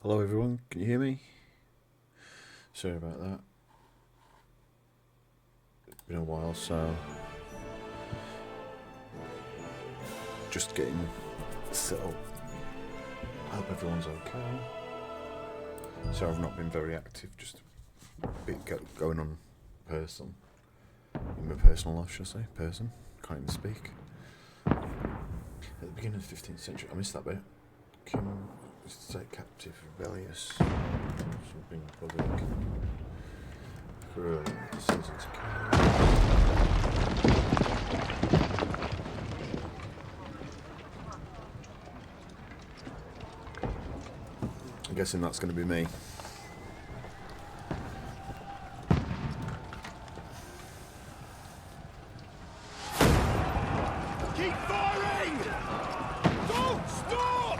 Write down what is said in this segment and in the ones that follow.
Hello everyone, can you hear me? Sorry about that. It's been a while, so just getting set up. I hope everyone's okay. So I've not been very active, just a bit going on in my personal life, should I say? Can't even speak. At the beginning of the 15th century, I missed that bit. King was to take captive rebellious something public. Seasons I'm guessing that's going to be me. Keep firing! Don't stop!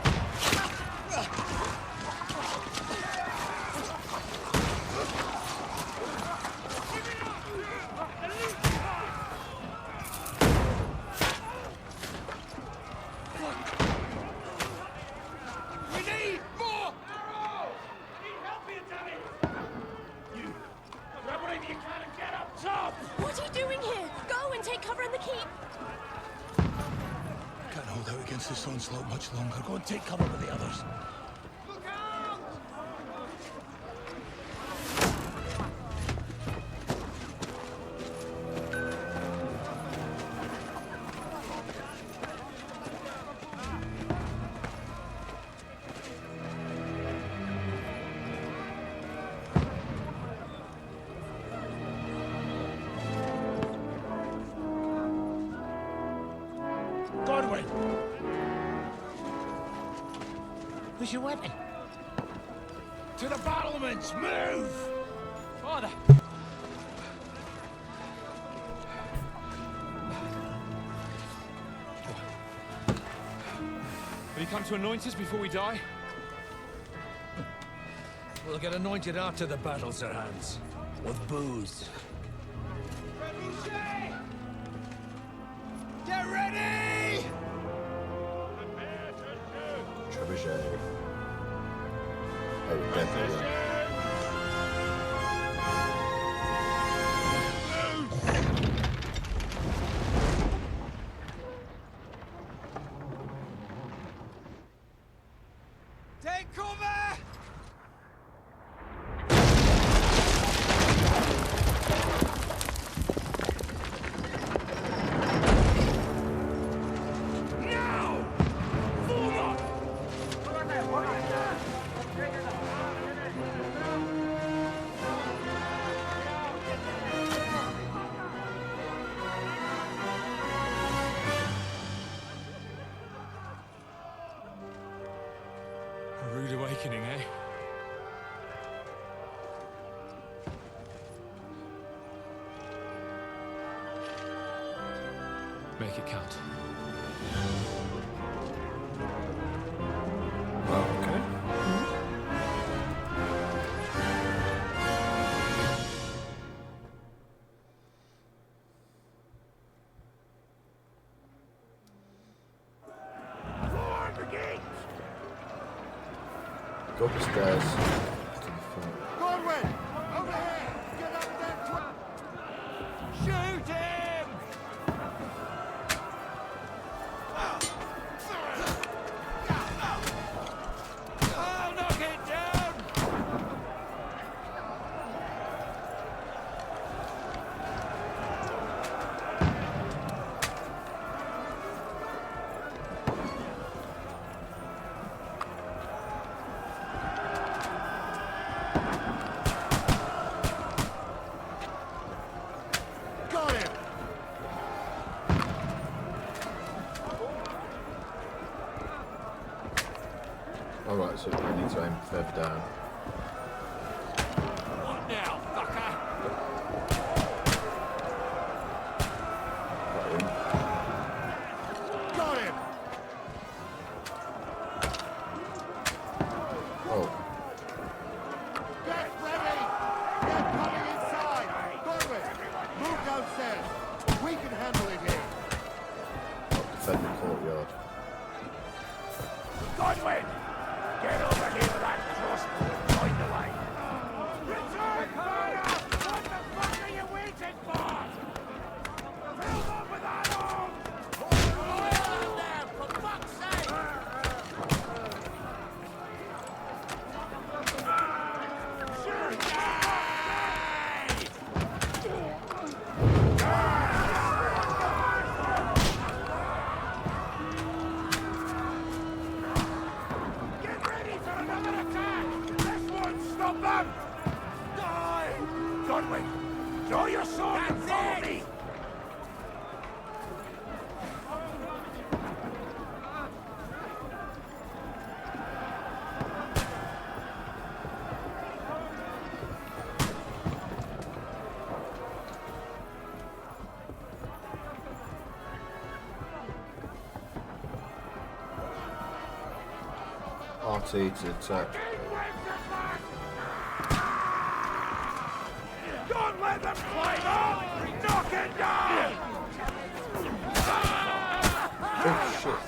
We need more arrows! Need help here, damn it! You grab whatever you can and get up top! What are you doing here? Go and take cover in the keep. Can't hold out against this onslaught much longer. Go and take cover with the others. Look out! Godwin! Where's your weapon? To the battlements! Move! Father! Will you come to anoint us before we die? We'll get anointed after the battles are hands. With booze. Trebuchet! Get ready! Trebuchet. Oh, definitely. Take cover! Now! Form up! A rude awakening, eh? Make it count. Oh, okay. Floor brigade! Go up the stairs to the front. Godwin! Over here! Get up that Shoot him! I'll knock it down! Got him! Alright, so I need to aim further down. What now, fucker? Got him. Got him! Oh, Get ready! Get coming inside! Godwin, move downstairs. We can handle it here. defend the courtyard. Godwin! Get over here with that crossbow and find the way. Return fire! What the fuck are you waiting for? Fill them with arrows! Oil them, for fuck's sake! Get ready for another attack! This won't stop them! Die! Godwin, draw your sword and follow me! RT to attack. Don't let them climb up! Knock it down! Oh shit.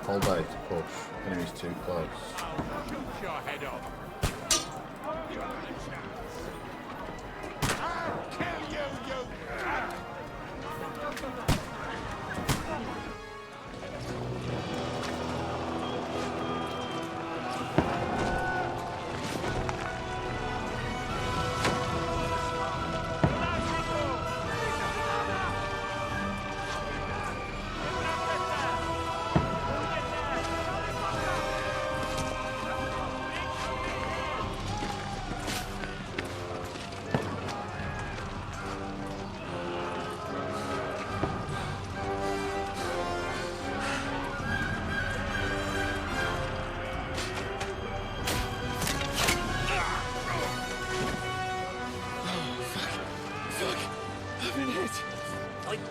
Hold A to push. Enemy's too close. Shoot your head off. Kill you, you... I've been hit.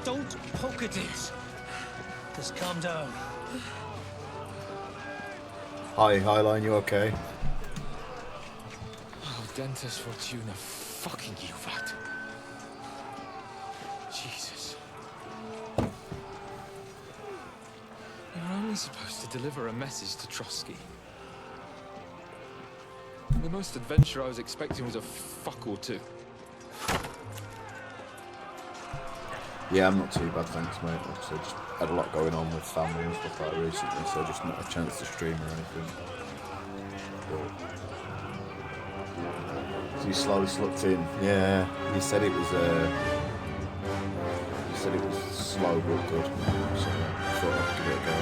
Don't poke at it. Just calm down. Hi, Highline, you okay? Oh, Dentes Fortuna, fucking you, that. Jesus. You're only supposed to deliver a message to Trotsky. The most adventure I was expecting was a fuck or two. Yeah, I'm not too bad, thanks, mate. Like I said, just had a lot going on with family and stuff like that recently, so just not a chance to stream or anything. But... So you slowly slipped in. Yeah, you said it was slow but good. So I thought I'd give it a go.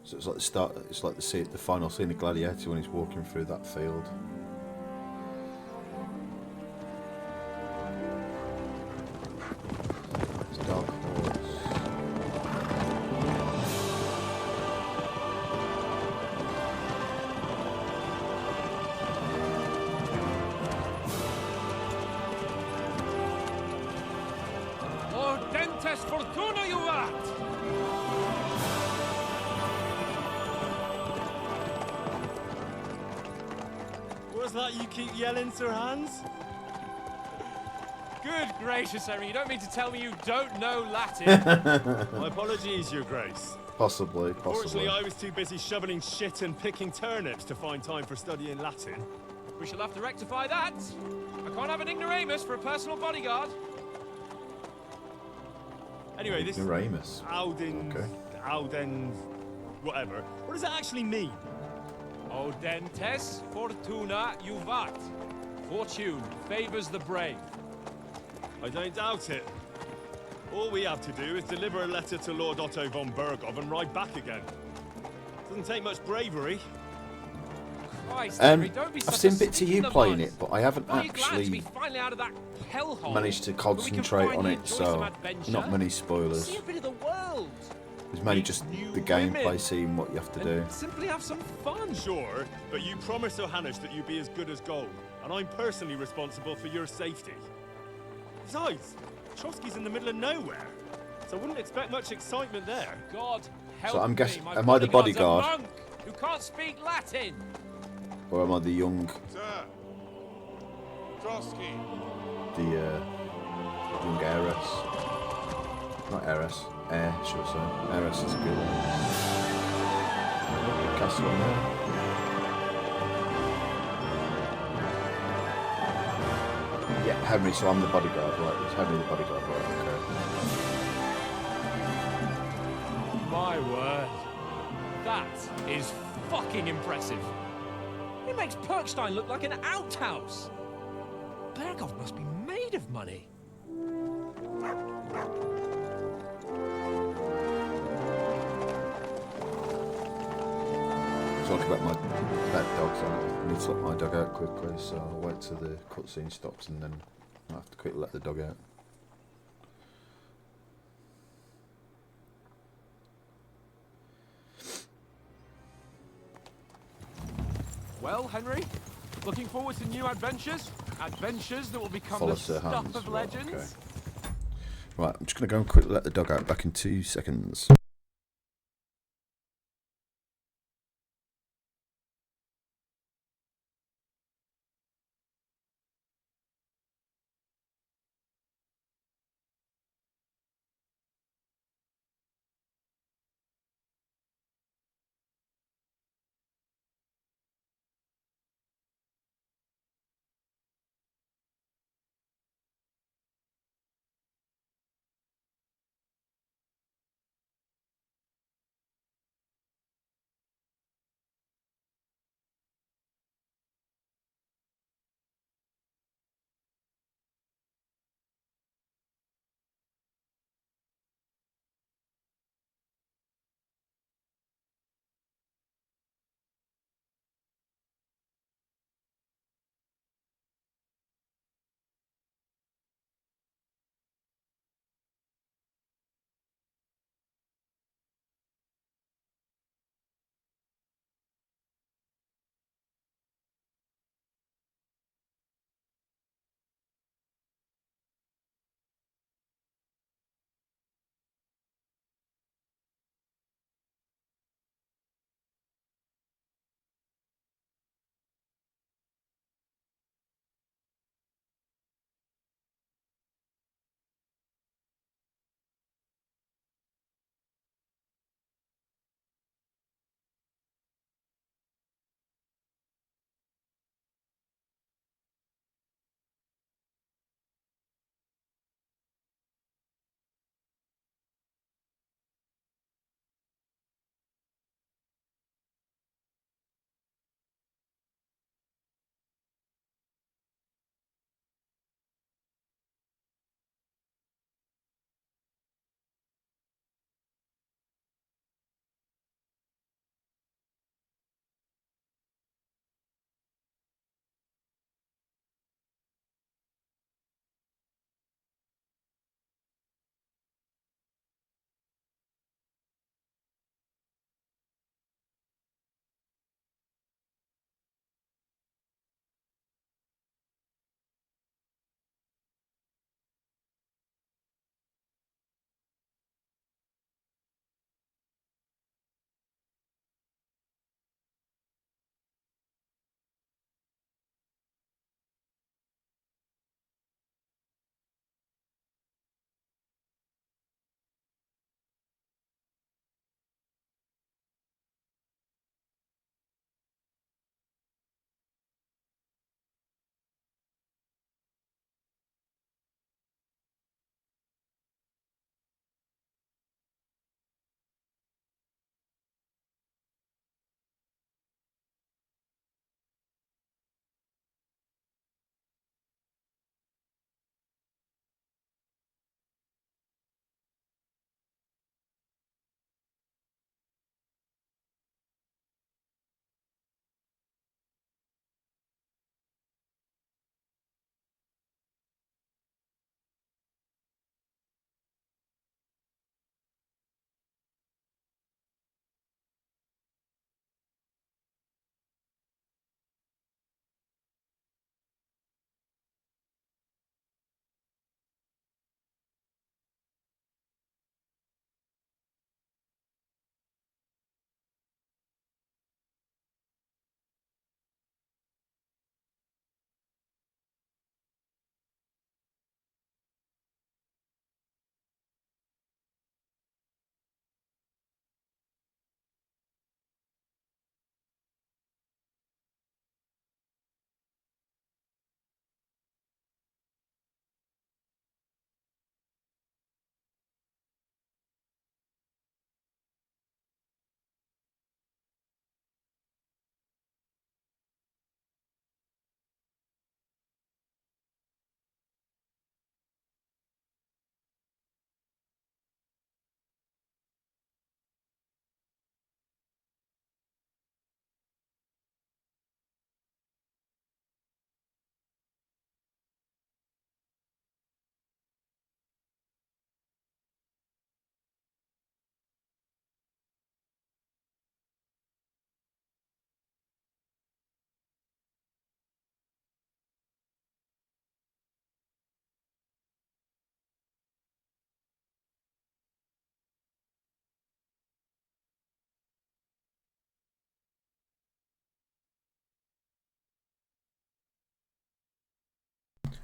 So it's like the start. It's like the final scene of Gladiator when he's walking through that field. It's Dark Horse. Oh, Dentes Fortuna, you rat! What's that you keep yelling, Sir Hans? Good gracious, Harry, you don't mean to tell me you don't know Latin? My apologies, Your Grace. Possibly. Fortunately, I was too busy shoveling shit and picking turnips to find time for studying Latin. We shall have to rectify that. I can't have an ignoramus for a personal bodyguard. Anyway, this Ignoramus. Auden, whatever. What does that actually mean? Audentes fortuna juvat. Fortune favors the brave. I don't doubt it. All we have to do is deliver a letter to Lord Otto von Bergov and ride back again. Doesn't take much bravery. Christ, Henry, don't be I've such seen a bits of stick in you the playing mud. it, but I haven't Are you glad to be actually finally out of that hellhole? managed to Where we can concentrate on finally it, enjoy so some adventure? not many See spoilers. a bit of the world. It's mainly meet just new the gameplay, women, seeing what you have to and do. simply have some fun. Sure, but you promised Johannes that you'd be as good as gold, and I'm personally responsible for your safety. Besides, Trotsky's in the middle of nowhere, so I wouldn't expect much excitement there. God help So I'm me, guessing, my am I the bodyguard's a bodyguard? monk who can't speak Latin. Or am I the young, Sir. Trotsky. the young heiress? Not heiress, heir, should I say. Heiress is a good one. Castle on there. Yeah, Henry, so I'm the bodyguard, right? It's Henry the bodyguard, right? Okay. My word. That is fucking impressive. It makes Perkstein look like an outhouse. Berghoff must be made of money. Talk about my pet dogs. I need to let my dog out quickly, so I'll wait till the cutscene stops and then I'll have to quickly let the dog out. Well, Henry, looking forward to new adventures? Adventures that will become Follow the Sir stuff Hans, of right, legends? okay. Right, I'm just going to go and quickly let the dog out, back in 2 seconds.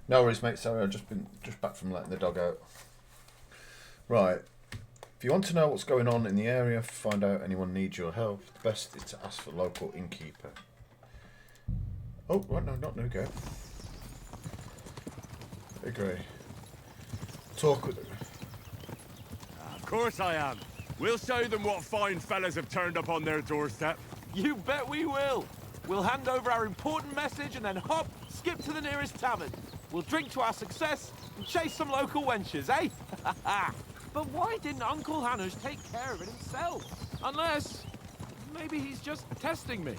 No worries, mate. Sorry, I've just back from letting the dog out. Right. If you want to know what's going on in the area, find out anyone needs your help, the best is to ask for local innkeeper. Oh, right, no, not Nugo. Agree. Talk with them. Of course I am. We'll show them what fine fellas have turned up on their doorstep. You bet we will. We'll hand over our important message and then hop, skip to the nearest tavern. We'll drink to our success and chase some local wenches, eh? But why didn't Uncle Hanush take care of it himself? Unless, maybe he's just testing me.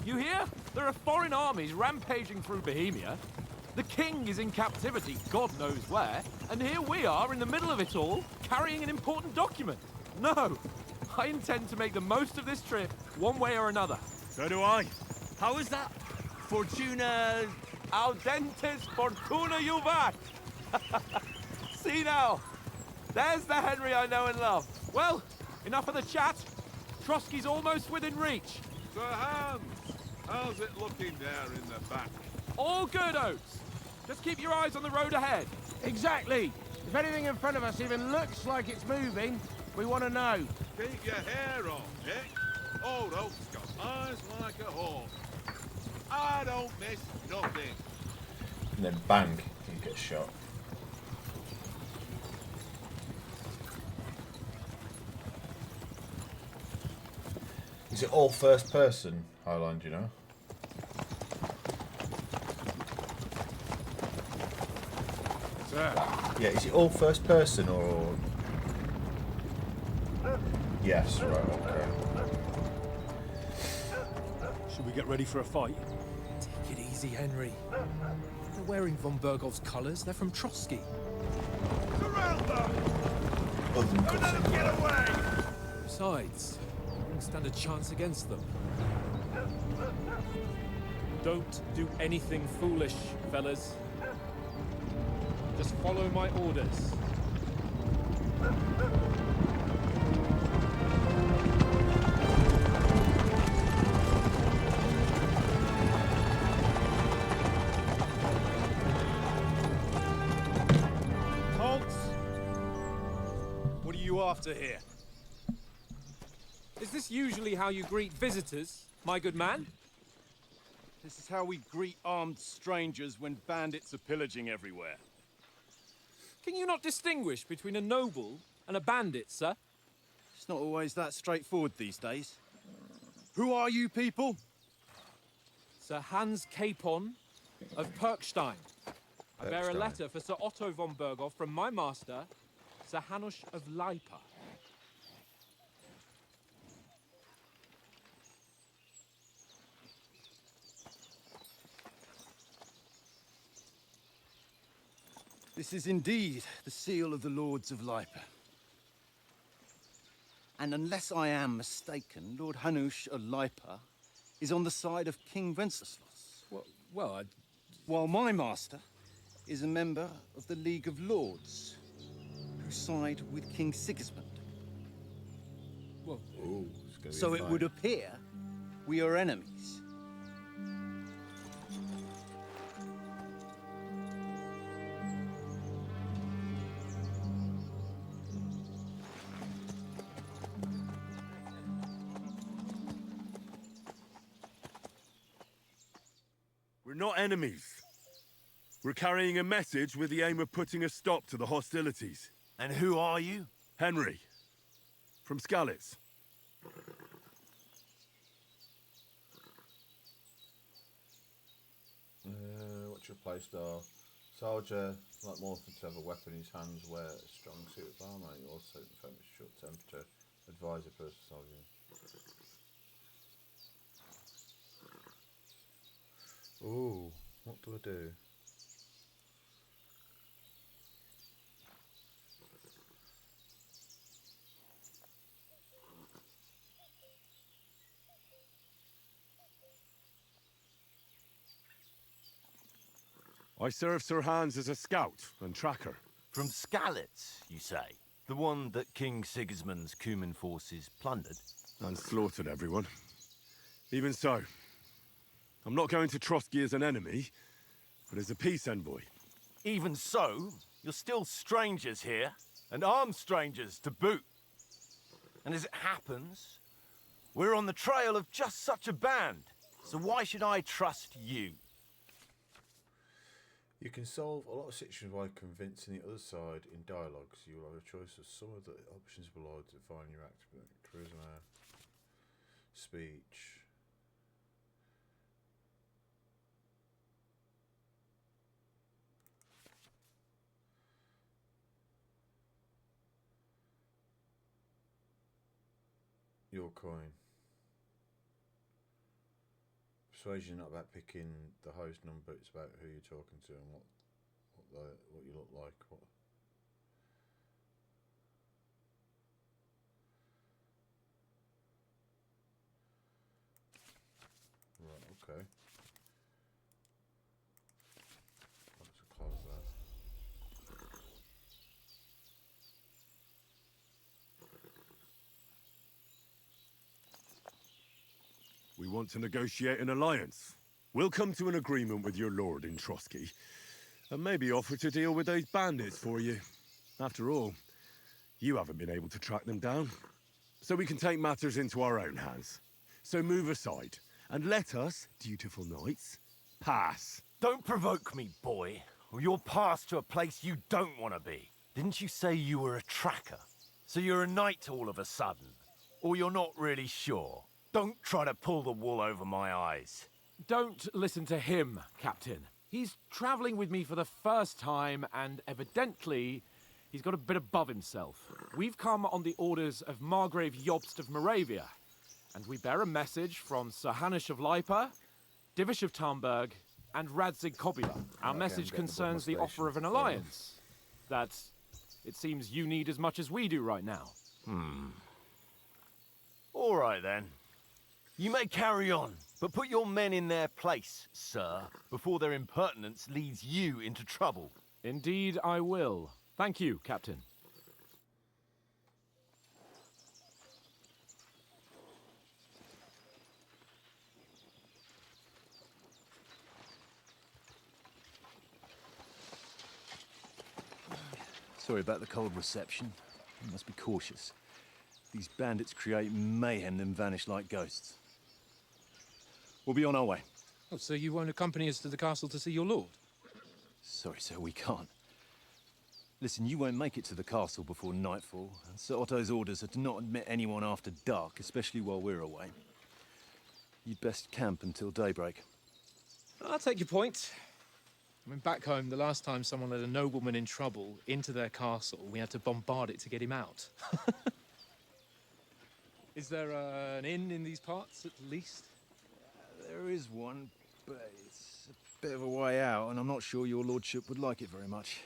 You hear? There are foreign armies rampaging through Bohemia. The king is in captivity, God knows where, and here we are in the middle of it all, carrying an important document. No, I intend to make the most of this trip, one way or another. So do I. How is that? Fortuna... Audentes fortuna juvat! See now, there's the Henry I know and love. Well, enough of the chat. Trotsky's almost within reach. Sir Hans, how's it looking there in the back? All good, Oates. Just keep your eyes on the road ahead. Exactly. If anything in front of us even looks like it's moving, we want to know. Keep your hair on, Dick. Old Oak's got eyes like a hawk. I don't miss nothing. And then bang, you get shot. Is it all first person, Highline, do you know? Sir. Yeah, is it all first person or... Yes, right, okay. Should we get ready for a fight? Take it easy, Henry. They're wearing von Bergov's colours. They're from Trotsky. Surround them! Other than Don't let them get away! Besides, we wouldn't stand a chance against them. Don't do anything foolish, fellas. Just follow my orders. What are you after here? Is this usually how you greet visitors, my good man? This is how we greet armed strangers when bandits are pillaging everywhere. Can you not distinguish between a noble and a bandit, sir? It's not always that straightforward these days. Who are you people? Sir Hans Capon of Perkstein. I bear a Perkstein. letter for Sir Otto von Berghoff from my master, Sir Hanush of Leipa. This is indeed the seal of the Lords of Leipa. And unless I am mistaken, Lord Hanush of Leipa is on the side of King Wenceslas. Well, While my master is a member of the League of Lords, who side with King Sigismund. Ooh, it's gonna be So a it fight. would appear we are enemies. We're not enemies. We're carrying a message with the aim of putting a stop to the hostilities. And who are you? Henry, from Skalitz. What's your playstyle? Soldier, like more than to have a weapon in his hands, wear a strong suit of armour. You also famous short temperature, advise a person soldier. Ooh, what do I do? I serve Sir Hans as a scout and tracker. From Skalitz, you say? The one that King Sigismund's Cuman forces plundered? And slaughtered everyone. Even so, I'm not going to Trotsky as an enemy, but as a peace envoy. Even so, you're still strangers here, and armed strangers to boot. And as it happens, we're on the trail of just such a band, so why should I trust you? You can solve a lot of situations by convincing the other side in dialogues. You will have a choice of some of the options below to define your active charisma, speech. Your coin. Persuasion not about picking the host number, it's about who you're talking to and what you look like. Right, okay. Let's close that. We want to negotiate an alliance. We'll come to an agreement with your lord in Trotsky, and maybe offer to deal with those bandits for you. After all, you haven't been able to track them down. So we can take matters into our own hands. So move aside, and let us, dutiful knights, pass. Don't provoke me, boy, or you'll pass to a place you don't want to be. Didn't you say you were a tracker? So you're a knight all of a sudden? Or you're not really sure? Don't try to pull the wool over my eyes. Don't listen to him, Captain. He's traveling with me for the first time, and evidently, he's got a bit above himself. We've come on the orders of Margrave Jobst of Moravia, and we bear a message from Sir Hanush of Lipa, Divish of Tarnberg, and Radzig Kobula. Our message concerns the offer of an alliance that it seems you need as much as we do right now. All right, then. You may carry on, but put your men in their place, sir, before their impertinence leads you into trouble. Indeed, I will. Thank you, Captain. Sorry about the cold reception. You must be cautious. These bandits create mayhem, then vanish like ghosts. We'll be on our way. Oh, so you won't accompany us to the castle to see your lord? Sorry, sir, we can't. Listen, you won't make it to the castle before nightfall, and Sir Otto's orders are to not admit anyone after dark, especially while we're away. You'd best camp until daybreak. I'll take your point. I mean, back home, the last time someone let a nobleman in trouble into their castle, we had to bombard it to get him out. Is there an inn in these parts, at least? There is one, but it's a bit of a way out, and I'm not sure your lordship would like it very much.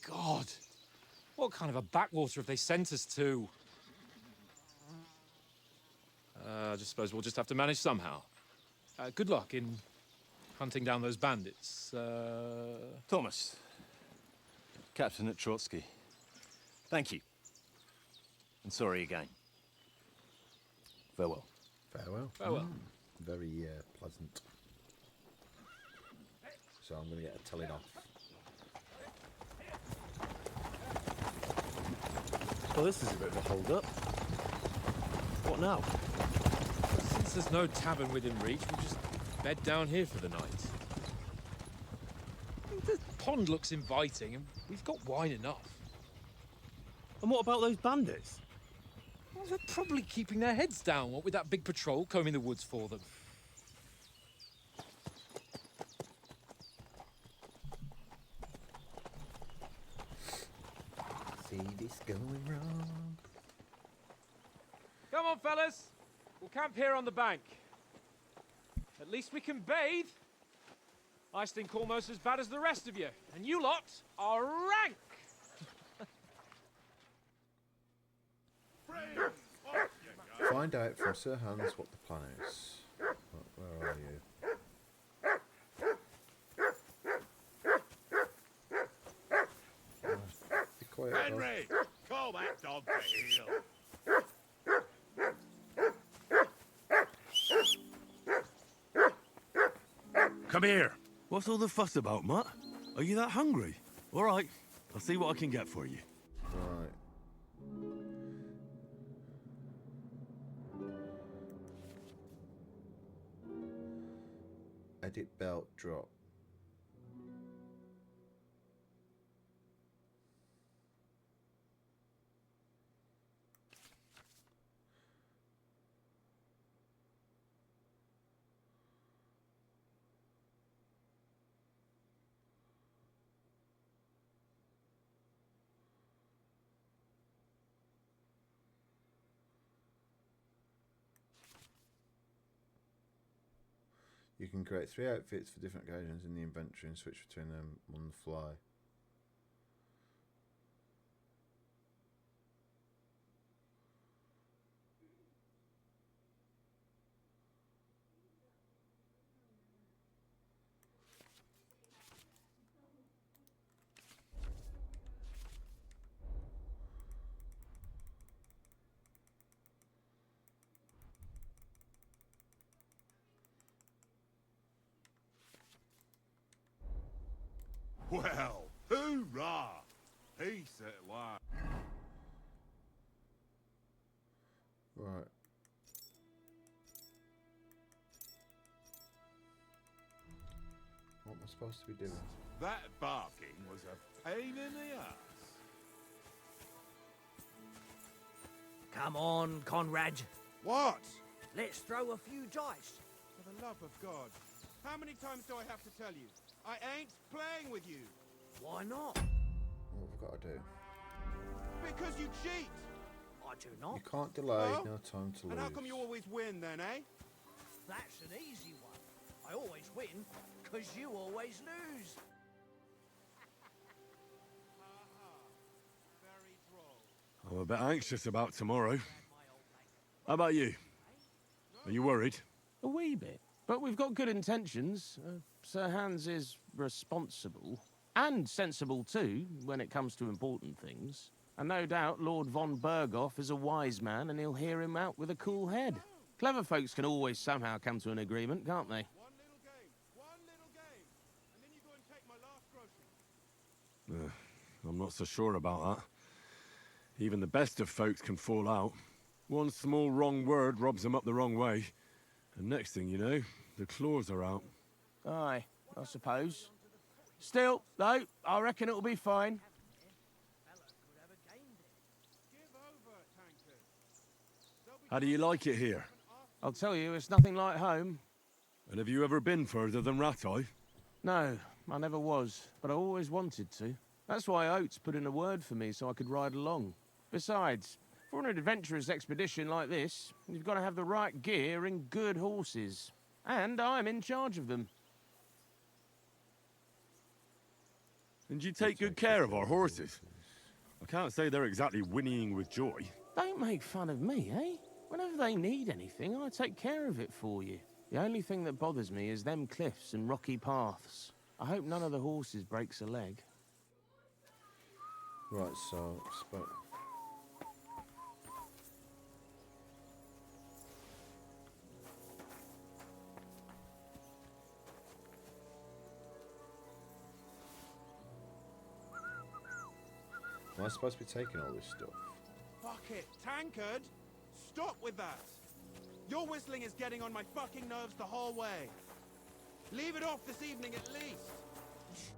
God! What kind of a backwater have they sent us to? I just suppose we'll just have to manage somehow. Good luck in hunting down those bandits. Thomas, Captain at Trotsky. Thank you. And sorry again. Farewell. Farewell. Farewell. Very pleasant. So I'm going to get a telling off. Well, this is a bit of a hold-up. What now? Since there's no tavern within reach, we'll just bed down here for the night. The pond looks inviting, and we've got wine enough. And what about those bandits? Well, they're probably keeping their heads down, what with that big patrol combing the woods for them. See this going wrong. Come on, fellas. We'll camp here on the bank. At least we can bathe. I stink almost as bad as the rest of you, and you lot are rank. Find out from Sir Hans what the plan is. Where are you? Be quiet. Henry, call that dog to heel. Come here. What's all the fuss about, Mutt? Are you that hungry? All right, I'll see what I can get for you. Right. Edit belt drop. You can create 3 outfits for different occasions in the inventory and switch between them on the fly. Well, hoorah! Peace at last. Right. What am I supposed to be doing? That barking was a pain in the ass. Come on, Conrad. What? Let's throw a few dice. For the love of God. How many times do I have to tell you? I ain't playing with you. Why not? What have I got to do? Because you cheat. I do not. You can't delay, Oh? no time to lose. And how come you always win then, eh? That's an easy one. I always win, because you always lose. Very droll. I'm a bit anxious about tomorrow. How about you? Are you worried? A wee bit. But we've got good intentions. Sir Hans is responsible. And sensible too, when it comes to important things. And no doubt Lord von Berghoff is a wise man and he'll hear him out with a cool head. Clever folks can always somehow come to an agreement, can't they? One little game, and then you go and take my last grocery. I'm not so sure about that. Even the best of folks can fall out. One small wrong word robs them up the wrong way. And next thing you know, the claws are out. Aye, I suppose. Still, though, I reckon it'll be fine. How do you like it here? I'll tell you, it's nothing like home. And have you ever been further than Rattay? No, I never was, but I always wanted to. That's why Oates put in a word for me so I could ride along. Besides, for an adventurous expedition like this, you've got to have the right gear and good horses. And I'm in charge of them. And you take good care of our horses. I can't say they're exactly whinnying with joy. Don't make fun of me, eh? Whenever they need anything, I take care of it for you. The only thing that bothers me is them cliffs and rocky paths. I hope none of the horses breaks a leg. Right, so... Am I supposed to be taking all this stuff? Fuck it, Tankard! Stop with that! Your whistling is getting on my fucking nerves the whole way. Leave it off this evening at least.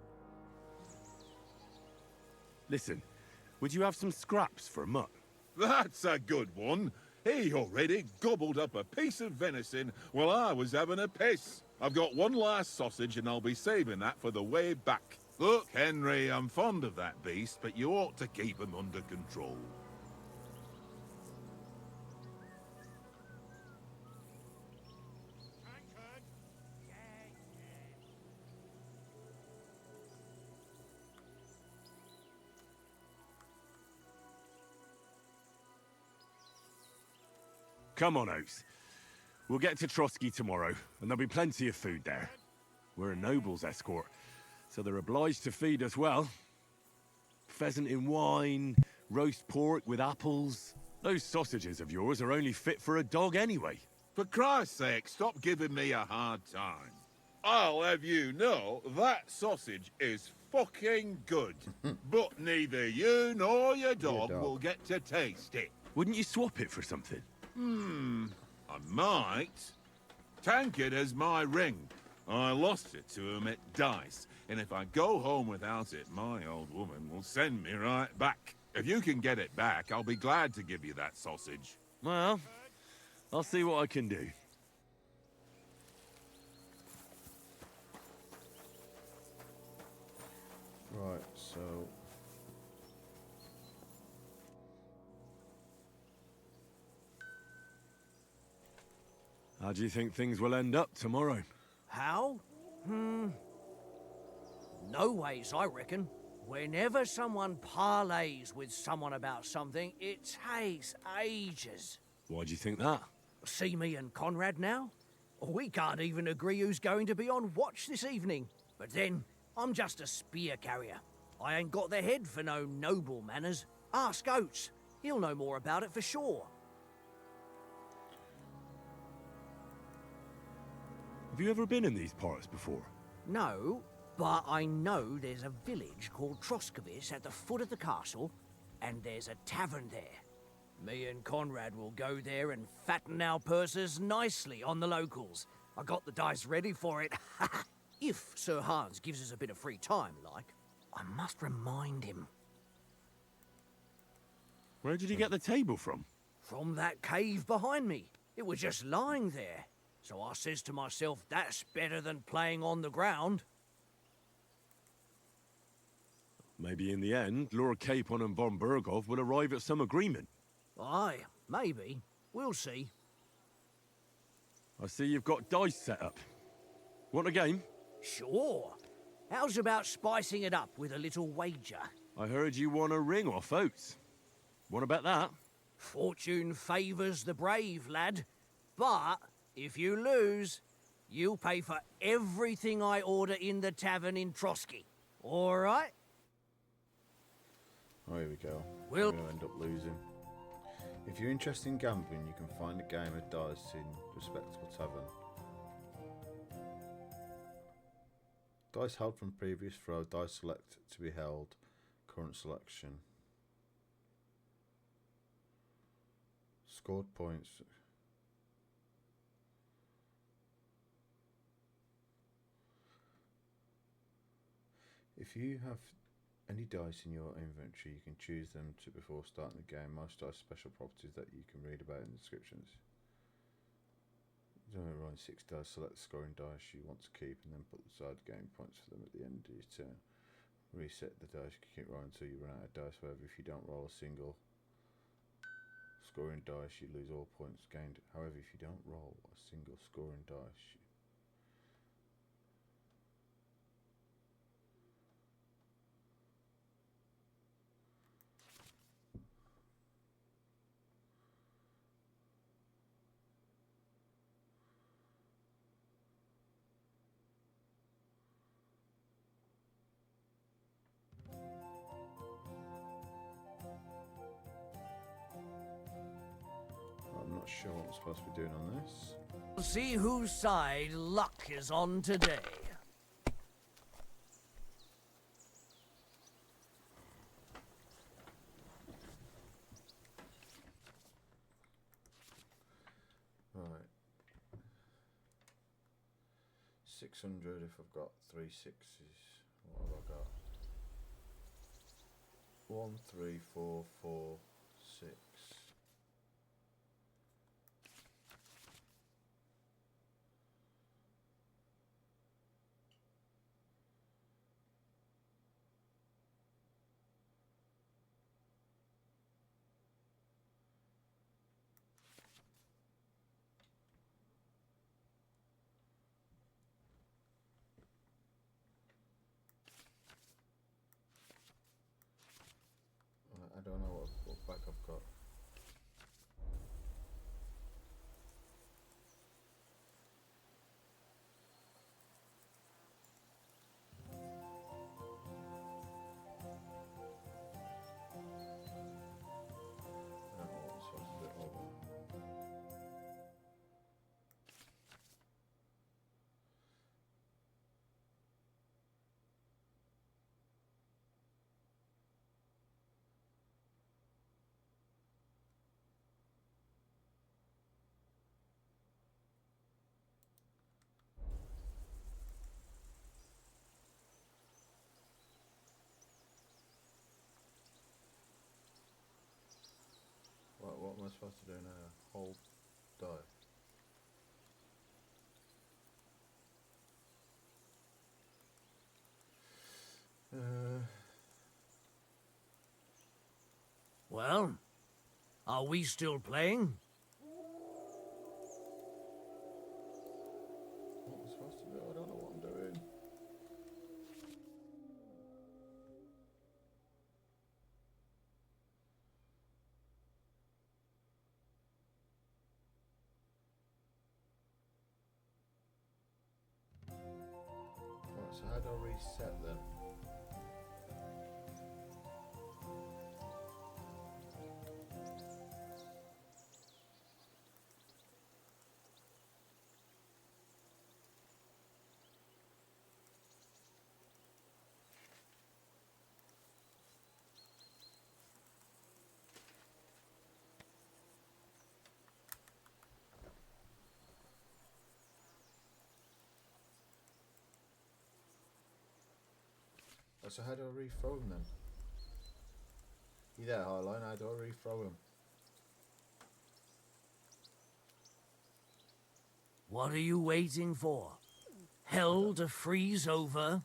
Listen, would you have some scraps for Mutt? That's a good one. He already gobbled up a piece of venison while I was having a piss. I've got one last sausage and I'll be saving that for the way back. Look, Henry, I'm fond of that beast, but you ought to keep him under control. Come on, Oates. We'll get to Trotsky tomorrow, and there'll be plenty of food there. We're a noble's escort, so they're obliged to feed us well. Pheasant in wine, roast pork with apples. Those sausages of yours are only fit for a dog anyway. For Christ's sake, stop giving me a hard time. I'll have you know that sausage is fucking good. But neither you nor your dog will get to taste it. Wouldn't you swap it for something? I might. Tankard has my ring. I lost it to him at dice, and if I go home without it, my old woman will send me right back. If you can get it back, I'll be glad to give you that sausage. Well, I'll see what I can do. Right, so How do you think things will end up tomorrow? How? No ways, I reckon. Whenever someone parleys with someone about something, it takes ages. Why do you think that? See me and Conrad now? We can't even agree who's going to be on watch this evening. But then, I'm just a spear carrier. I ain't got the head for no noble manners. Ask Oates. He'll know more about it for sure. Have you ever been in these parts before? No, but I know there's a village called Troskovitz at the foot of the castle, and there's a tavern there. Me and Conrad will go there and fatten our purses nicely on the locals. I got the dice ready for it. If Sir Hans gives us a bit of free time, like. I must remind him. Where did you get the table from? From that cave behind me. It was just lying there. So I says to myself, that's better than playing on the ground. Maybe in the end, Lord Capon and von Berghoff will arrive at some agreement. Aye, maybe. We'll see. I see you've got dice set up. Want a game? Sure. How's about spicing it up with a little wager? I heard you won a ring off Oates. Want to bet that? Fortune favours the brave, lad. But if you lose, you'll pay for everything I order in the tavern in Trotsky. All right? oh, here we go. We'll- We're going to end up losing. If you're interested in gambling, you can find a game of dice in a respectable tavern. Dice held from previous throw. Dice select to be held. Current selection. Scored points. If you have any dice in your inventory, you can choose them to before starting the game. Most dice special properties that you can read about in the descriptions. Rolling 6 dice, select the scoring dice you want to keep and then put aside game points for them at the end of your turn. Reset the dice, you can keep rolling until you run out of dice. However, if you don't roll a single scoring dice, you lose all points gained. However, if you don't roll a single scoring dice, I'm not sure what I'm supposed to be doing on this. We'll see whose side luck is on today. Right. 600 if I've got 3 6s. What have I got? 1 3 4 4 6. I don't know what supposed to do now? Hold die. Well, are we still playing? What am I supposed to do? I don't know what I'm doing. Right, so how do I reset then? Oh, so how do I re-throw him then? You there, Highline? How do I re-throw him? What are you waiting for? Hell to freeze over?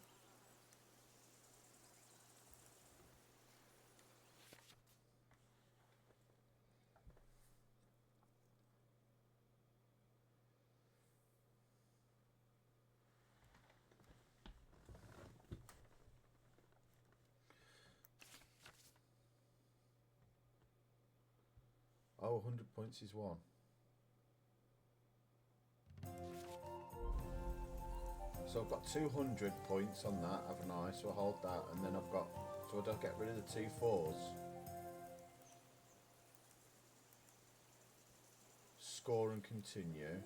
Oh, 100 points is one. So I've got 200 points on that, haven't I? So I hold that, and then I've got... So I don't get rid of the 2 4s. Score and continue.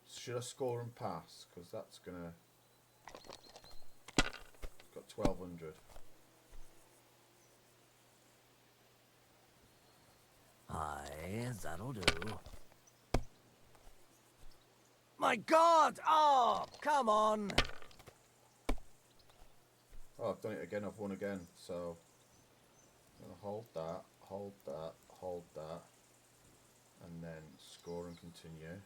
Should I score and pass? Because that's gonna... Got 1200. Aye, that'll do. My God! Oh, come on! Oh, I've done it again. I've won again. So I'm gonna hold that, hold that, hold that, and then score and continue.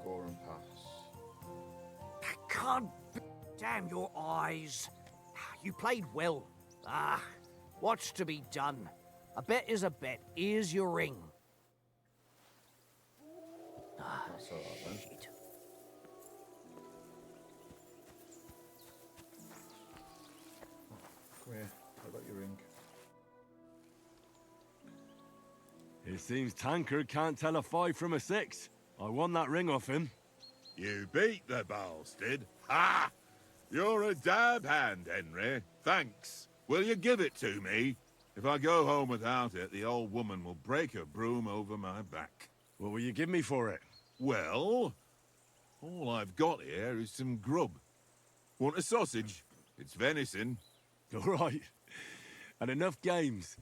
Score and pass. Can't... Damn your eyes. You played well. Ah, what's to be done? A bet is a bet. Here's your ring. That's alright then. Shit. Come here. I got your ring. It seems Tankard can't tell a 5 from a 6. I won that ring off him. You beat the bastard. Ha! You're a dab hand, Henry. Thanks. Will you give it to me? If I go home without it, the old woman will break her broom over my back. What will you give me for it? Well, all I've got here is some grub. Want a sausage? It's venison. All right. And enough games.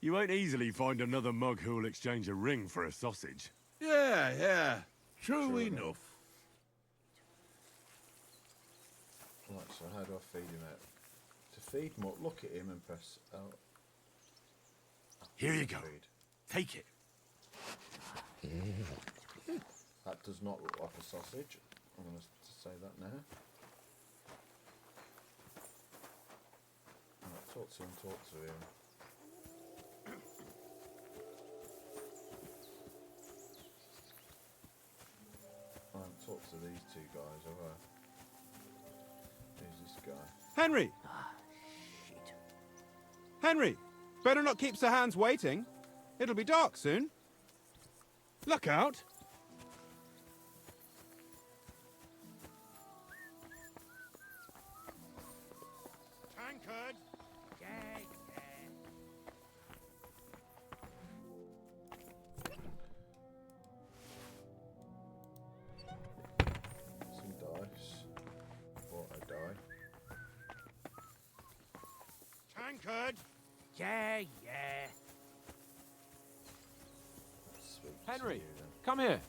You won't easily find another mug who'll exchange a ring for a sausage. Yeah. True enough. Right, so how do I feed him out? To feed him up, look at him and press out. Here you go. Feed. Take it. That does not look like a sausage. I'm going to say that now. Right, talk to him. Right, talk to these two guys, alright. Who's this guy? Henry! Shit. Henry! Better not keep Sir Hans waiting. It'll be dark soon. Look out! Tankard! Tankard! Yeah, yeah. Henry, come here.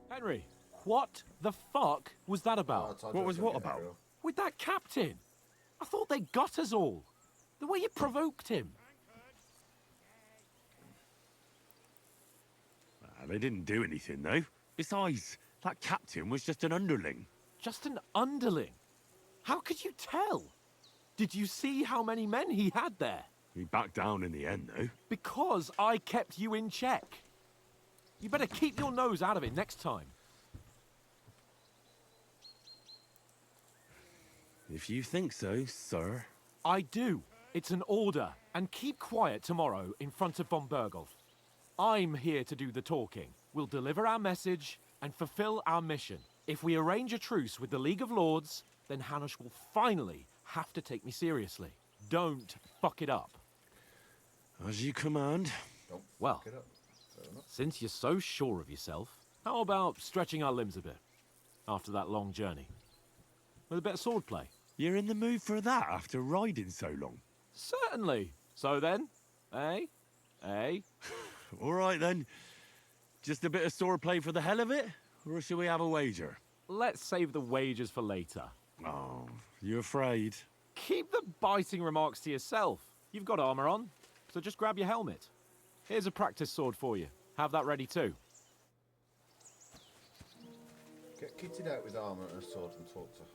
Henry, what the fuck was that about? What was what about? With that captain. I thought they got us all. The way you provoked him. They didn't do anything, though. Besides, that captain was just an underling. Just an underling? How could you tell? Did you see how many men he had there? He backed down in the end, though. Because I kept you in check. You better keep your nose out of it next time. If you think so, sir. I do. It's an order. And keep quiet tomorrow in front of von Berghoff. I'm here to do the talking. We'll deliver our message and fulfill our mission. If we arrange a truce with the League of Lords, then Hanush will finally have to take me seriously. Don't fuck it up. As you command. Well, since you're so sure of yourself, how about stretching our limbs a bit after that long journey? With a bit of swordplay. You're in the mood for that after riding so long? Certainly. So then, eh? Eh? All right, then. Just a bit of swordplay for the hell of it? Or shall we have a wager? Let's save the wagers for later. Oh, you afraid? Keep the biting remarks to yourself. You've got armor on, so just grab your helmet. Here's a practice sword for you. Have that ready too. Get kitted out with armour and a sword and talk to her.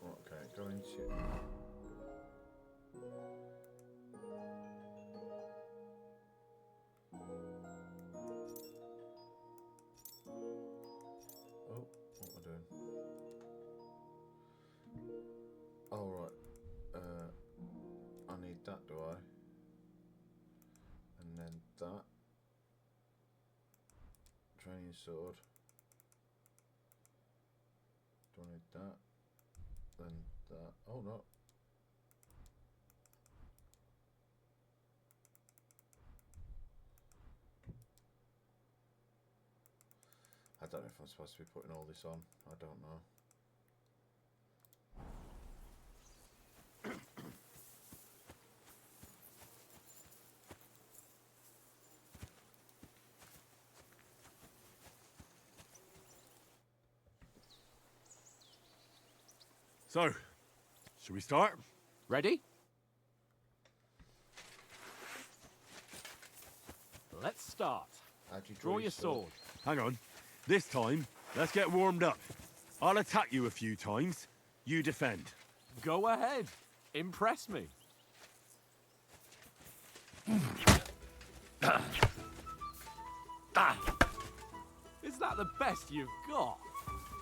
Okay, go into... Oh, what am I doing? Oh, right. I need that, do I? And then that. Training sword. Do I need that? Then that. Oh, no. I don't know if I'm supposed to be putting all this on. I don't know. So, should we start? Ready? Let's start. Draw your sword. Hang on. This time, let's get warmed up. I'll attack you a few times. You defend. Go ahead. Impress me. Is that the best you've got?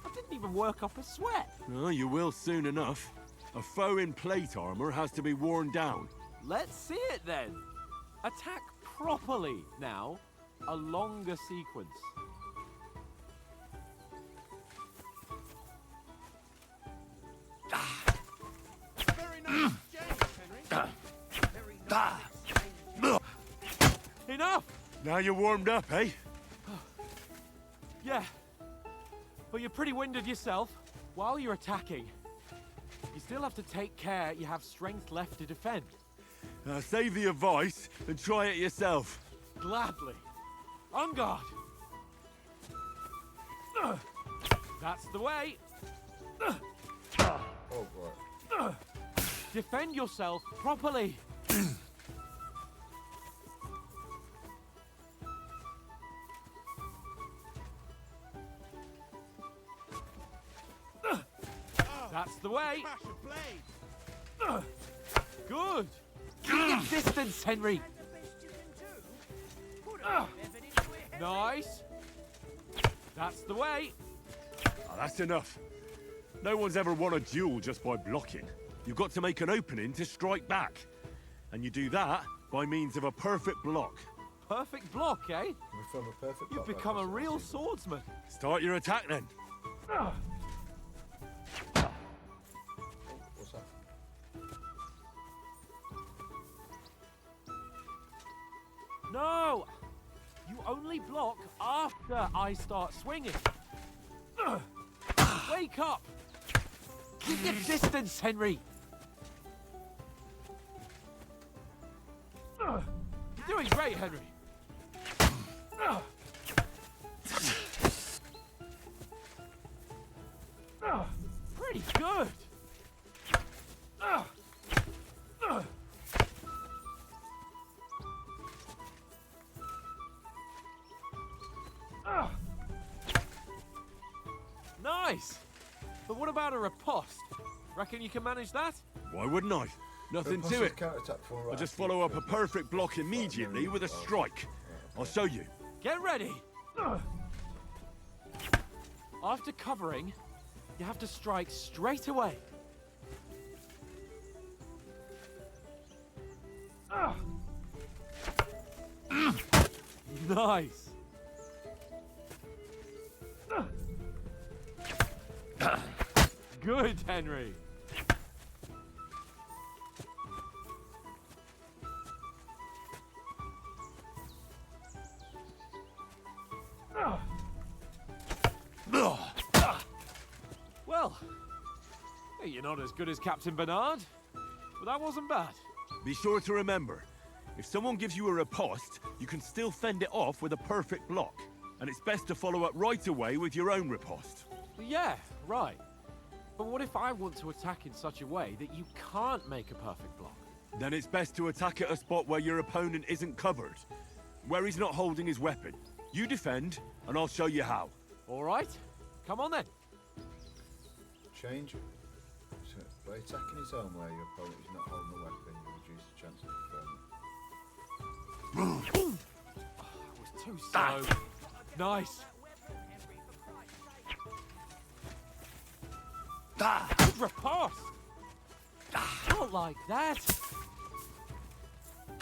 I didn't even work up a sweat. Oh, you will soon enough. A foe in plate armor has to be worn down. Let's see it then. Attack properly now. A longer sequence. Very nice exchange, Henry. Very nice. Enough! Now you're warmed up, eh? Yeah. But you're pretty winded yourself. While you're attacking, you still have to take care you have strength left to defend. Save the advice and try it yourself. Gladly. On guard. That's the way. Oh, right. Defend yourself properly. That's the way. Good. Keep your distance, Henry. Nice. That's the way. Oh, that's enough. No one's ever won a duel just by blocking. You've got to make an opening to strike back. And you do that by means of a perfect block. Perfect block, eh? We form a perfect You've block, become a like this, real I see. swordsman. Start your attack then. What's that? No! You only block after I start swinging. Wake up! Keep your distance, Henry! You're doing great, Henry. Pretty good. Nice. But what about a riposte? Reckon you can manage that? Why wouldn't I? Nothing to it. Counter-attack for I'll just follow up a perfect block immediately with a strike. I'll show you. Get ready. After covering, you have to strike straight away. Nice. Good, Henry. Well, hey, you're not as good as Captain Bernard, but that wasn't bad. Be sure to remember, if someone gives you a riposte, you can still fend it off with a perfect block. And it's best to follow up right away with your own riposte. Yeah, right. But what if I want to attack in such a way that you can't make a perfect block? Then it's best to attack at a spot where your opponent isn't covered, where he's not holding his weapon. You defend, and I'll show you how. All right, come on then. Change it. So, by attacking his own where your opponent is not holding the weapon, you reduce the chance of deferment. That was too slow. Nice. Good riposte. Not like that.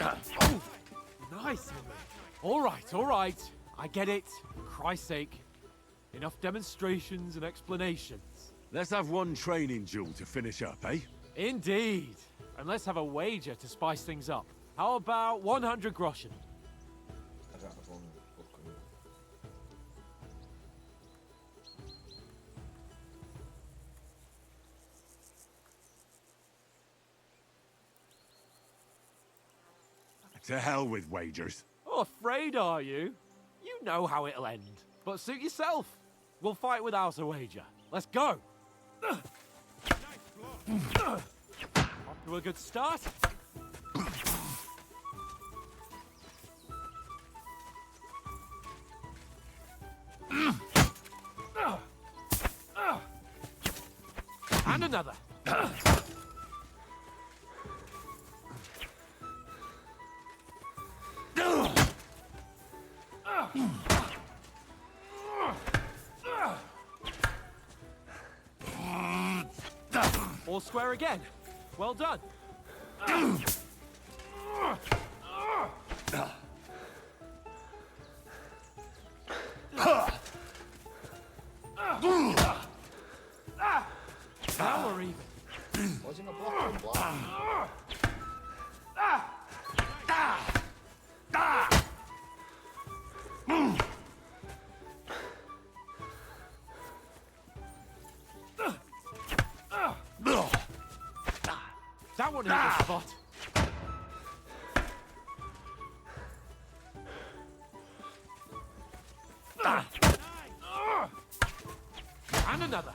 Oh, nice, Henry. All right. I get it. For Christ's sake. Enough demonstrations and explanations. Let's have one training duel to finish up, eh? Indeed. And let's have a wager to spice things up. How about 100 groschen? I don't have one book on it. To hell with wagers. Oh, afraid are you? You know how it'll end. But suit yourself. We'll fight without a wager. Let's go. Off to a good start. And another. All square again. Well done. Now we're even. Wasn't a block on block. That one hit the spot. And another.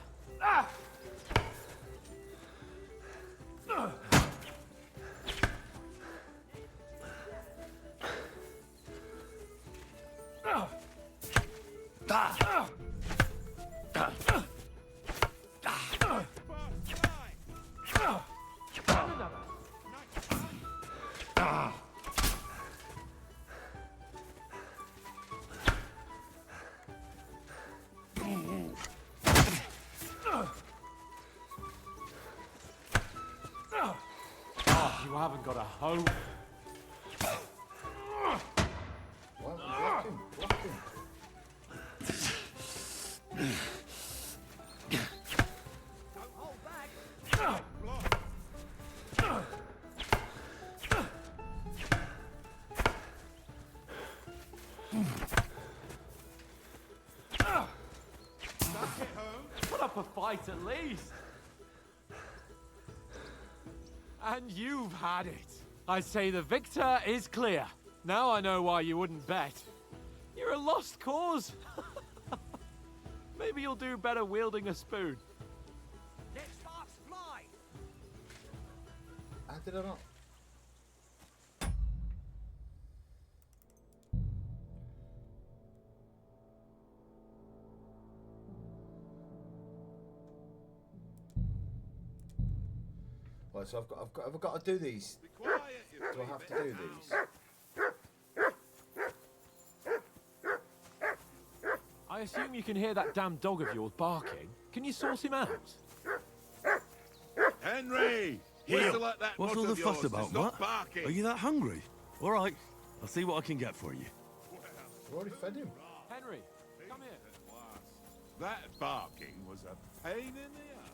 You haven't got a hope. Well, block him. Put up a fight at least. And you've had it. I say the victor is clear. Now I know why you wouldn't bet. You're a lost cause. Maybe you'll do better wielding a spoon. Let sparks fly! How did I not? Right, so I've got to do these. Do I have to do these? I assume you can hear that damn dog of yours barking. Can you sort him out? Henry! Whistle at that What's mutt all the of fuss yours, about, it's not Matt? barking. Are you that hungry? All right, I'll see what I can get for you. I've already fed him. Henry, come here. That barking was a pain in the ass.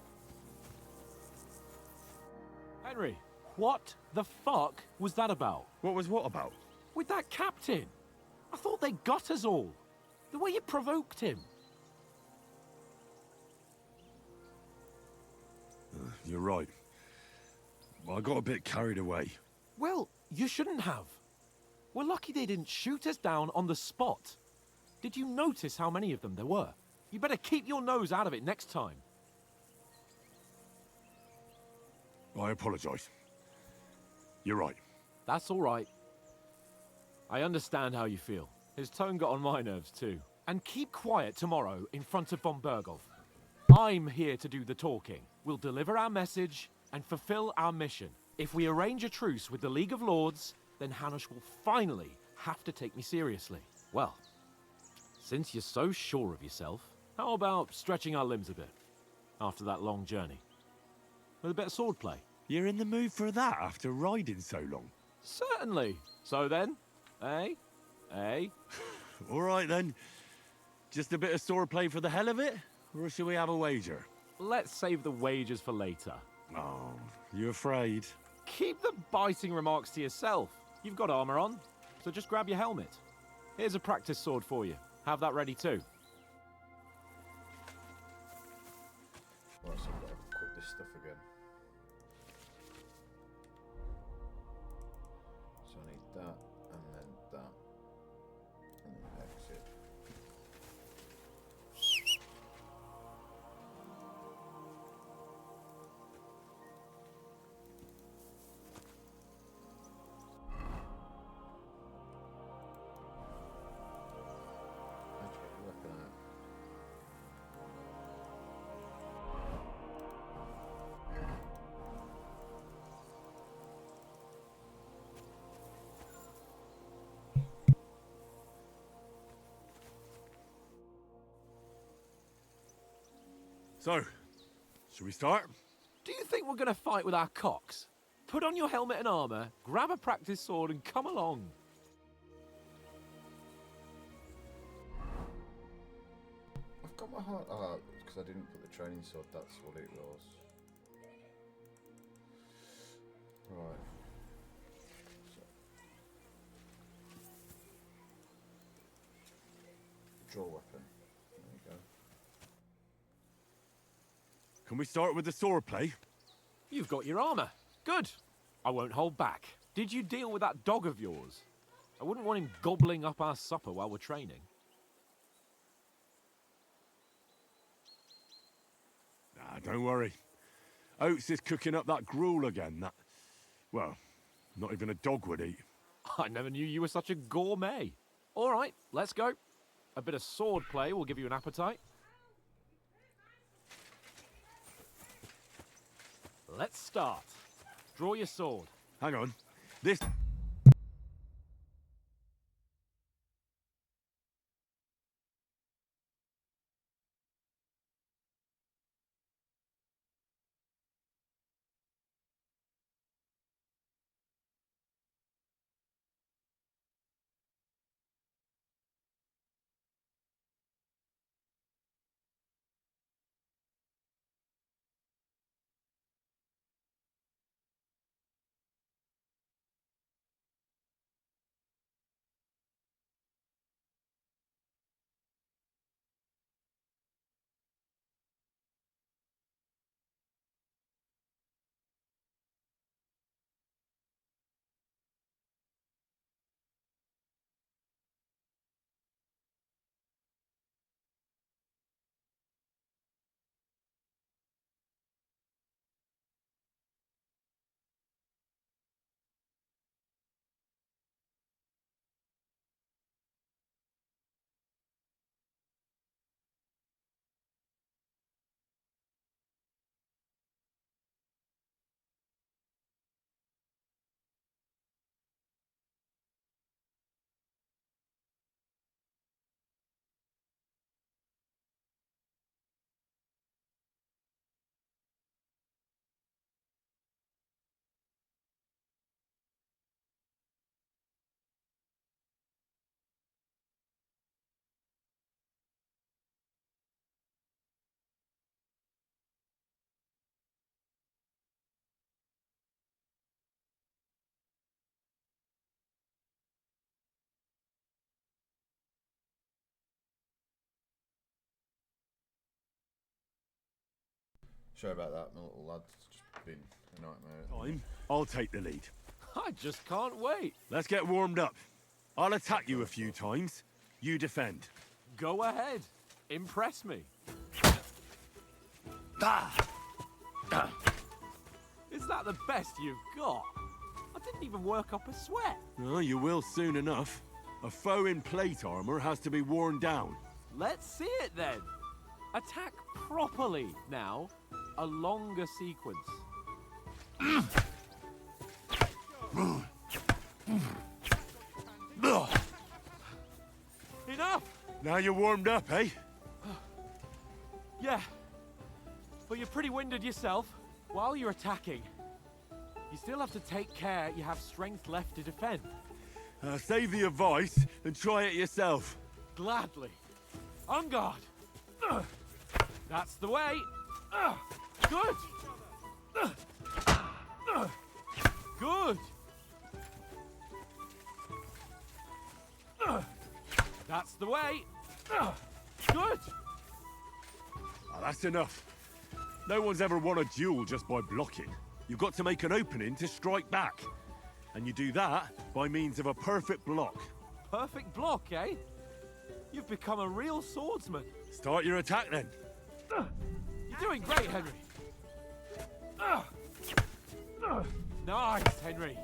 Henry, what the fuck was that about? What was what about? With that captain. I thought they got us all. The way you provoked him. You're right. I got a bit carried away. Well, you shouldn't have. We're lucky they didn't shoot us down on the spot. Did you notice how many of them there were? You better keep your nose out of it next time. I apologise. You're right. That's all right. I understand how you feel. His tone got on my nerves too. And keep quiet tomorrow in front of von Berghoff. I'm here to do the talking. We'll deliver our message and fulfill our mission. If we arrange a truce with the League of Lords, then Hanush will finally have to take me seriously. Well, since you're so sure of yourself, how about stretching our limbs a bit after that long journey? With a bit of swordplay. You're in the mood for that after riding so long? Certainly. So then, eh? Eh? All right then. Just a bit of swordplay for the hell of it? Or shall we have a wager? Let's save the wagers for later. Oh, you afraid? Keep the biting remarks to yourself. You've got armor on, so just grab your helmet. Here's a practice sword for you. Have that ready too. Right, so I've got to equip this stuff again. So I need that, and then that, and then exit. How'd you get your weapon out? So, shall we start? Do you think we're going to fight with our cocks? Put on your helmet and armor, grab a practice sword, and come along. I've got my heart. Oh, because I didn't put the training sword. That's what it was. Right. So. Draw weapon. There we go. Can we start with the swordplay? You've got your armor. Good. I won't hold back. Did you deal with that dog of yours? I wouldn't want him gobbling up our supper while we're training. Nah, don't worry. Oates is cooking up that gruel again. That, well, not even a dog would eat. I never knew you were such a gourmet. All right, let's go. A bit of sword play will give you an appetite. Let's start. Draw your sword. Hang on. This... Sorry about that, my little lad's just been a nightmare. I'll take the lead. I just can't wait. Let's get warmed up. I'll attack you a few times. You defend. Go ahead. Impress me. Is that the best you've got? I didn't even work up a sweat. Oh, you will soon enough. A foe in plate armor has to be worn down. Let's see it then. Attack properly now. A longer sequence. Enough! Now you're warmed up, eh? Yeah. But you're pretty winded yourself. While you're attacking, you still have to take care you have strength left to defend. Save the advice and try it yourself. Gladly. On guard. That's the way. Good. Good. That's the way. Good. Oh, that's enough. No one's ever won a duel just by blocking. You've got to make an opening to strike back. And you do that by means of a perfect block. Perfect block, eh? You've become a real swordsman. Start your attack then. You're doing great, Henry. Nice, Henry.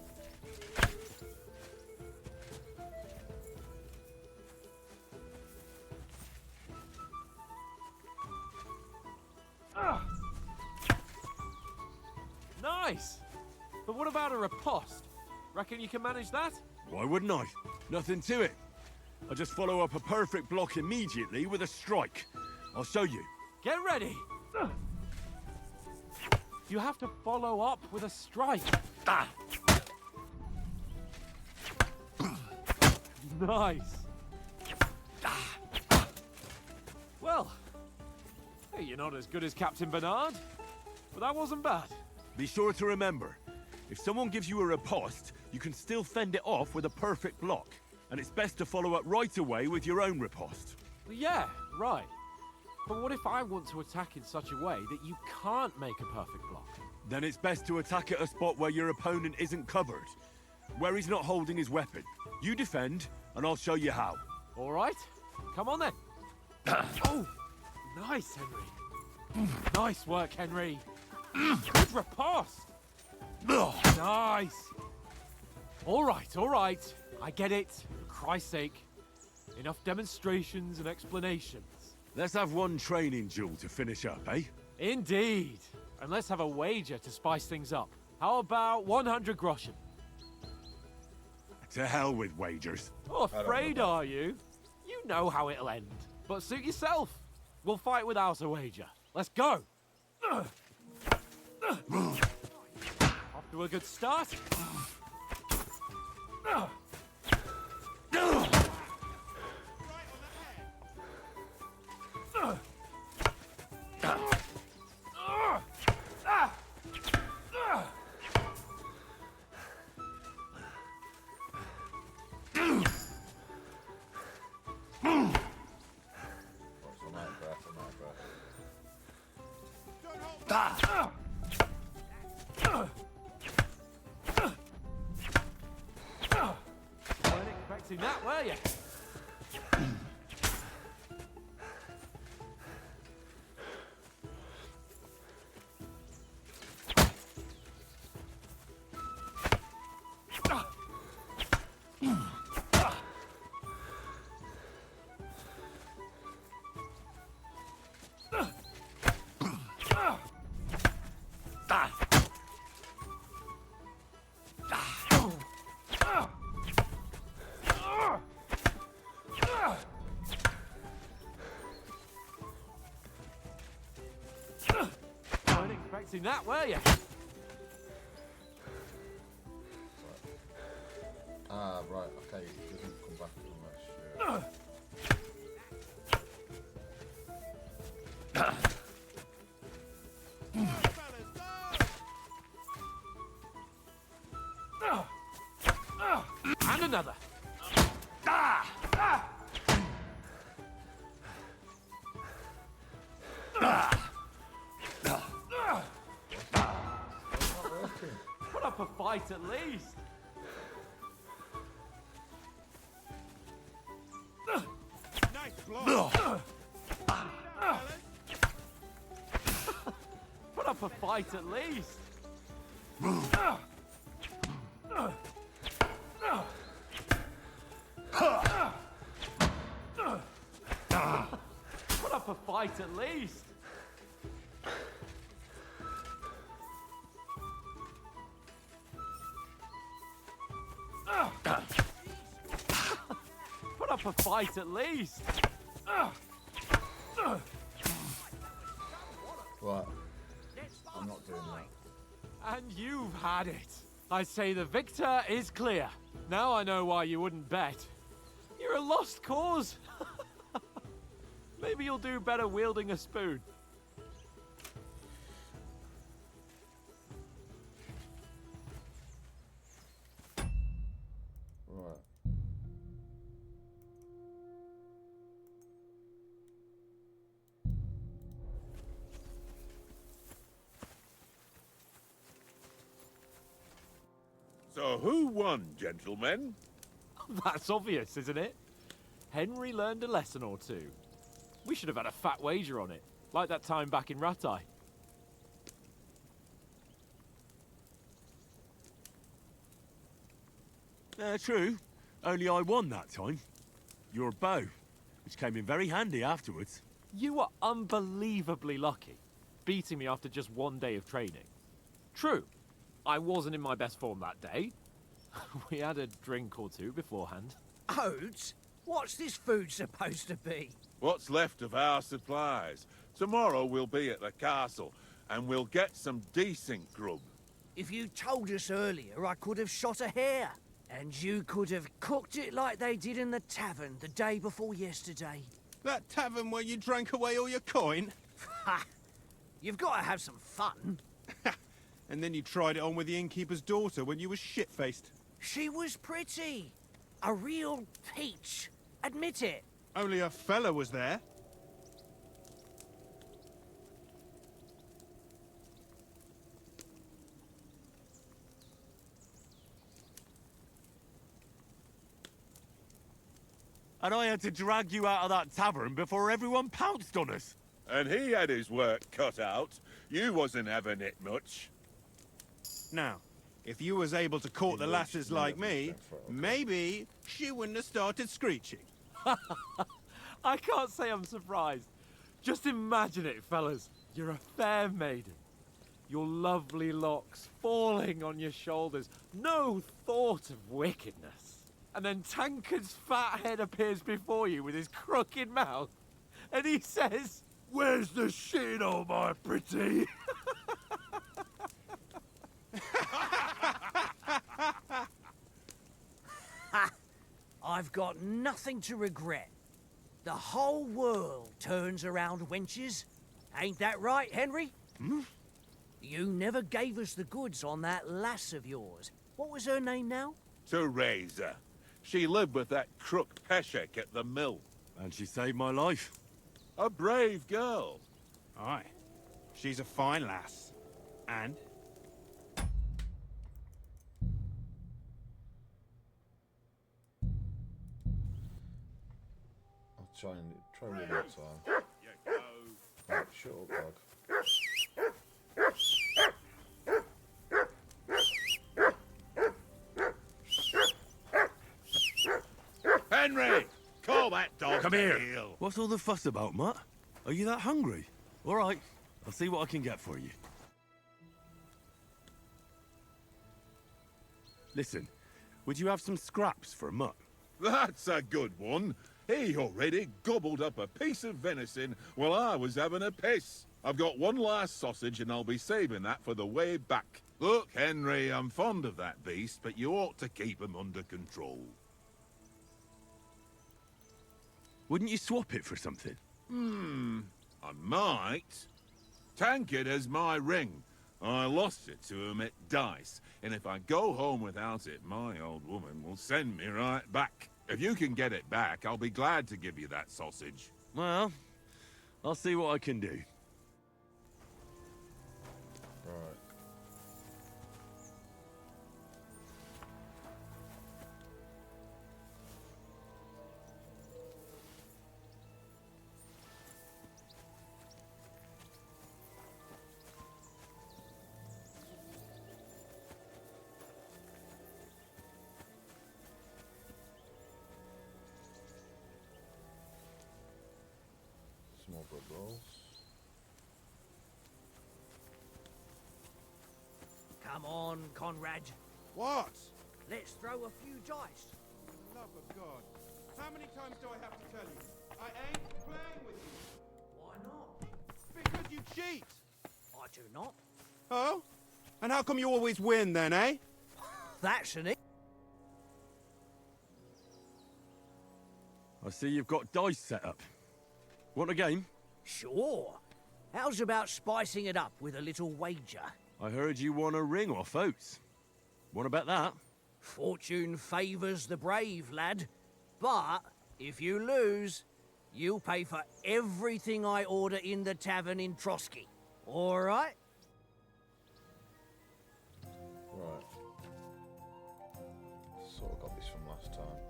Nice. But what about a riposte? Reckon you can manage that? Why wouldn't I? Nothing to it. I just follow up a perfect block immediately with a strike. I'll show you. Get ready. You have to follow up with a strike. Nice. Well, hey, you're not as good as Captain Bernard, but that wasn't bad. Be sure to remember, if someone gives you a riposte, you can still fend it off with a perfect block. And it's best to follow up right away with your own riposte. Yeah, right. But what if I want to attack in such a way that you can't make a perfect block? Then it's best to attack at a spot where your opponent isn't covered. Where he's not holding his weapon. You defend, and I'll show you how. All right. Come on then. Oh, nice, Henry. Nice work, Henry. Good riposte. Nice. All right. I get it. For Christ's sake. Enough demonstrations and explanations. Let's have one training duel to finish up, eh? Indeed. And let's have a wager to spice things up. How about 100 groschen? To hell with wagers. Oh, afraid are you? You know how it'll end. But suit yourself. We'll fight without a wager. Let's go. Off to a good start. Weren't expecting that, were you? Weren't expecting that, were you? Ah, right, okay, it doesn't come back unless And another. fight at least. Nice blow. Put up a fight at least. Put up a fight at least. Put up a fight at least. Right. I'm not doing that. And you've had it. I say the victor is clear. Now I know why you wouldn't bet. You're a lost cause. Maybe you'll do better wielding a spoon. Right. So who won, gentlemen? That's obvious, isn't it? Henry learned a lesson or two. We should have had a fat wager on it, like that time back in Rattay. True. Only I won that time. Your bow, which came in very handy afterwards. You were unbelievably lucky, beating me after just one day of training. True, I wasn't in my best form that day. We had a drink or two beforehand. Oats? What's this food supposed to be? What's left of our supplies. Tomorrow we'll be at the castle, and we'll get some decent grub. If you told us earlier, I could have shot a hare. And you could have cooked it like they did in the tavern the day before yesterday. That tavern where you drank away all your coin? Ha! You've got to have some fun. And then you tried it on with the innkeeper's daughter when you were shit-faced. She was pretty. A real peach. Admit it. Only a fella was there. And I had to drag you out of that tavern before everyone pounced on us. And he had his work cut out. You wasn't having it much. Now, if you was able to court the lasses like me, maybe she wouldn't have started screeching. I can't say I'm surprised. Just imagine it, fellas. You're a fair maiden. Your lovely locks falling on your shoulders. No thought of wickedness. And then Tankard's fat head appears before you with his crooked mouth. And he says, "Where's the shit, oh my pretty?" I've got nothing to regret. The whole world turns around wenches. Ain't that right, Henry? Hmm? You never gave us the goods on that lass of yours. What was her name now? Teresa. She lived with that crook Peshek at the mill. And she saved my life. A brave girl. Aye. She's a fine lass. And? I'll try one more time. Right, shut up, dog. Henry! Call that dog. Come to here. heel. What's all the fuss about, Mutt? Are you that hungry? All right, I'll see what I can get for you. Listen, would you have some scraps for a mutt? That's a good one. He already gobbled up a piece of venison while I was having a piss. I've got one last sausage and I'll be saving that for the way back. Look, Henry, I'm fond of that beast, but you ought to keep him under control. Wouldn't you swap it for something? I might. Tankard has my ring. I lost it to him at dice, and if I go home without it, my old woman will send me right back. If you can get it back, I'll be glad to give you that sausage. Well, I'll see what I can do. Right. more blood rolls. Come on, Conrad. What? Let's throw a few dice. For the love of God. How many times do I have to tell you? I ain't playing with you. Why not? Because you cheat. I do not. Oh? And how come you always win then, eh? That's an I see you've got dice set up. Want a game? Sure. How's about spicing it up with a little wager? I heard you won a ring off Oates. Want to bet that? Fortune favours the brave, lad. But if you lose, you'll pay for everything I order in the tavern in Trotsky. All right? Right. Sort of got this from last time.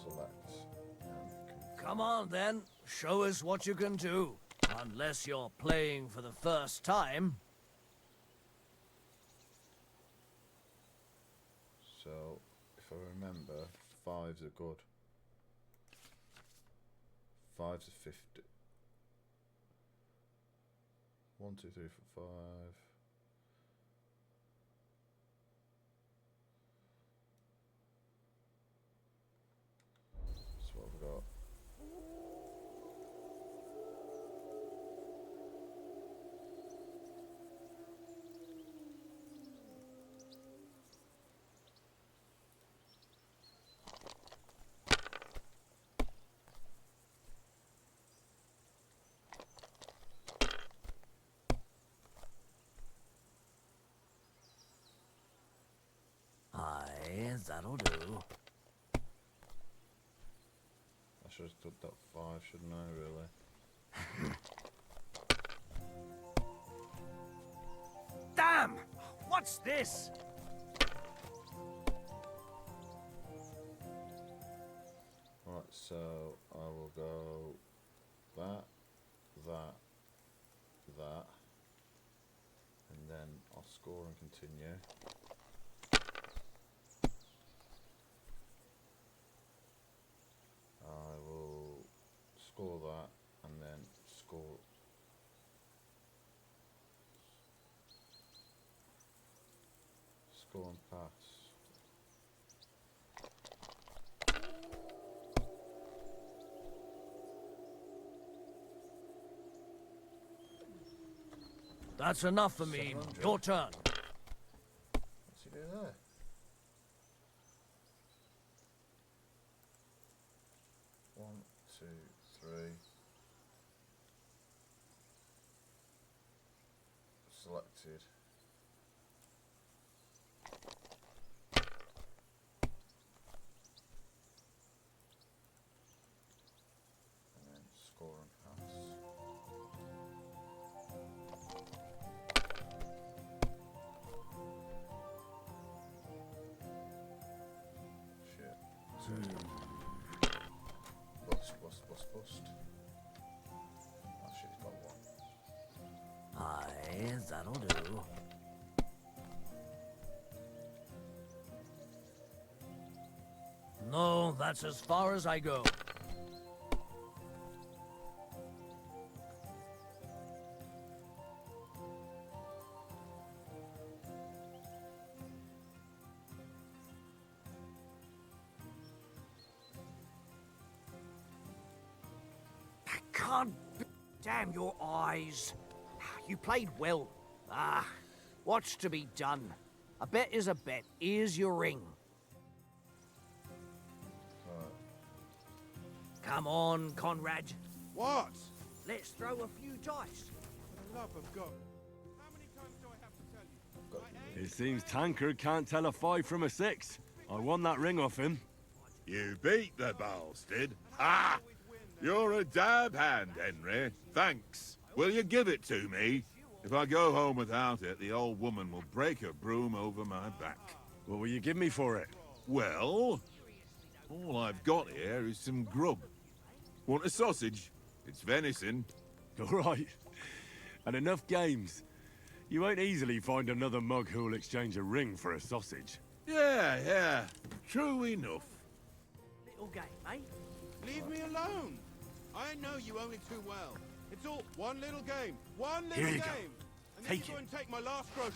Select and Come on, then. Show us what you can do. Unless you're playing for the first time. So, if I remember, 5s are good. 5s are 50. 1, 2, 3, 4, 5. So what have we got? Aye, that'll do. I should have done that 5, shouldn't I, really? Damn! What's this? Right, so I will go that, and then I'll score and continue. I will score that and then score and pass. That's enough for me. 700. Your turn. What's he doing there? One, two, three. Selected. And then score and pass. Shit. Bust. Oh shit, he's got one. Aye, that'll do. No, that's as far as I go. Can't be. Damn your eyes. You played well. What's to be done? A bet is a bet. Here's your ring. Come on, Conrad. What? Let's throw a few dice. For the love of God. How many times do I have to tell you? It seems Tankard can't tell a 5 from a 6. I won that ring off him. You beat the bastard. Ha! You're a dab hand, Henry. Thanks. Will you give it to me? If I go home without it, the old woman will break her broom over my back. What will you give me for it? Well, all I've got here is some grub. Want a sausage? It's venison. All right. And enough games. You won't easily find another mug who'll exchange a ring for a sausage. Yeah. True enough. Little game, eh? Leave me alone. I know you only too well. It's all one little game. One little Here you game. go. And Take then you go it. and take my last groceries.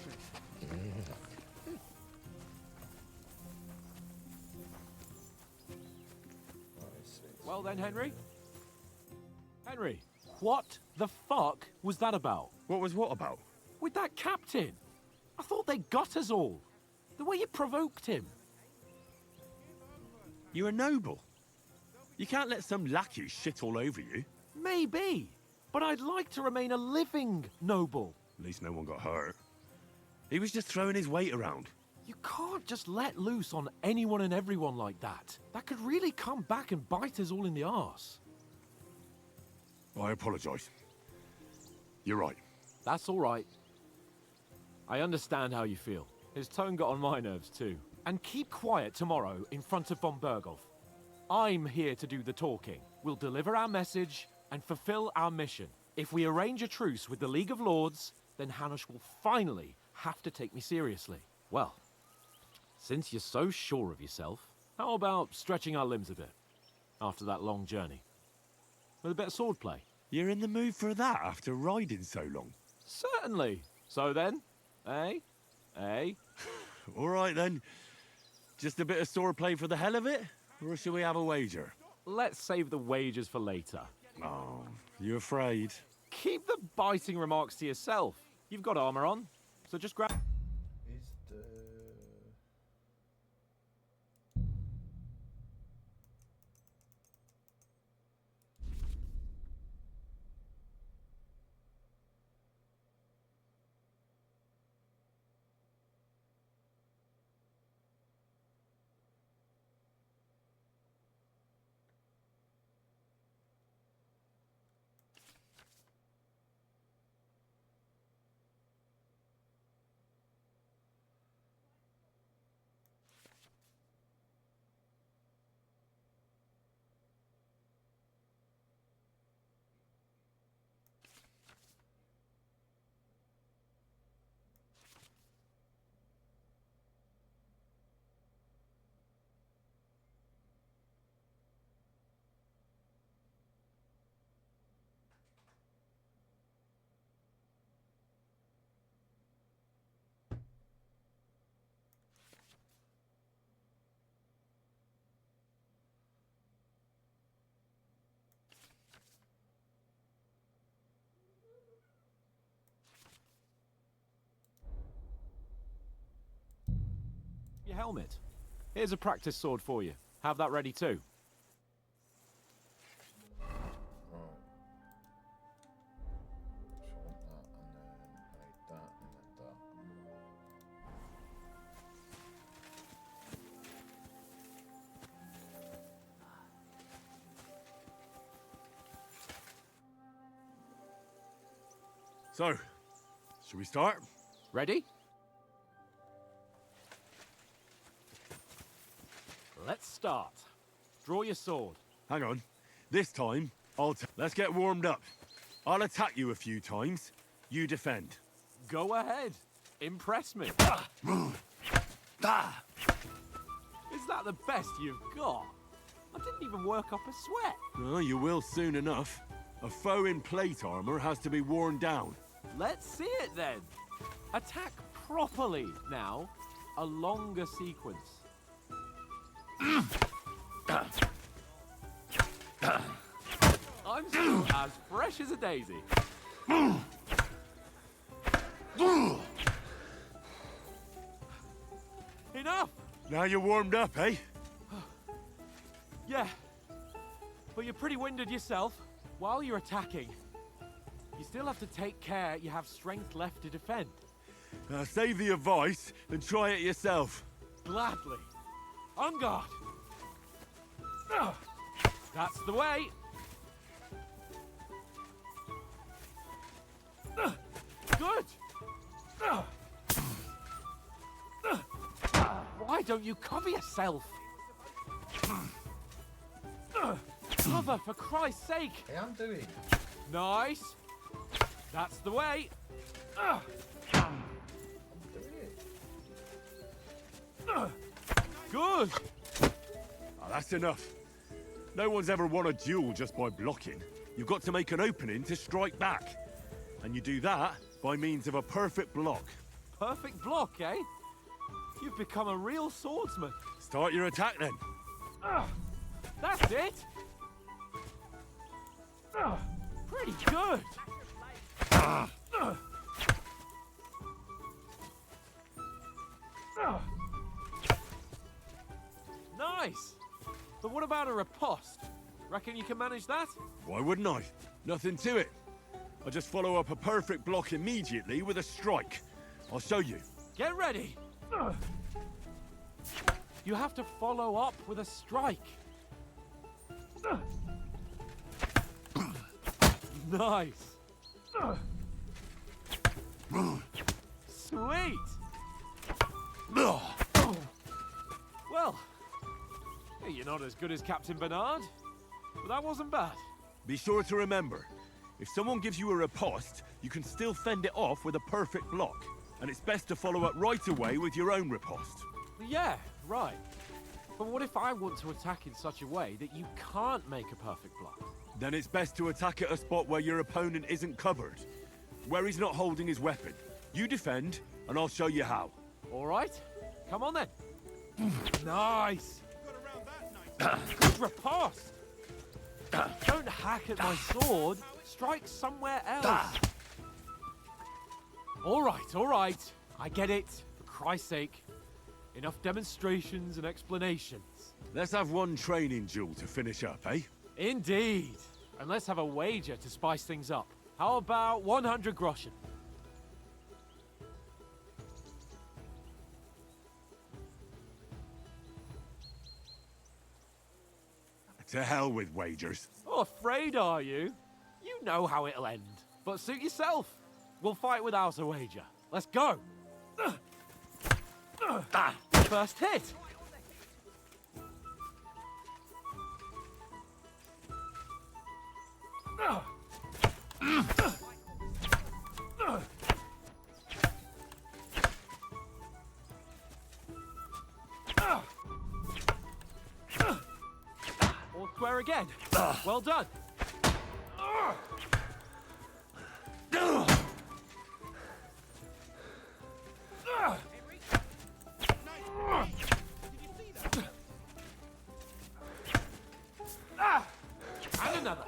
Well then, Henry? Henry, what the fuck was that about? What was what about? With that captain. I thought they got us all. The way you provoked him. You're a noble. You can't let some lackey shit all over you. Maybe. But I'd like to remain a living noble. At least no one got hurt. He was just throwing his weight around. You can't just let loose on anyone and everyone like that. That could really come back and bite us all in the arse. I apologise. You're right. That's all right. I understand how you feel. His tone got on my nerves too. And keep quiet tomorrow in front of von Berghoff. I'm here to do the talking. We'll deliver our message and fulfill our mission. If we arrange a truce with the League of Lords, then Hanush will finally have to take me seriously. Well, since you're so sure of yourself, how about stretching our limbs a bit after that long journey? With a bit of swordplay. You're in the mood for that after riding so long? Certainly. So then, eh? Eh? All right then. Just a bit of swordplay for the hell of it? Or shall we have a wager? Let's save the wagers for later. Oh, you afraid? Keep the biting remarks to yourself. You've got armor on, so just grab... Is the... Your helmet. Here's a practice sword for you. Have that ready too. So, shall we start? Ready? Let's start. Draw your sword. Hang on. This time, let's get warmed up. I'll attack you a few times. You defend. Go ahead. Impress me. Is that the best you've got? I didn't even work up a sweat. Oh, you will soon enough. A foe in plate armor has to be worn down. Let's see it then. Attack properly now. A longer sequence. I'm still as fresh as a daisy. Enough! Now you're warmed up, eh? Yeah, but you're pretty winded yourself. While you're attacking, you still have to take care you have strength left to defend. Save the advice and try it yourself. Gladly. On guard. That's the way. Good. Why don't you cover yourself? Cover, for Christ's sake! I am doing. Nice. That's the way. Good. Oh, that's enough. No one's ever won a duel just by blocking. You've got to make an opening to strike back. And you do that by means of a perfect block. Perfect block, eh? You've become a real swordsman. Start your attack then. That's it! Pretty good! Nice! But what about a riposte? Reckon you can manage that? Why wouldn't I? Nothing to it. I just follow up a perfect block immediately with a strike. I'll show you. Get ready! You have to follow up with a strike. Nice! Sweet! Well, you're not as good as Captain Bernard, but that wasn't bad. Be sure to remember, if someone gives you a riposte, you can still fend it off with a perfect block. And it's best to follow up right away with your own riposte. Yeah, right. But what if I want to attack in such a way that you can't make a perfect block? Then it's best to attack at a spot where your opponent isn't covered. Where he's not holding his weapon. You defend, and I'll show you how. All right. Come on then. Nice. Good riposte. Don't hack at my sword. Strike somewhere else. All right. I get it. For Christ's sake. Enough demonstrations and explanations. Let's have one training duel to finish up, eh? Indeed. And let's have a wager to spice things up. How about 100 groschen? To hell with wagers. Oh, afraid are you? You know how it'll end. But suit yourself. We'll fight without a wager. Let's go. First hit. All square again. Well done. And another.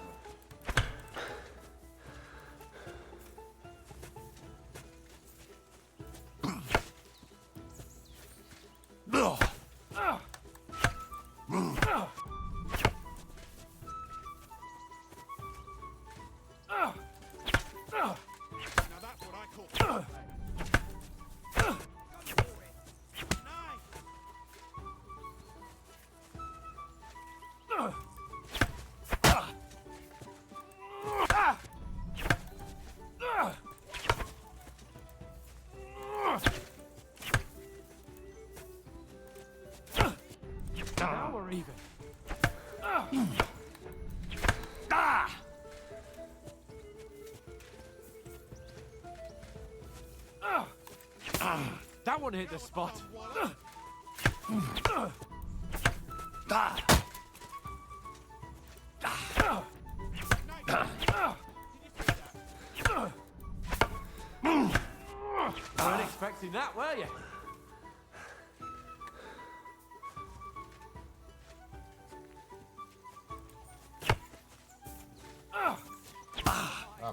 Now we're even. That one hit the spot. Weren't expecting that, were you?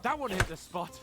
That one hit the spot.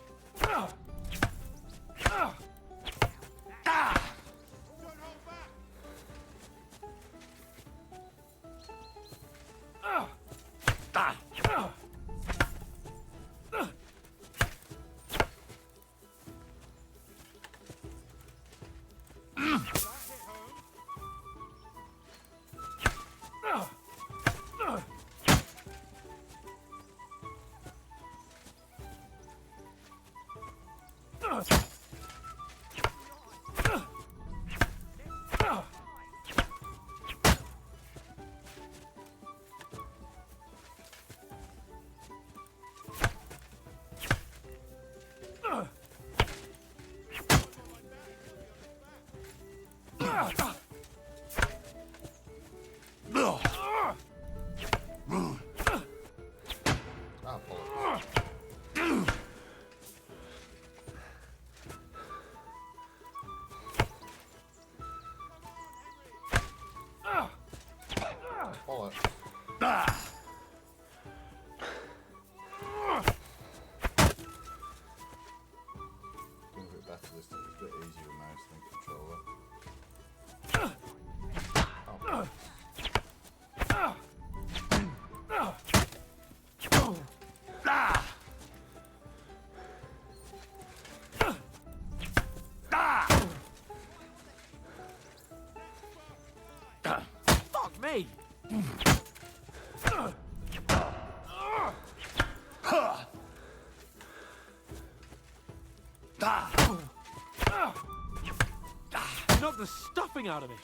the stuffing out of me.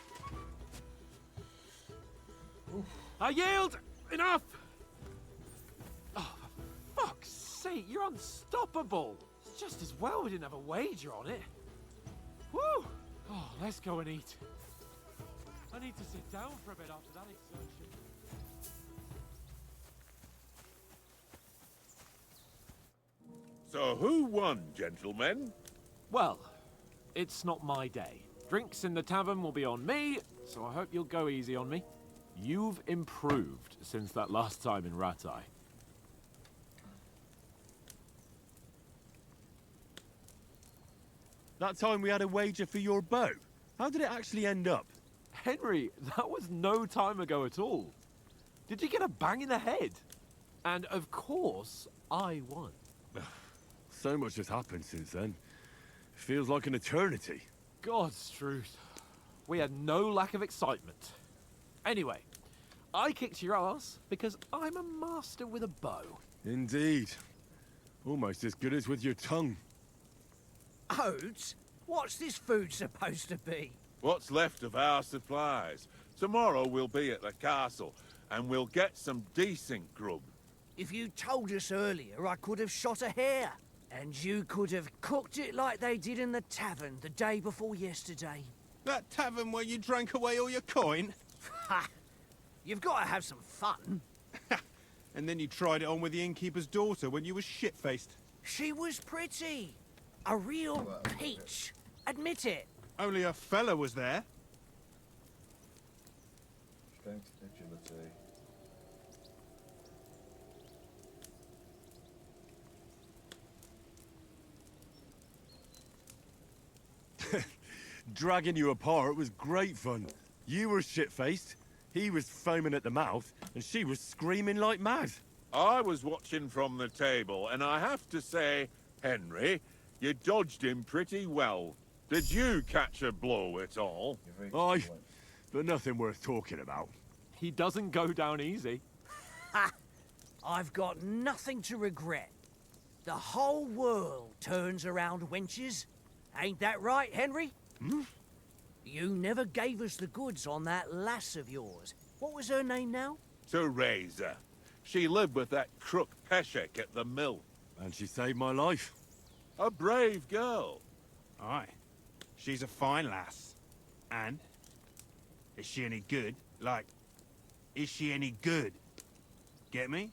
I yield! Enough! Oh, for fuck's sake, you're unstoppable! It's just as well we didn't have a wager on it. Woo! Oh, let's go and eat. I need to sit down for a bit after that exertion. So who won, gentlemen? Well, it's not my day. Drinks in the tavern will be on me, so I hope you'll go easy on me. You've improved since that last time in Ratai. That time we had a wager for your bow. How did it actually end up? Henry, that was no time ago at all. Did you get a bang in the head? And of course, I won. So much has happened since then. Feels like an eternity. God's truth. We had no lack of excitement. Anyway, I kicked your ass because I'm a master with a bow. Indeed. Almost as good as with your tongue. Oates? What's this food supposed to be? What's left of our supplies. Tomorrow we'll be at the castle, and we'll get some decent grub. If you told us earlier, I could have shot a hare. And you could have cooked it like they did in the tavern the day before yesterday. That tavern where you drank away all your coin? Ha! You've got to have some fun. And then you tried it on with the innkeeper's daughter when you were shit-faced. She was pretty. A real peach. Admit it. Only a fella was there. Strength, agility. Dragging you apart was great fun. You were shit-faced, he was foaming at the mouth, and she was screaming like mad. I was watching from the table, and I have to say, Henry, you dodged him pretty well. Did you catch a blow at all? Aye, but nothing worth talking about. He doesn't go down easy. Ha! I've got nothing to regret. The whole world turns around wenches. Ain't that right, Henry? Hmm? You never gave us the goods on that lass of yours. What was her name now? Teresa. She lived with that crook Peshek at the mill. And she saved my life. A brave girl. Aye. She's a fine lass. And? Is she any good? Like, is she any good? Get me?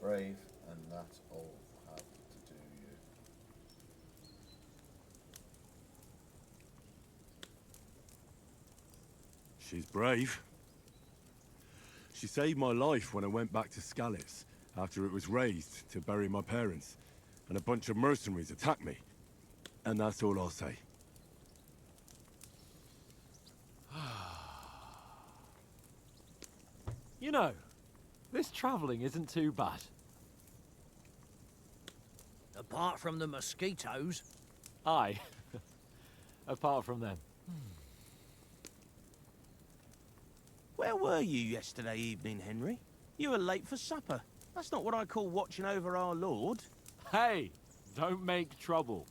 Brave, and that's all have to do you. She's brave. She saved my life when I went back to Scallis after it was razed to bury my parents, and a bunch of mercenaries attacked me. And that's all I'll say. You know, this travelling isn't too bad. Apart from the mosquitoes. Aye. Apart from them. Where were you yesterday evening, Henry? You were late for supper. That's not what I call watching over our lord. Hey, don't make trouble.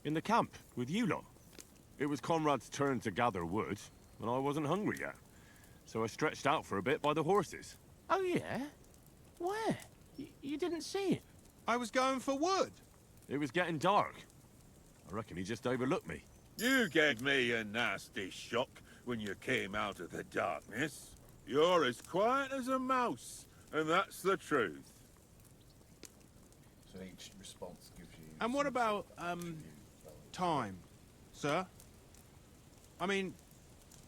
In the camp, with you lot. It was Conrad's turn to gather wood, and I wasn't hungry yet. So I stretched out for a bit by the horses. Oh, yeah? Where? You didn't see it? I was going for wood. It was getting dark. I reckon he just overlooked me. You gave me a nasty shock when you came out of the darkness. You're as quiet as a mouse, and that's the truth. So each response gives you... And what about, time, sir? I mean,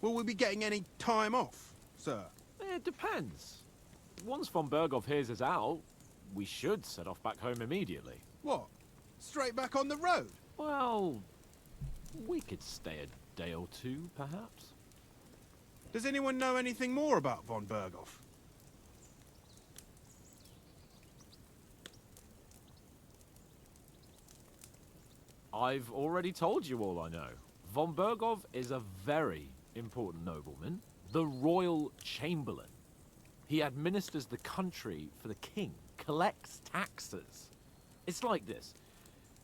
will we be getting any time off, sir? It depends. Once von Berghoff hears us out, we should set off back home immediately. What? Straight back on the road? Well, we could stay a day or two, perhaps. Does anyone know anything more about von Berghoff? I've already told you all I know. Von Bergov is a very important nobleman, the royal chamberlain. He administers the country for the king, collects taxes. It's like this.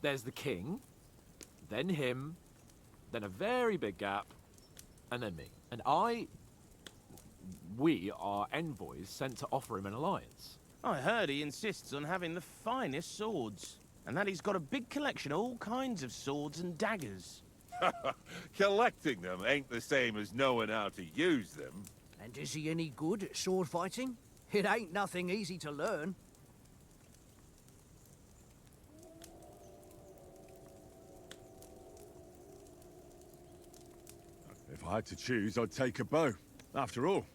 There's the king, then him, then a very big gap, and then me. And we are envoys sent to offer him an alliance. I heard he insists on having the finest swords, and that he's got a big collection of all kinds of swords and daggers. Collecting them ain't the same as knowing how to use them. And is he any good at sword fighting? It ain't nothing easy to learn. If I had to choose, I'd take a bow. After all,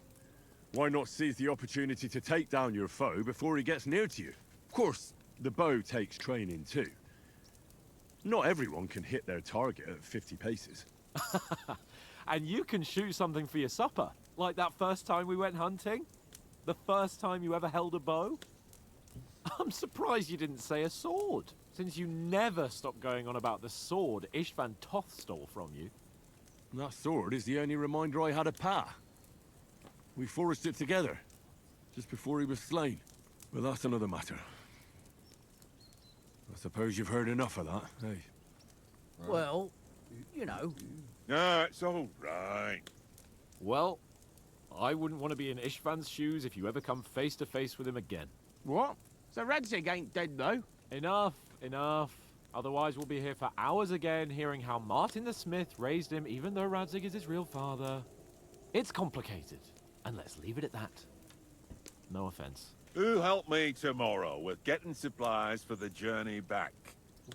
why not seize the opportunity to take down your foe before he gets near to you? Of course, the bow takes training too. Not everyone can hit their target at 50 paces. And you can shoot something for your supper, like that first time we went hunting? The first time you ever held a bow? I'm surprised you didn't say a sword, since you never stopped going on about the sword Ishvan Toth stole from you. That sword is the only reminder I had of Pa. We forged it together, just before he was slain. But that's another matter. I suppose you've heard enough of that, eh? Well, you know. No, it's all right. Well, I wouldn't want to be in Ishvan's shoes if you ever come face to face with him again. What? So Radzig ain't dead, though? Enough, enough. Otherwise we'll be here for hours again, hearing how Martin the Smith raised him, even though Radzig is his real father. It's complicated, and let's leave it at that. No offense. Who'll help me tomorrow with getting supplies for the journey back?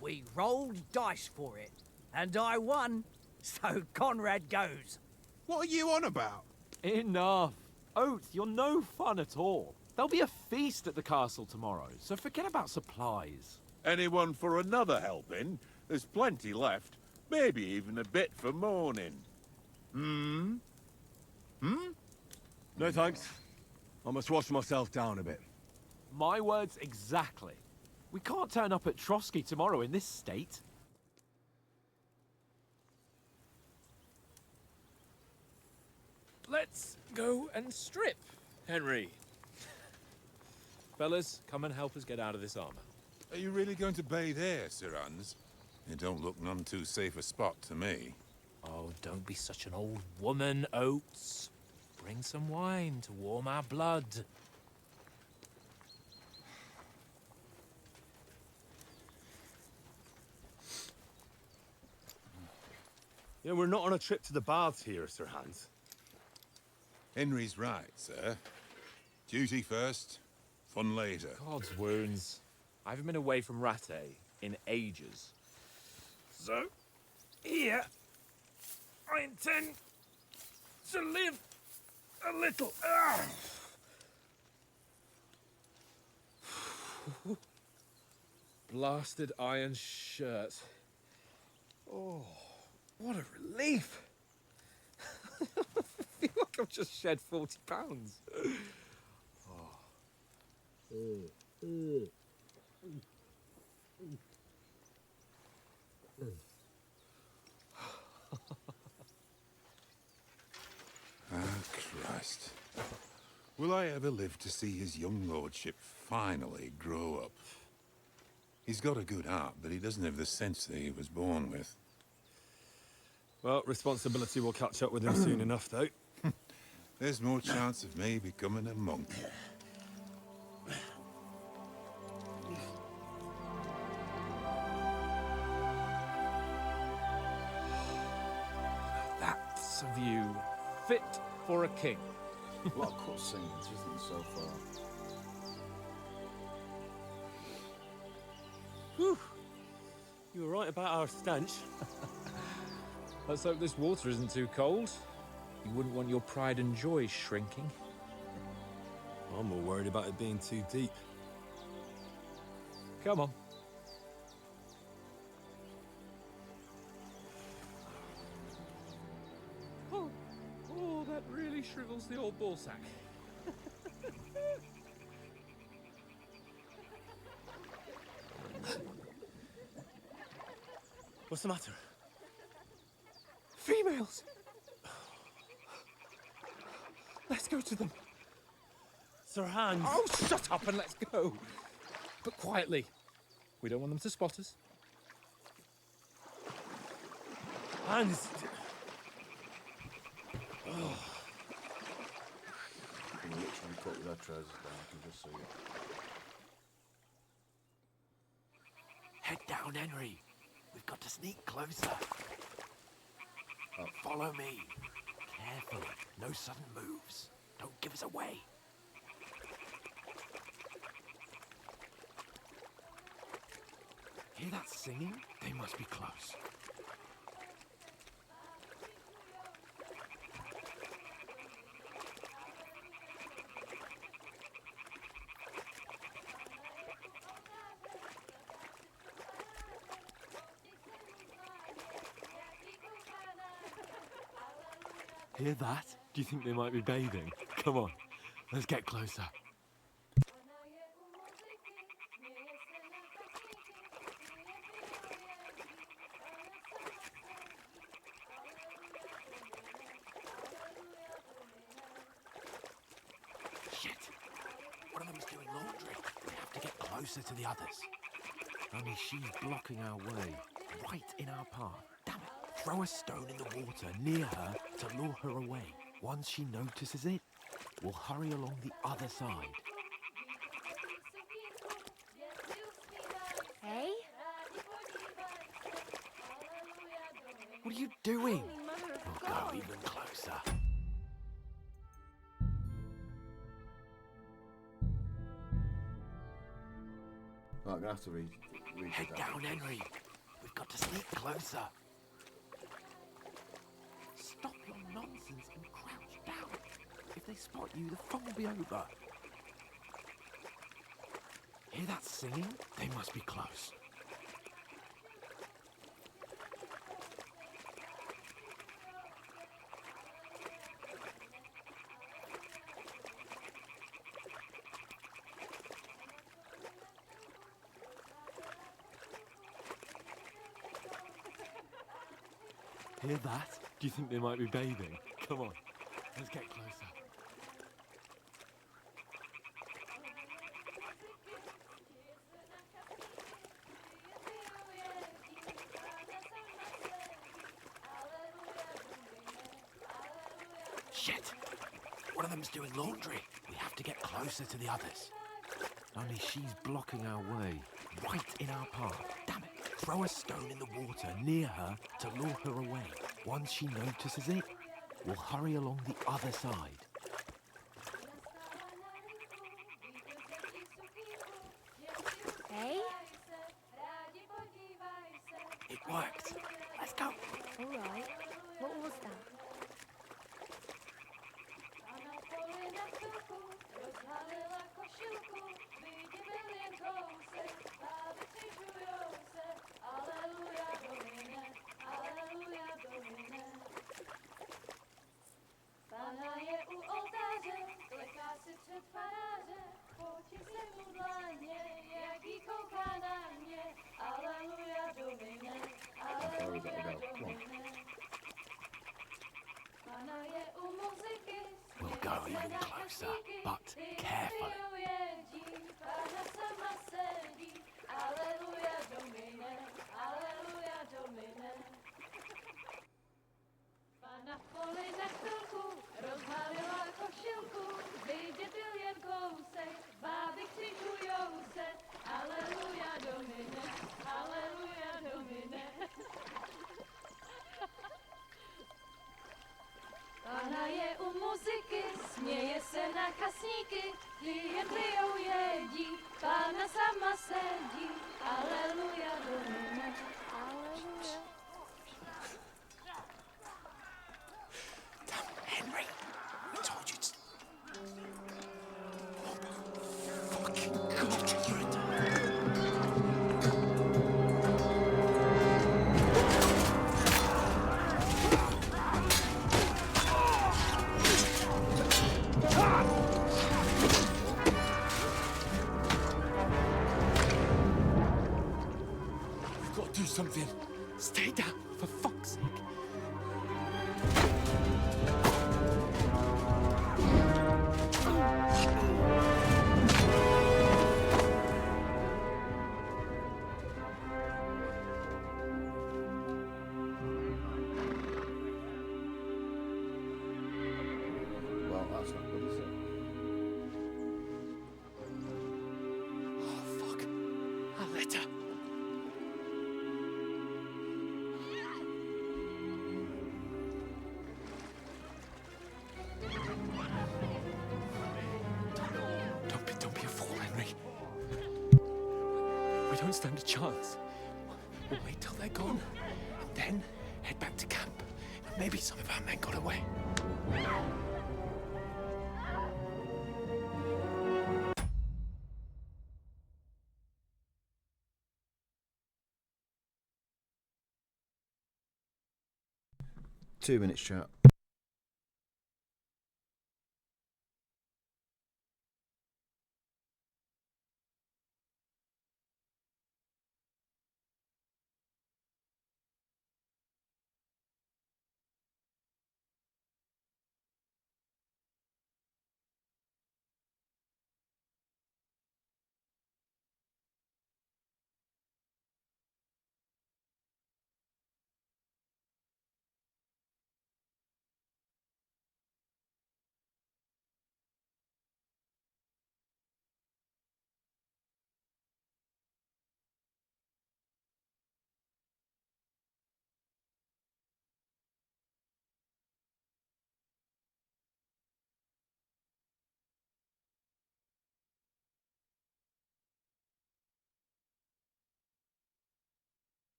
We rolled dice for it, and I won, so Conrad goes. What are you on about? Enough. Oath, you're no fun at all. There'll be a feast at the castle tomorrow, so forget about supplies. Anyone for another helping? There's plenty left. Maybe even a bit for morning. Hmm? No thanks. I must wash myself down a bit. My words exactly. We can't turn up at Trotsky tomorrow in this state. Let's go and strip, Henry. Fellas, come and help us get out of this armor. Are you really going to bathe here, Sir Hans? It don't look none too safe a spot to me. Oh, don't be such an old woman, Oates. Bring some wine to warm our blood. Yeah, we're not on a trip to the baths here, Sir Hans. Henry's right, sir. Duty first, fun later. God's wounds. I haven't been away from Rattay in ages. So, here, I intend to live a little. Blasted iron shirt. Oh, what a relief. I feel like I've just shed 40 pounds. Christ. Will I ever live to see his young lordship finally grow up? He's got a good heart, but he doesn't have the sense that he was born with. Well, responsibility will catch up with him soon enough, though. There's more chance of me becoming a monk. That's a view fit for a king. A lot of cutscenes, isn't there, so far? Whew. You were right about our stench. Let's hope this water isn't too cold. You wouldn't want your pride and joy shrinking. I'm more worried about it being too deep. Come on. Oh, that really shrivels the old ballsack. What's the matter? Females! Let's go to them. Sir Hans. Oh, shut up and let's go. But quietly. We don't want them to spot us. Hans! I'm literally cut with our trousers down, I can just see it. Head down, Henry. We've got to sneak closer. Follow me. Carefully. No sudden moves. Don't give us away. Hear that singing? They must be close. Hear that? Do you think they might be bathing? Come on, let's get closer. Shit! One of them's doing laundry. We have to get closer to the others. Only she's blocking our way, right in our path. Damn it! Throw a stone in the water near her to lure her away. Once she notices it, we'll hurry along the other side. Hey? What are you doing? Holy Mother of We'll God. go even closer. Right, I'm gonna have to read Head that. down, Henry. We've got to sneak closer. Stop your nonsense and crouch down. If they spot you, the fun will be over. Hear that singing? They must be close. Hear that? Do you think they might be bathing? Come on, let's get closer. Shit! One of them's doing laundry. We have to get closer to the others. Only she's blocking our way, right in our path. Damn it! Throw a stone in the water near her to lure her away. Once she notices it, we'll hurry along the other side. Hey? It worked. Let's go. All right. What was that? We'll go even closer, but carefully. Pana je u muzyky, směje se na kasníky, klient pijou jedí, Pána sama sedí, aleluja, domine, aleluja. Henry, we told you to... that's not good, is it? Oh, fuck. A letter. Don't be a fool, Henry. We don't stand a chance. We'll wait till they're gone, and then head back to camp. Maybe some of our men got away. Two minutes, chat.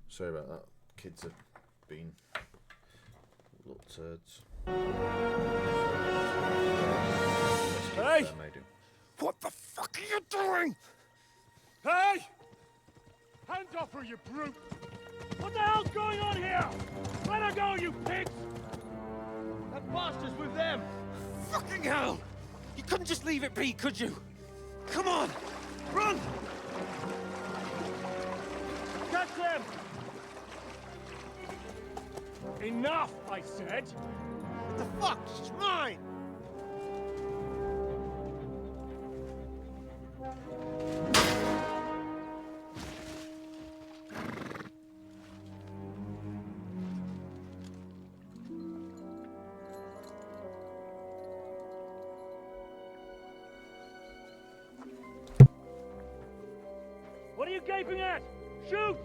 Sorry about that. Kids have been little turds. Hey! What the fuck are you doing? Hey! Hands off her, you brute! What the hell's going on here? Let her go, you pigs! That bastard's with them! Fucking hell! You couldn't just leave it be, could you? Come on! Run! Catch them! Enough, I said! What the fuck? She's mine! What are you gaping at? Shoot!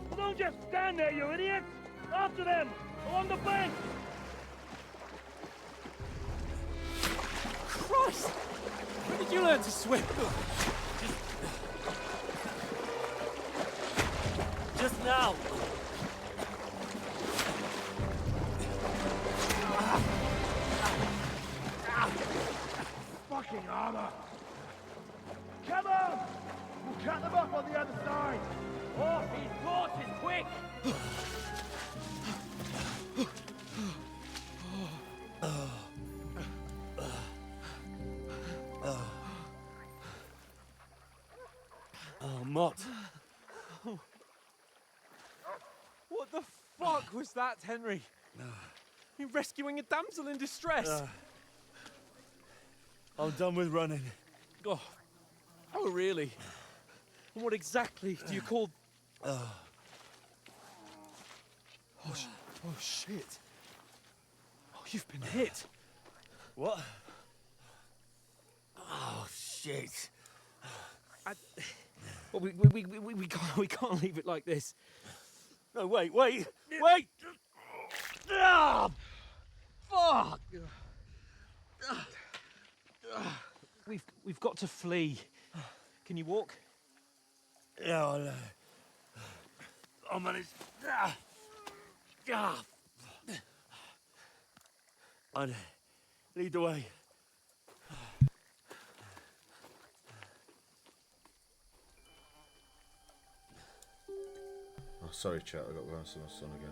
Well, don't just stand there, you idiots! After them! Along the bank! Christ! When did you learn to swim? Just now. Fucking armor! Come on! We'll cut them off on the other side! Oh, these horses, quick! Oh, Mott. What the fuck was that, Henry? You're rescuing a damsel in distress. I'm done with running. Oh, really? And what exactly do you call... Oh, shit. Oh, you've been hit. What? Oh, shit. Well, we can't leave it like this. No, wait! Ah, fuck! We've got to flee. Can you walk? Yeah, I'll manage. I'd lead the way. Oh, sorry, chat. I got to go and see my son again.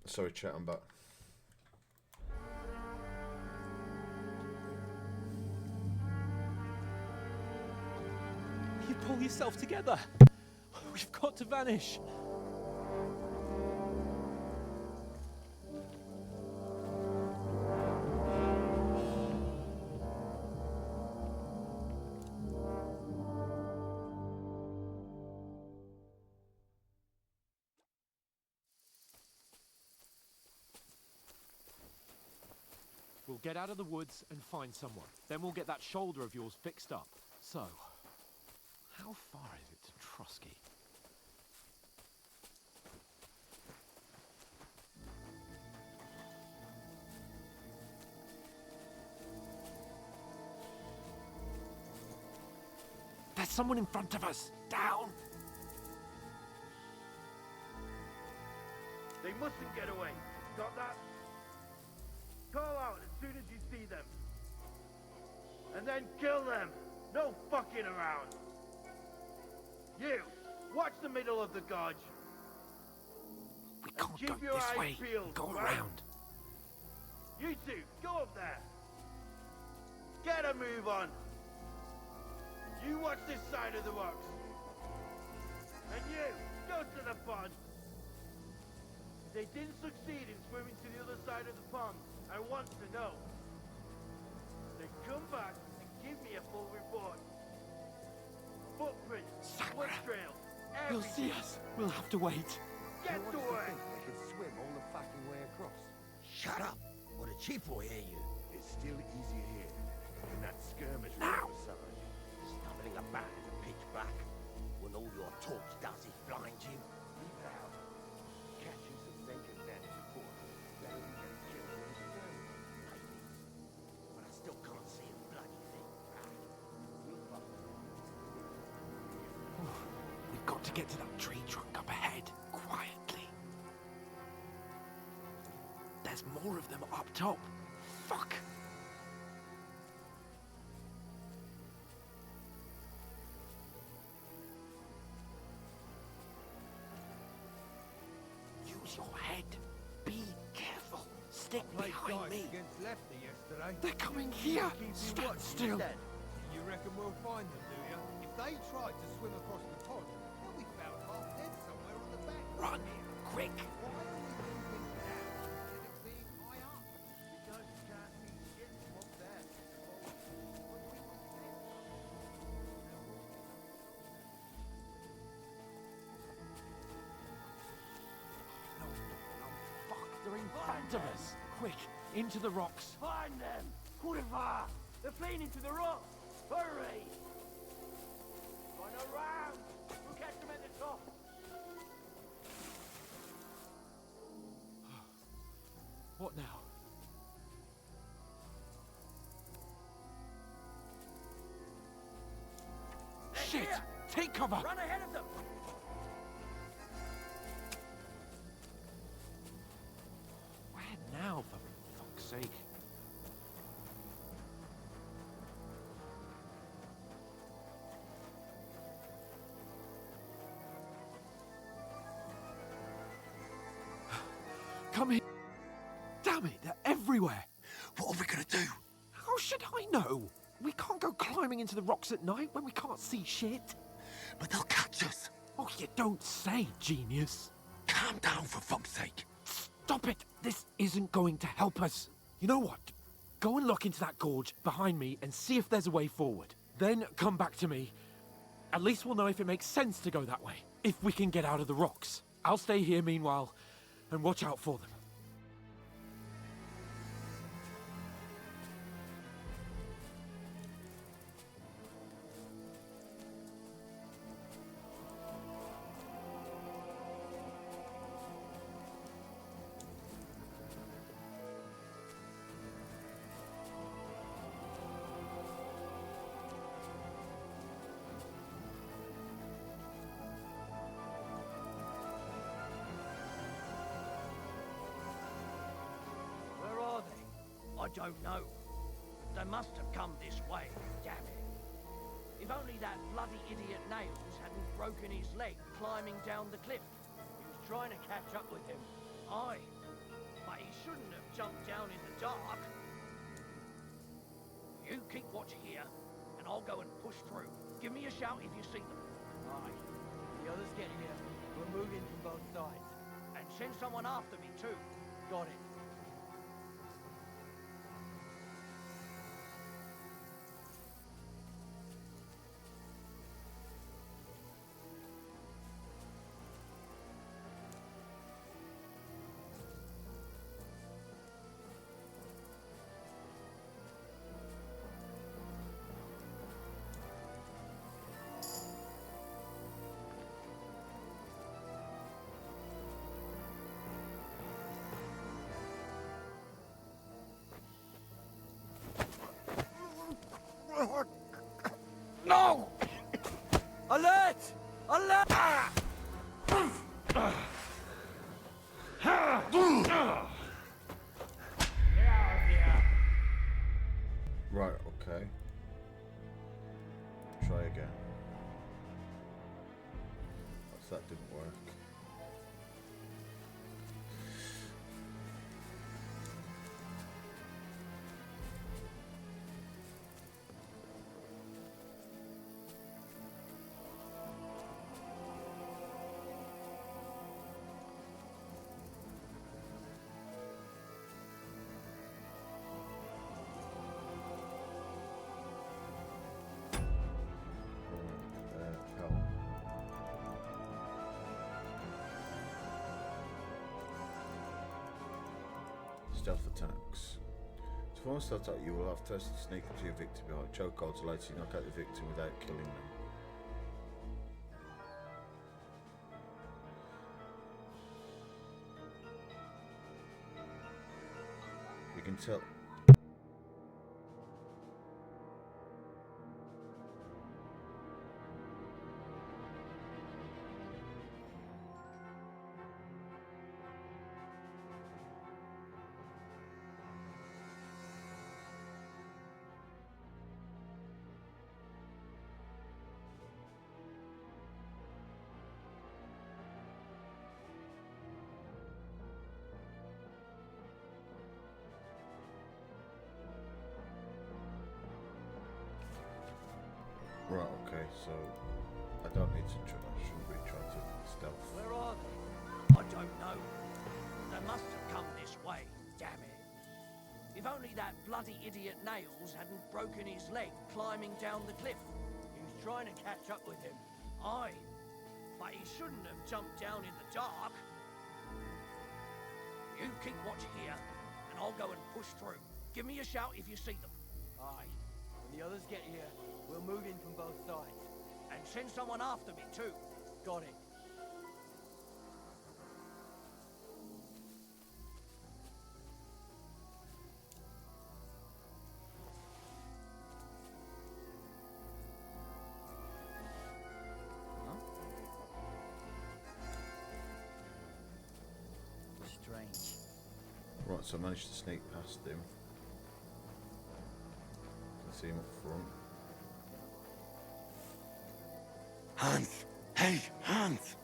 Sorry, chat. I'm back. You pull yourself together. We've got to vanish. We'll get out of the woods and find someone. Then we'll get that shoulder of yours fixed up. So, how far is it to Trosky? There's someone in front of us! Down! They mustn't get away. Got that? Call out as soon as you see them. And then kill them. No fucking around. You, watch the middle of the gorge. We can't keep go your this eyes way. peeled, Go right? around. You two, go up there. Get a move on. You watch this side of the rocks. And you, go to the pond. They didn't succeed in swimming to the other side of the pond. I want to know. They come back and give me a full report. Footprints, foot trails, They'll everything. see us. We'll have to wait. Get to work. They can swim all the fucking way across. Shut up, or the chief will hear you. It's still easier here than that skirmish Now! side. Stumbling about in the pitch black, when all your talk does is blind you. Leave it out. Catching some naked men before. That'll be getting killed when it's done. Maybe. But I still can't see a bloody thing. We've got to get to that tree trunk up ahead, quietly. There's more of them up top. Fuck! Use your head. Be careful. Stick behind me. against Lefty yesterday. They're coming here. Keep you Stand watching still. instead. You reckon we'll find them, do you? If they tried to swim across the pond, they'll be found half dead somewhere on the back. Run, quick! Why are we moving now instead of being high up? Because you can't see shit from up there. Fuck, they're in front of us. Quick, into the rocks. Find them! Whatever! They're fleeing into the rocks! Hurry! Run around! We'll catch them at the top! What now? Shit! Here! Take cover! Run ahead of them! Where now, for fuck's sake? Come here! Damn it, they're everywhere! What are we gonna do? How should I know? We can't go climbing into the rocks at night when we can't see shit. But they'll catch us. Oh, you don't say, genius. Calm down, for fuck's sake. Stop it! This isn't going to help us. You know what? Go and look into that gorge behind me and see if there's a way forward. Then come back to me. At least we'll know if it makes sense to go that way. If we can get out of the rocks. I'll stay here meanwhile and watch out for them. Where are they? I don't know. They must have come this way, damn it. If only that bloody idiot Nails hadn't broken his leg climbing down the cliff. He was trying to catch up with him. Aye. But he shouldn't have jumped down in the dark. You keep watch here, and I'll go and push through. Give me a shout if you see them. Aye. The others get here. We're moving from both sides. And send someone after me too. Got it. Right, okay. Try again. That didn't work. Stealth attacks. To form a stealth attack, you will have to sneak up to your victim behind chokeholds allowed to knock out the victim without killing them. You can tell. Right, okay, so I don't need to try, I shouldn't really try to stealth. Where are they? I don't know. They must have come this way, damn it. If only that bloody idiot Nails hadn't broken his leg climbing down the cliff. He was trying to catch up with him. Aye, but he shouldn't have jumped down in the dark. You keep watch here, and I'll go and push through. Give me a shout if you see them. Aye. When the others get here, we'll move in from both sides. And send someone after me, too. Got it. Strange. Right, so I managed to sneak past him. I see him up front. Hans! Hey, Hans!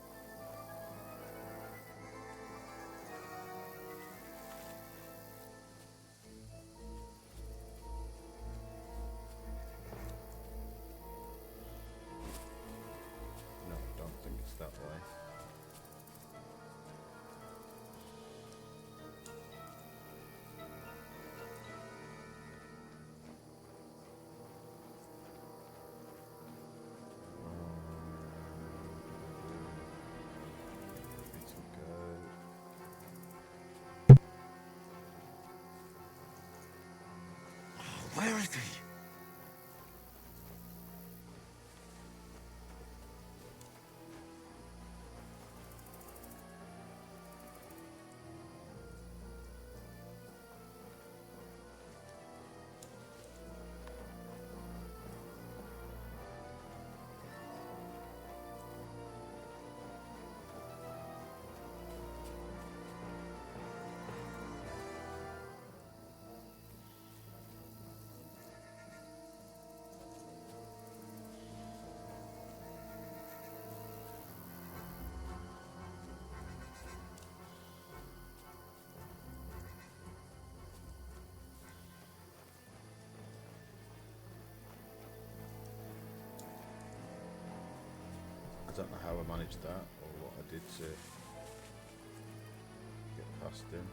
No, I don't think it's that way. Where is he? I don't know how I managed that or what I did to get past him.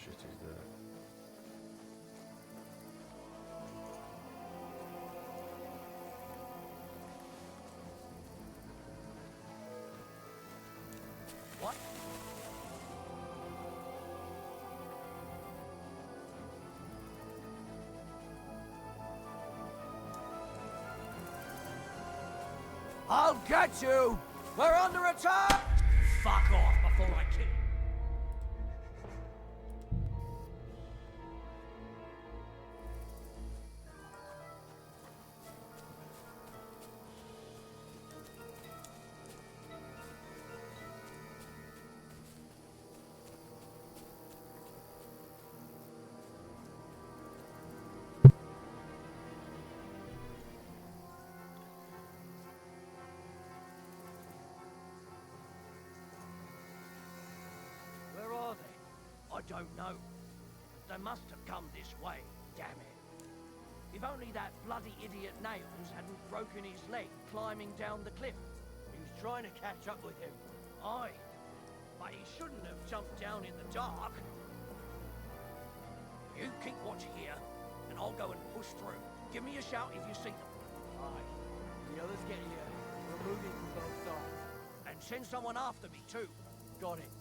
Shit is there. What? I'll get you! We're under attack! Fuck off before I kill you. don't know. They must have come this way, damn it. If only that bloody idiot Nails hadn't broken his leg climbing down the cliff. He was trying to catch up with him. Aye, but he shouldn't have jumped down in the dark. You keep watch here, and I'll go and push through. Give me a shout if you see them. Aye. When the others get here, we're moving from both sides. And send someone after me, too. Got it.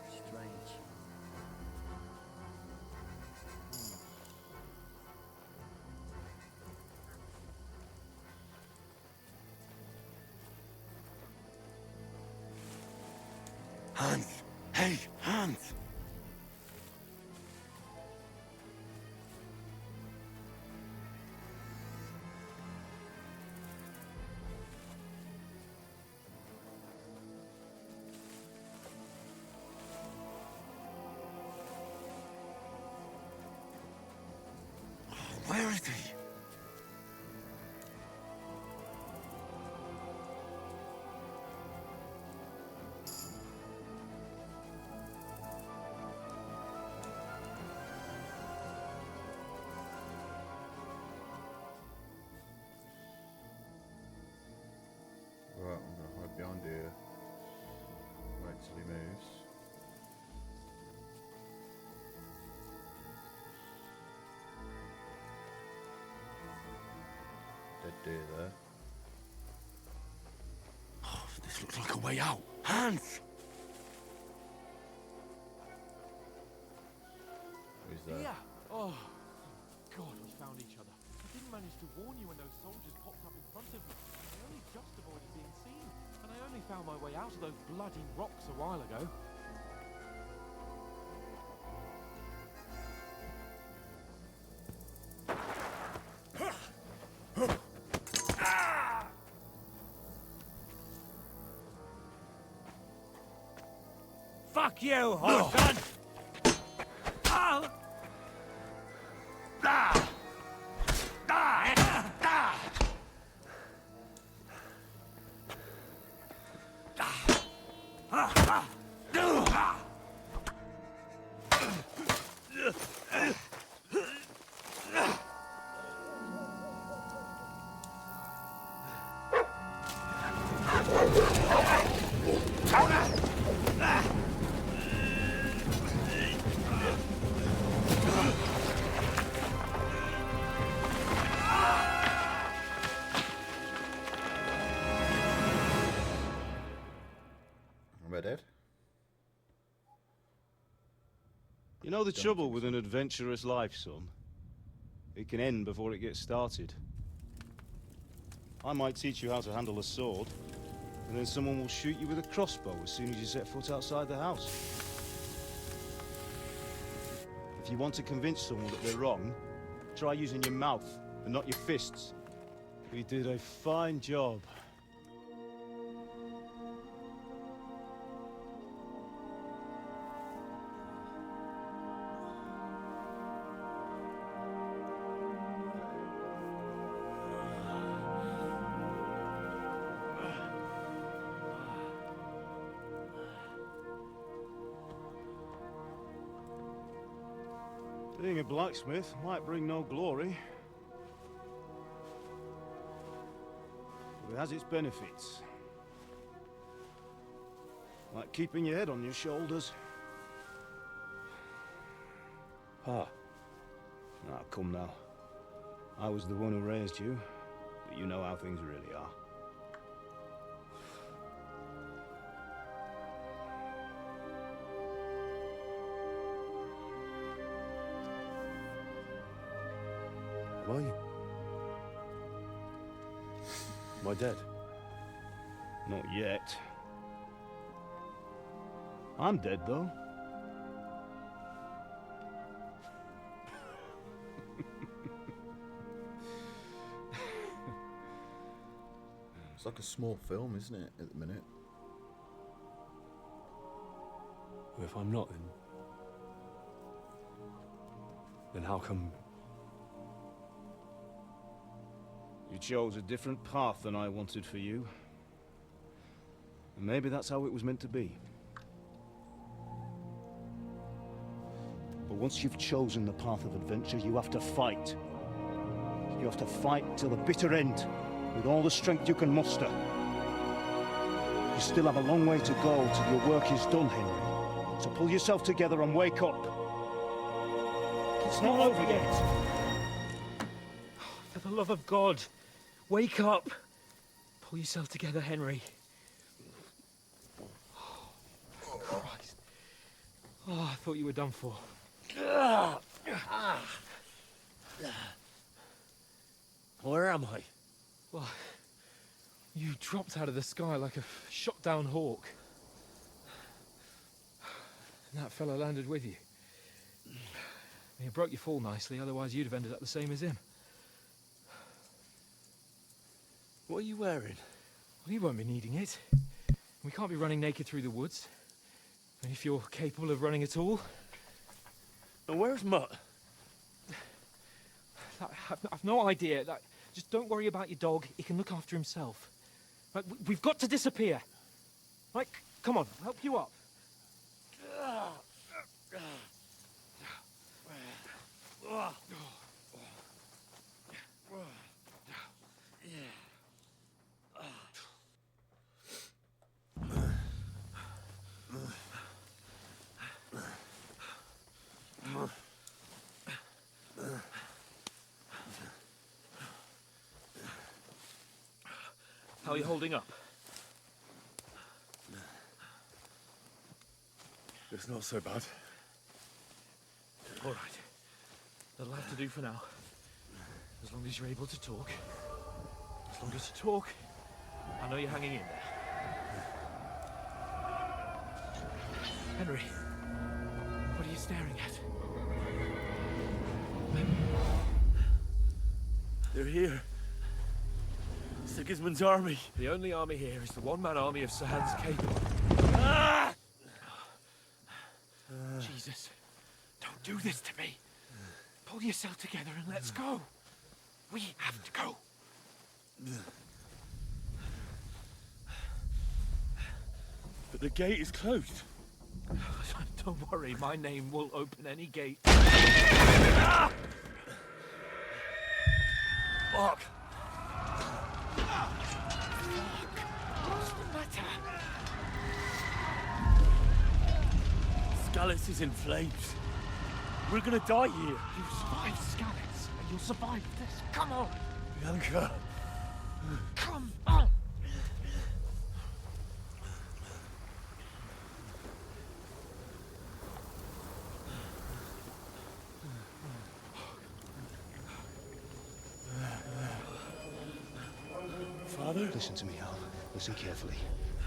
Strange. Hans! Hey, Hans! Where is he? Right, I'm going to hide behind here. Wait till he moves. Dead deer there. Oh, this looks like a way out. Hans! Who's there? Yeah. Oh, God, we found each other. I didn't manage to warn you when those soldiers popped up in front of me. I only just avoided being seen, and I only found my way out of those bloody rocks a while ago. Fuck you, Horton! Oh. Ah. Ah. Ah. Am I dead? You know the trouble with an adventurous life, son? It can end before it gets started. I might teach you how to handle a sword, and then someone will shoot you with a crossbow as soon as you set foot outside the house. If you want to convince someone that they're wrong, try using your mouth and not your fists. We did a fine job. Being a blacksmith might bring no glory, but it has its benefits. Like keeping your head on your shoulders. Ah. Ah, come now. I was the one who raised you, but you know how things really are. Am I dead? Not yet. I'm dead, though. It's like a small film, isn't it, at the minute? Well, if I'm not, then how come... You chose a different path than I wanted for you. Maybe that's how it was meant to be. But once you've chosen the path of adventure, you have to fight. You have to fight till the bitter end, with all the strength you can muster. You still have a long way to go till your work is done, Henry. So pull yourself together and wake up. It's not over yet. For the love of God, wake up. Pull yourself together, Henry. Oh, Christ. Oh, I thought you were done for. Where am I? Well, you dropped out of the sky like a shot-down hawk. And that fella landed with you. You broke your fall nicely, otherwise you'd have ended up the same as him. What are you wearing? Well, you won't be needing it. We can't be running naked through the woods. And if you're capable of running at all. And where's Mutt? I've no idea. Just don't worry about your dog. He can look after himself. Right, we've got to disappear. Right, come on, I'll help you up. How are you holding up? It's not so bad. All right. That'll have to do for now. As long as you're able to talk. As long as you talk, I know you're hanging in there. Henry, what are you staring at? They're here. Sigismund's army. The only army here is the one-man army of Sir Hans capable. Ah! Jesus, don't do this to me. Pull yourself together and let's go. We have to go. But the gate is closed. Don't worry, my name will open any gate. Ah! Fuck. What's the matter? Skalitz is in flames. We're gonna die here. You survived Skalitz, and you'll survive this. Come on. Bianca. Come on. Father? Listen to me, Hal. Listen carefully.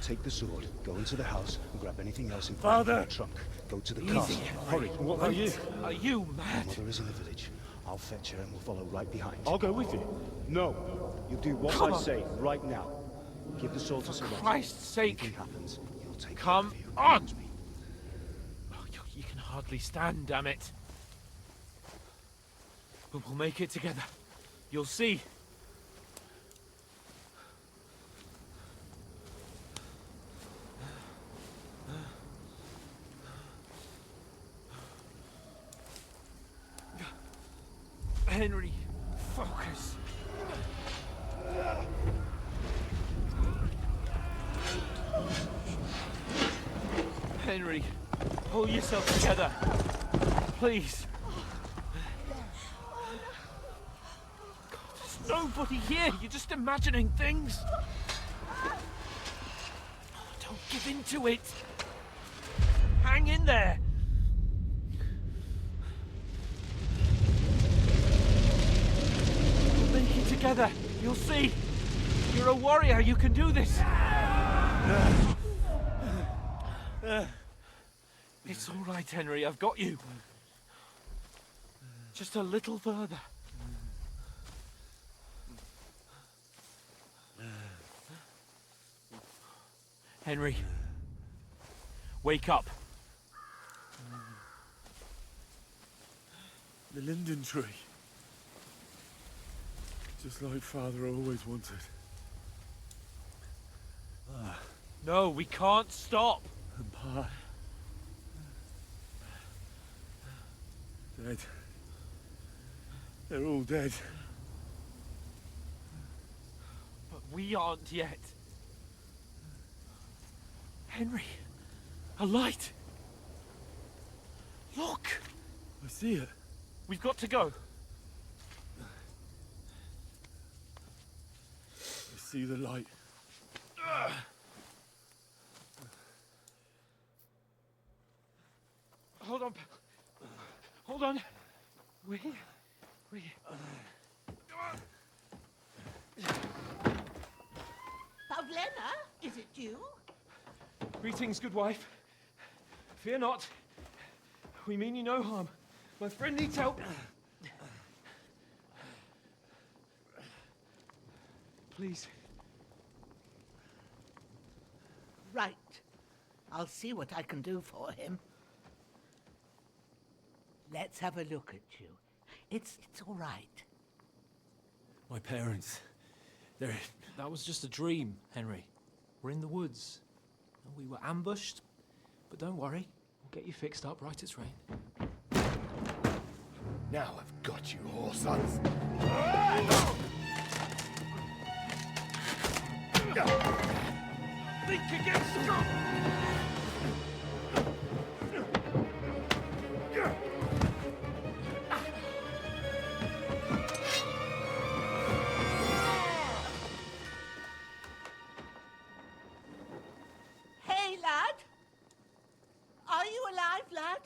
Take the sword, go into the house, and grab anything else in Father! the trunk. Go to the Easy, castle. Henry. Hurry. What are you? Are you mad? My mother is in the village. I'll fetch her and we'll follow right behind. I'll go with you. No. You do what Come I on. say right now. Give the sword to Sir For Christ's sake. Anything happens, you'll take Come care of you. on. Trust me. Oh, you can hardly stand, damn it. But we'll make it together. You'll see. Henry, focus. Henry, pull yourself together. Please. God, there's nobody here. You're just imagining things. Don't give in to it. Hang in there. We'll make it together. You'll see. You're a warrior. You can do this. It's all right, Henry. I've got you. Just a little further. Henry, wake up. The linden tree. Just like Father always wanted. No, we can't stop. Pa. Dead. They're all dead. But we aren't yet. Henry, a light. Look. I see it. We've got to go. I see the light. Hold on. Hold on. We... Pavlena, is it you? Greetings, good wife. Fear not. We mean you no harm. My friend needs help. Please. Right. I'll see what I can do for him. Let's have a look at you. It's all right. My parents. That was just a dream, Henry. We're in the woods. We were ambushed, but don't worry. We'll get you fixed up right as rain. Now I've got you, whore sons. Think again, Scott! Hey, lad! Are you alive, lad?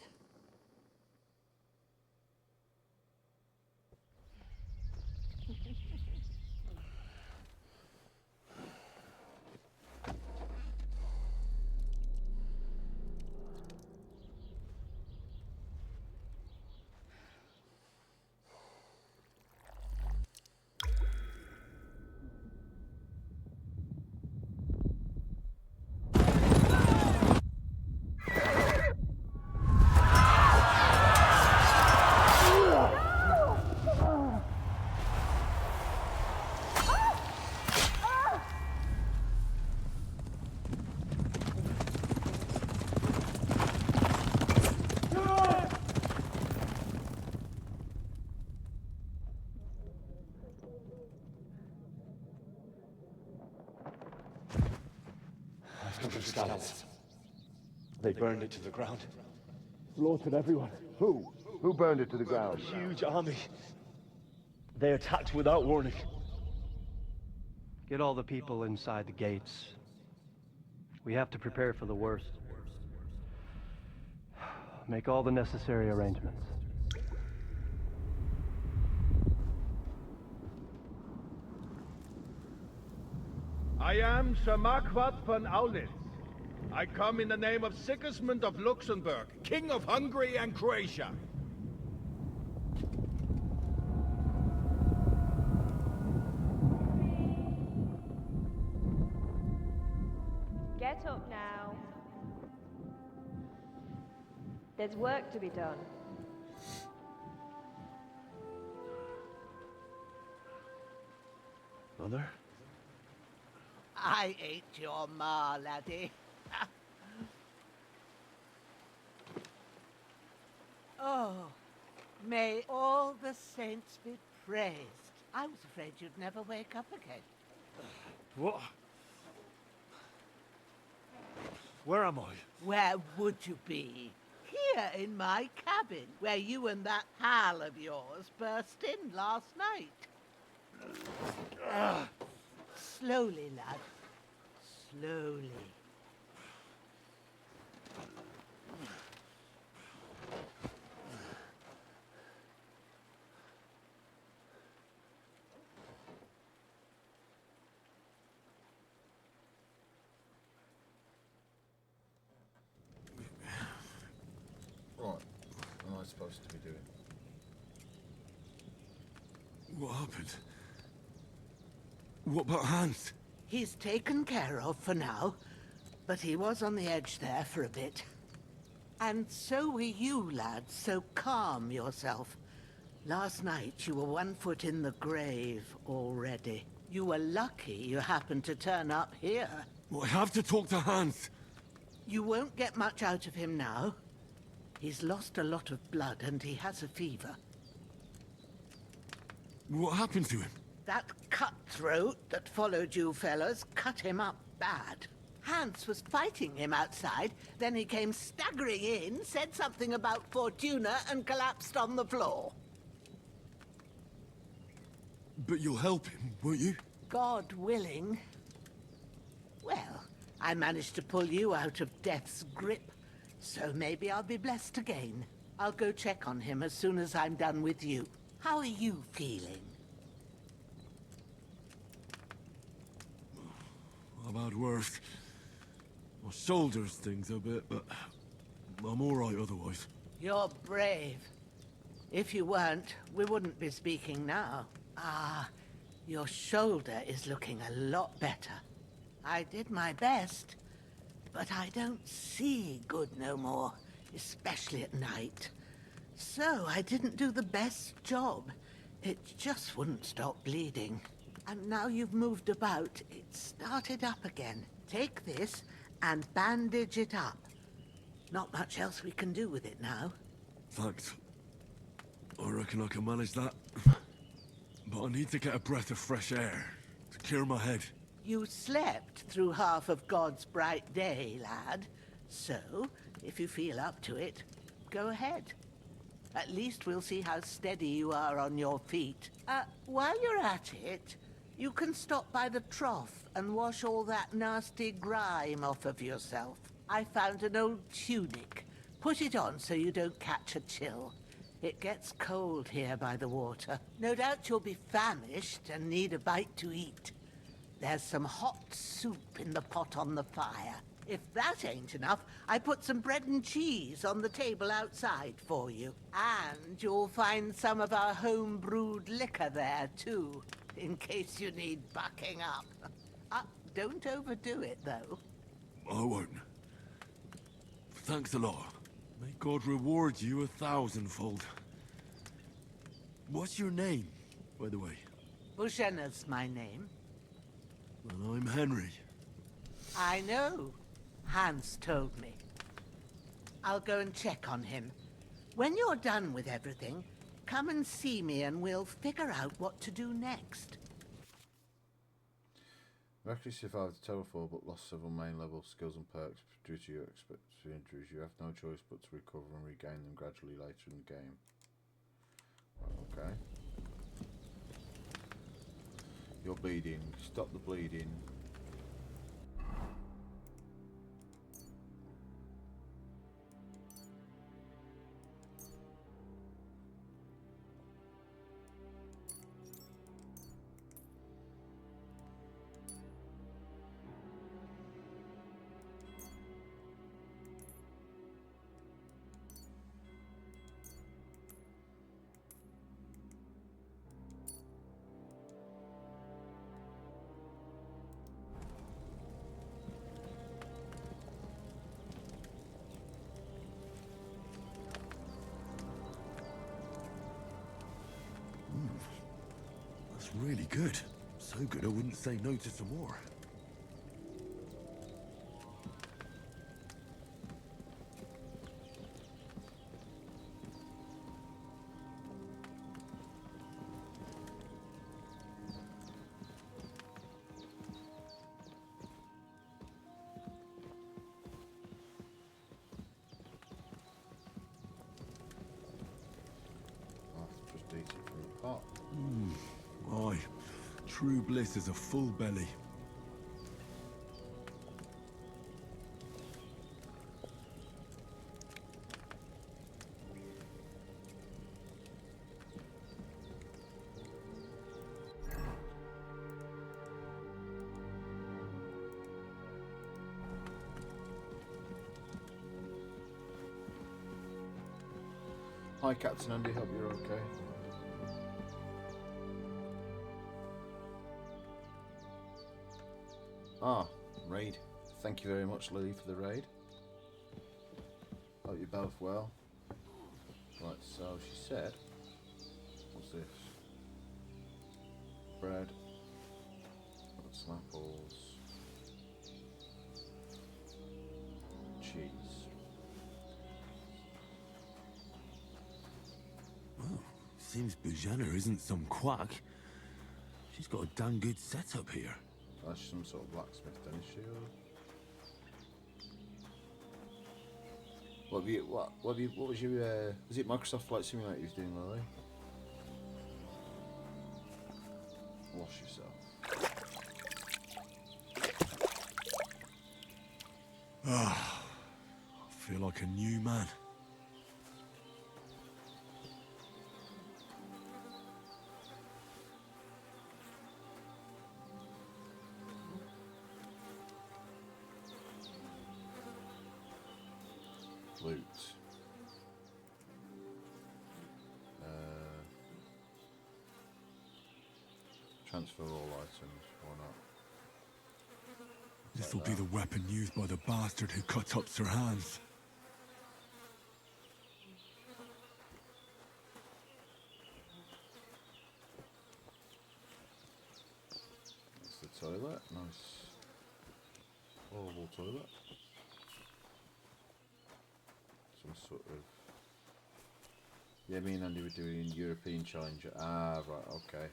Scouts. They burned it to the ground. Slaughtered everyone. Who? Who burned it to the ground? A huge army. They attacked without warning. Get all the people inside the gates. We have to prepare for the worst. Make all the necessary arrangements. I am Sir Marquardt von Aulitz. I come in the name of Sigismund of Luxembourg, King of Hungary and Croatia. Get up now. There's work to be done. Mother? I ain't your ma, laddie. Oh, may all the saints be praised. I was afraid you'd never wake up again. What? Where am I? Where would you be? Here in my cabin, where you and that pal of yours burst in last night. Slowly, lad. Slowly. Right. What am I supposed to be doing? What happened? What about Hans? He's taken care of for now, but he was on the edge there for a bit. And so were you, lad, so calm yourself. Last night you were 1 foot in the grave already. You were lucky you happened to turn up here. I have to talk to Hans. You won't get much out of him now. He's lost a lot of blood and he has a fever. What happened to him? That cutthroat that followed you fellas cut him up bad. Hans was fighting him outside, then he came staggering in, said something about Fortuna, and collapsed on the floor. But you'll help him, won't you? God willing. Well, I managed to pull you out of death's grip, so maybe I'll be blessed again. I'll go check on him as soon as I'm done with you. How are you feeling? I've had worse. My shoulders stings a bit, but I'm all right otherwise. You're brave. If you weren't, we wouldn't be speaking now. Ah, your shoulder is looking a lot better. I did my best, but I don't see good no more, especially at night. So I didn't do the best job. It just wouldn't stop bleeding. And now you've moved about, it started up again. Take this and bandage it up. Not much else we can do with it now. Thanks. I reckon I can manage that. But I need to get a breath of fresh air to clear my head. You slept through half of God's bright day, lad. So, if you feel up to it, go ahead. At least we'll see how steady you are on your feet. While you're at it, you can stop by the trough and wash all that nasty grime off of yourself. I found an old tunic. Put it on so you don't catch a chill. It gets cold here by the water. No doubt you'll be famished and need a bite to eat. There's some hot soup in the pot on the fire. If that ain't enough, I put some bread and cheese on the table outside for you. And you'll find some of our home-brewed liquor there, too, in case you need bucking up. Don't overdo it, though. I won't. Thanks a lot. May God reward you 1,000-fold. What's your name, by the way? Bushenna's my name. Well, I'm Henry. I know. Hans told me. I'll go and check on him. When you're done with everything, come and see me and we'll figure out what to do next. You actually survived the Terrorfall but lost several main level skills and perks due to your expected injuries. You have no choice but to recover and regain them gradually later in the game. Right, okay. You're bleeding. Stop the bleeding. That's really good. So good I wouldn't say no to some more. Just eat it from the pot. Aye. True bliss is a full belly. Hi, Captain Andy. Hope you're okay. Raid. Thank you very much, Lily, for the raid. Hope you're both well. Right, so she said, what's this? Bread. Got some apples. Seems Bujana isn't some quack. She's got a damn good setup here. That's some sort of blacksmith, then, is she? Or... What was your, was it Microsoft Flight Simulator you was doing, Lily? Wash yourself. Ah, I feel like a new man. Loot. Transfer all items, why not? This'll be the weapon used by the bastard who cut up Sir Hans. That's the toilet, nice. Oval toilet. Some sort of... Yeah, me and Andy were doing European Challenger. Ah, right, okay.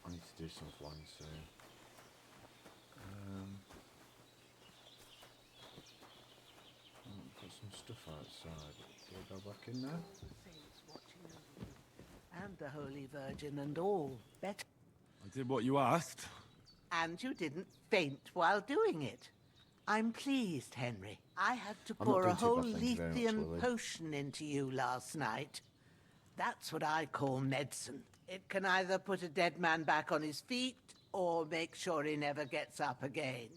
I need to do some flying soon. Got some stuff outside. Do I go back in there? And the Holy Virgin and all. Better. I did what you asked. And you didn't faint while doing it. I'm pleased, Henry. I had to I'm not pour a doing too whole bad, thank you very much, Lethean Lily. potion into you last night. That's what I call medicine. It can either put a dead man back on his feet or make sure he never gets up again.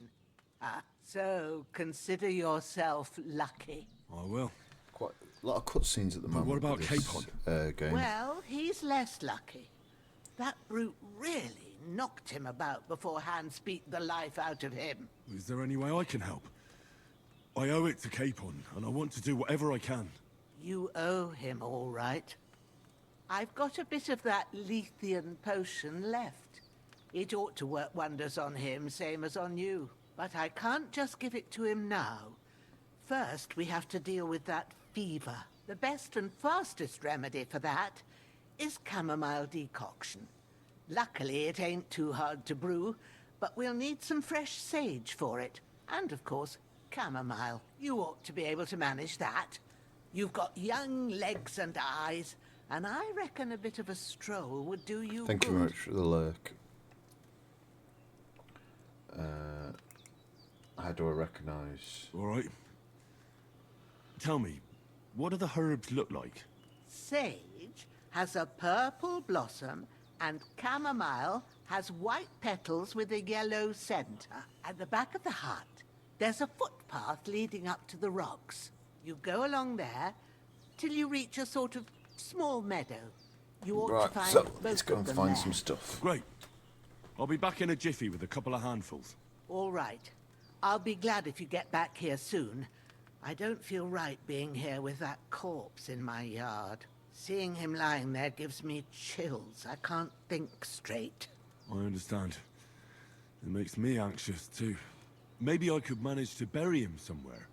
So consider yourself lucky. I will. Quite a lot of cutscenes at the moment. What about with this, game? Well, he's less lucky. That brute really knocked him about before Hans beat the life out of him. Is there any way I can help? I owe it to Capon, and I want to do whatever I can. You owe him, all right. I've got a bit of that Lethean potion left. It ought to work wonders on him, same as on you. But I can't just give it to him now. First, we have to deal with that fever. The best and fastest remedy for that is chamomile decoction. Luckily, it ain't too hard to brew, but we'll need some fresh sage for it. And, of course, chamomile. You ought to be able to manage that. You've got young legs and eyes, and I reckon a bit of a stroll would do you Thank you good. very much for the lurk. How do I recognise? All right. Tell me, what do the herbs look like? Sage has a purple blossom, and chamomile has white petals with a yellow centre. At the back of the hut, there's a footpath leading up to the rocks. You go along there till you reach a sort of small meadow. You ought Right, to find so both let's go of and them find there. some stuff. Great. I'll be back in a jiffy with a couple of handfuls. All right. I'll be glad if you get back here soon. I don't feel right being here with that corpse in my yard. Seeing him lying there gives me chills. I can't think straight. I understand. It makes me anxious, too. Maybe I could manage to bury him somewhere.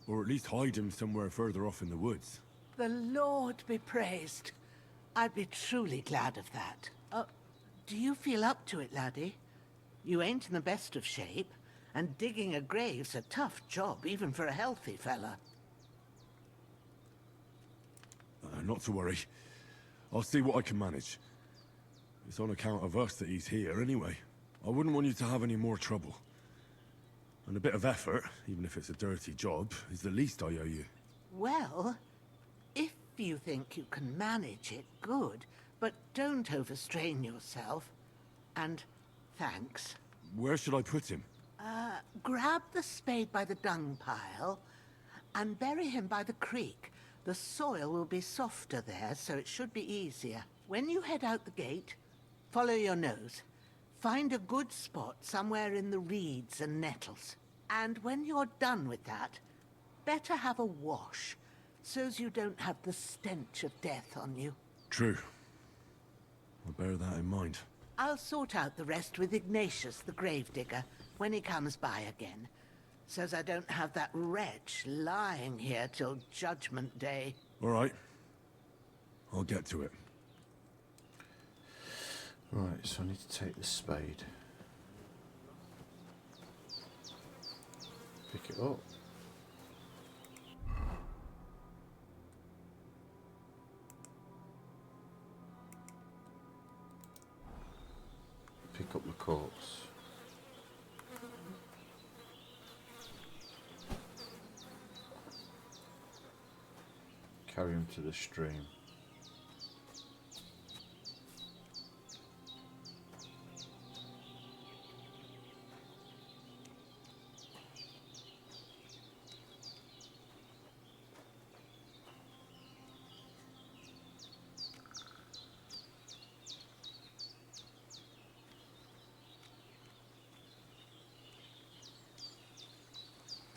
Or at least hide him somewhere further off in the woods. The Lord be praised. I'd be truly glad of that. Do you feel up to it, laddie? You ain't in the best of shape, and digging a grave's a tough job, even for a healthy fella. Not to worry. I'll see what I can manage. It's on account of us that he's here, anyway. I wouldn't want you to have any more trouble. And a bit of effort, even if it's a dirty job, is the least I owe you. Well, if you think you can manage it, good. But don't overstrain yourself. And thanks. Where should I put him? Grab the spade by the dung pile and bury him by the creek. The soil will be softer there, so it should be easier. When you head out the gate, follow your nose. Find a good spot somewhere in the reeds and nettles. And when you're done with that, better have a wash, so's you don't have the stench of death on you. True. I'll bear that in mind. I'll sort out the rest with Ignatius, the gravedigger, when he comes by again. Says I don't have that wretch lying here till Judgment Day. All right. I'll get to it. Right, so I need to take the spade. Pick it up. Pick up the corpse. Carry him to the stream.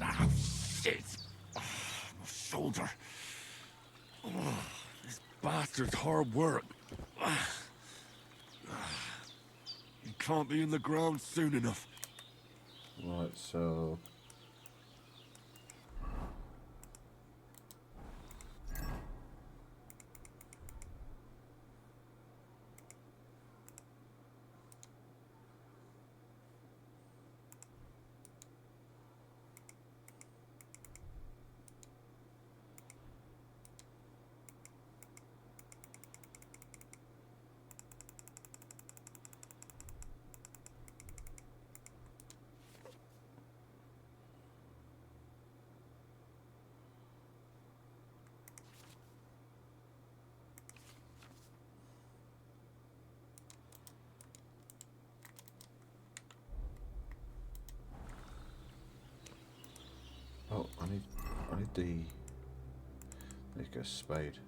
Ah, shit! Oh, my shoulder. Oh, this bastard's hard work. He can't be in the ground soon enough. Right, so... Oh, I need the... There you go, spade.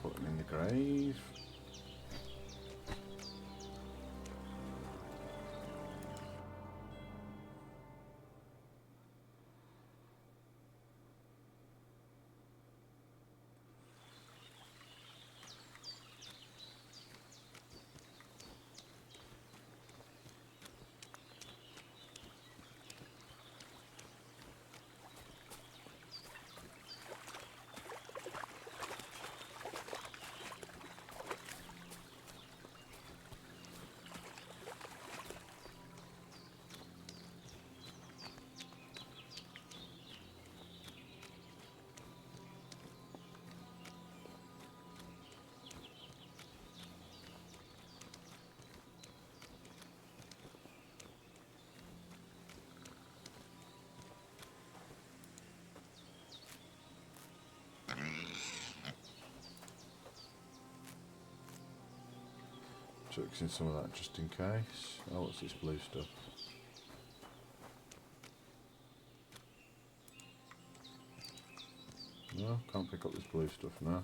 Put him in the grave. Chucks in some of that just in case. Oh, what's this blue stuff? No, can't pick up this blue stuff now.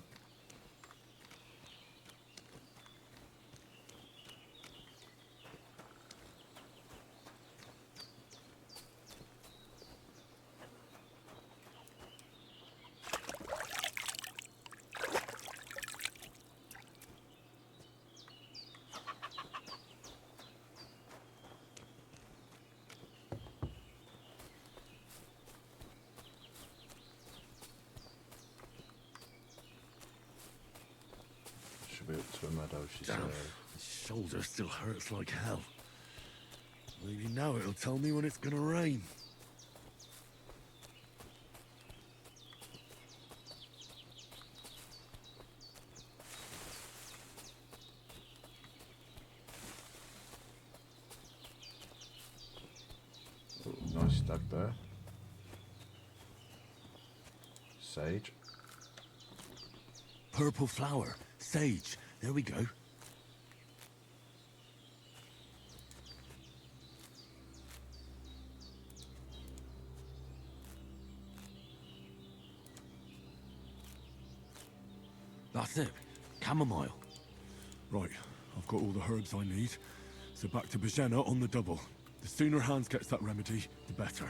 Should be up to a meadow, she said. Damn, his shoulder still hurts like hell. Maybe now it'll tell me when it's gonna rain. Oh, nice stag there. Sage. Purple flower. Sage. There we go. That's it. Chamomile. Right, I've got all the herbs I need. So back to Bajena on the double. The sooner Hans gets that remedy, the better.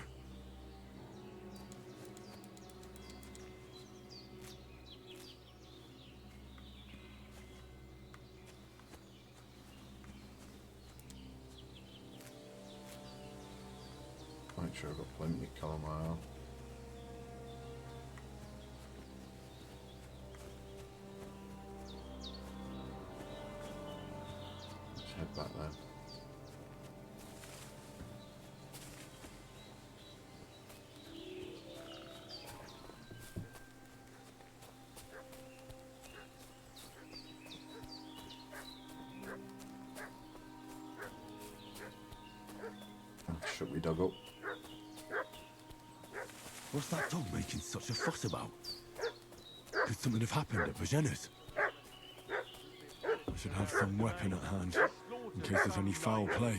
Make sure I've got plenty of chamomile. Let's head back then. Should we dug up? What's that dog making such a fuss about? Could something have happened at Bajena's? I should have some weapon at hand, in case there's any foul play.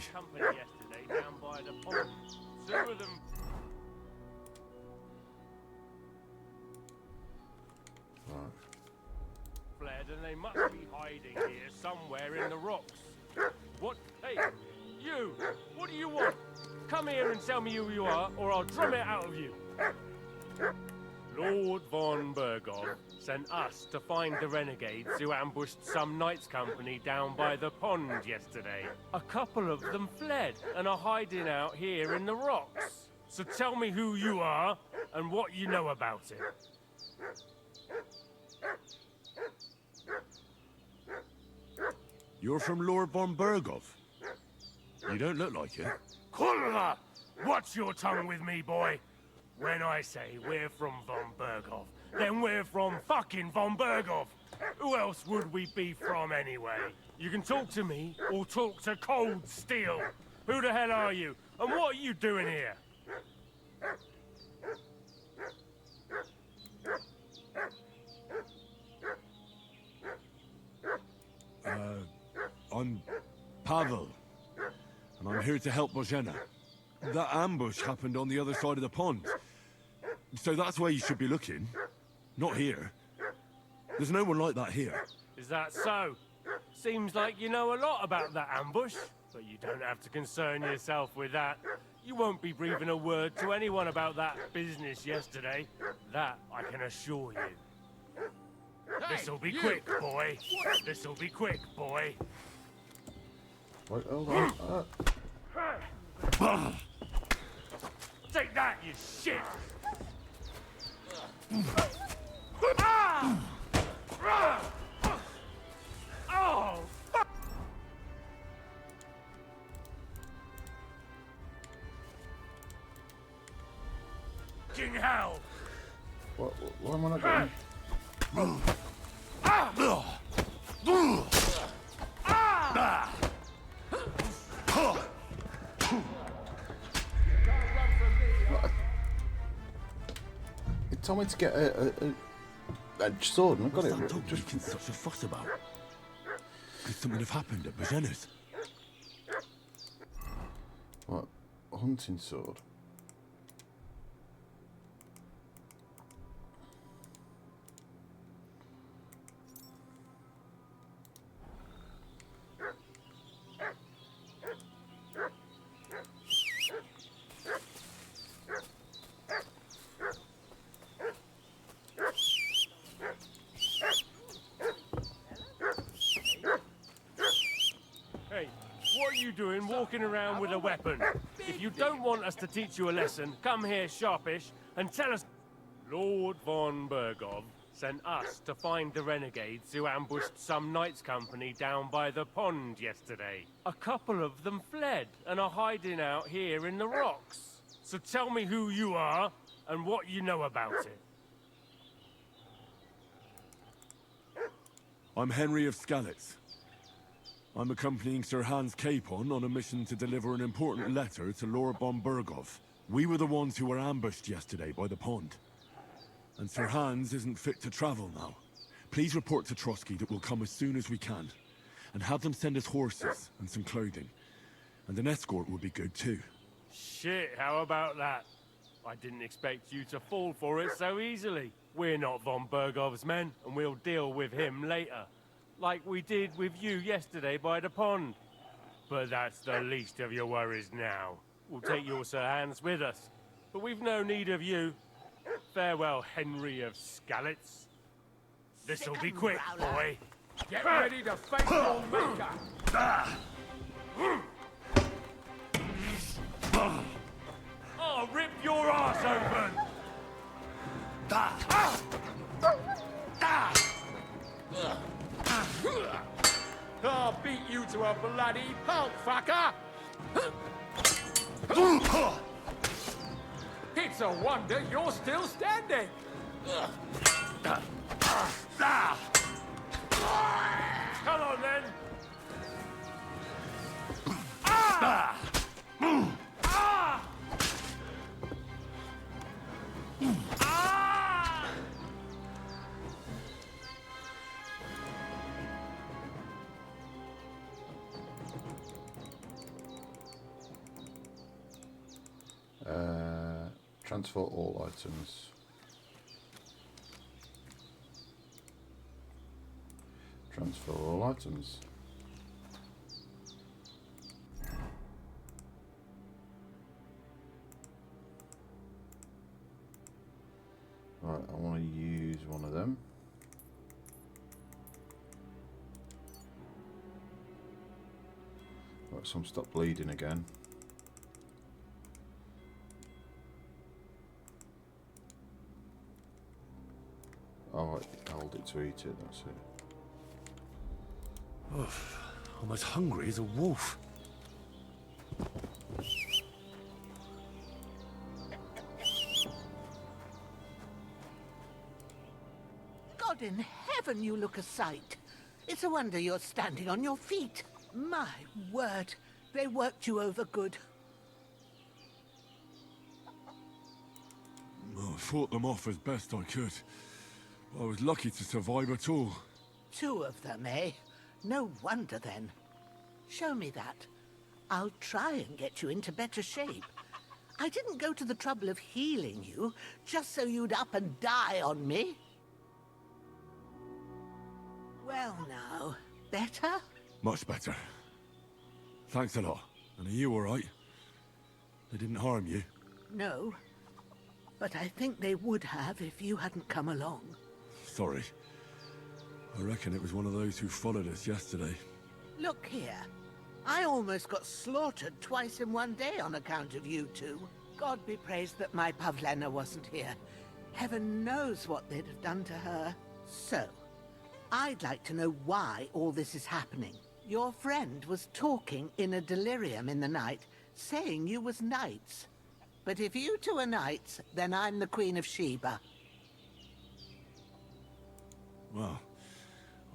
Fled, and they must be hiding here somewhere in the rocks. What? Hey, you! What do you want? Come here and tell me who you are, or I'll drum it out of you. Lord von Bergov sent us to find the renegades who ambushed some knights' company down by the pond yesterday. A couple of them fled and are hiding out here in the rocks. So tell me who you are and what you know about it. You're from Lord von Bergov? You don't look like it. Kulva! Watch your tongue with me, boy. When I say we're from von Bergov, then we're from fucking von Bergov. Who else would we be from anyway? You can talk to me or talk to cold steel. Who the hell are you? And what are you doing here? I'm Pavel, and I'm here to help Bojena. That ambush happened on the other side of the pond. So that's where you should be looking. Not here. There's no one like that here. Is that so? Seems like you know a lot about that ambush, but you don't have to concern yourself with that. You won't be breathing a word to anyone about that business yesterday. That I can assure you. This'll be quick, boy. This'll be quick, boy. Wait, hold on. Take that, you shit! Ah! Oh, fucking hell! Why am I not getting... It told me to get a sword, and I got it. What's that dog making such a fuss about? Could something have happened at Bajena's? What? A hunting sword? Doing walking around with a weapon? If you don't want us to teach you a lesson, come here sharpish and tell us. Lord von Bergov sent us to find the renegades who ambushed some knights' company down by the pond yesterday. A couple of them fled and are hiding out here in the rocks. So tell me who you are and what you know about it. I'm Henry of Skalitz. I'm accompanying Sir Hans Capon on a mission to deliver an important letter to Lord von Bergov. We were the ones who were ambushed yesterday by the pond. And Sir Hans isn't fit to travel now. Please report to Trotsky that we'll come as soon as we can. And have them send us horses and some clothing. And an escort would be good too. Shit, how about that? I didn't expect you to fall for it so easily. We're not von Bergov's men, and we'll deal with him later. Like we did with you yesterday by the pond. But that's the least of your worries now. We'll take your Sir Hans with us. But we've no need of you. Farewell, Henry of Skalitz. This'll be quick, boy. Get ready to face your maker! I'll rip your ass open! I'll beat you to a bloody pulp, fucker! It's a wonder you're still standing! Come on, then! Transfer all items. Transfer all items. Right, I want to use one of them. Right, some stop bleeding again. Oh, I hold it to eat it, that's it. Oof, I'm as hungry as a wolf. God in heaven, you look a sight. It's a wonder you're standing on your feet. My word, they worked you over good. I fought them off as best I could. I was lucky to survive at all. 2 of them, eh? No wonder then. Show me that. I'll try and get you into better shape. I didn't go to the trouble of healing you just so you'd up and die on me. Well now, better? Much better. Thanks a lot. And are you alright? They didn't harm you? No, but I think they would have if you hadn't come along. Sorry. I reckon it was one of those who followed us yesterday. Look here. I almost got slaughtered twice in one day on account of you two. God be praised that my Pavlena wasn't here. Heaven knows what they'd have done to her. So, I'd like to know why all this is happening. Your friend was talking in a delirium in the night, saying you was knights. But if you two are knights, then I'm the Queen of Sheba. Well,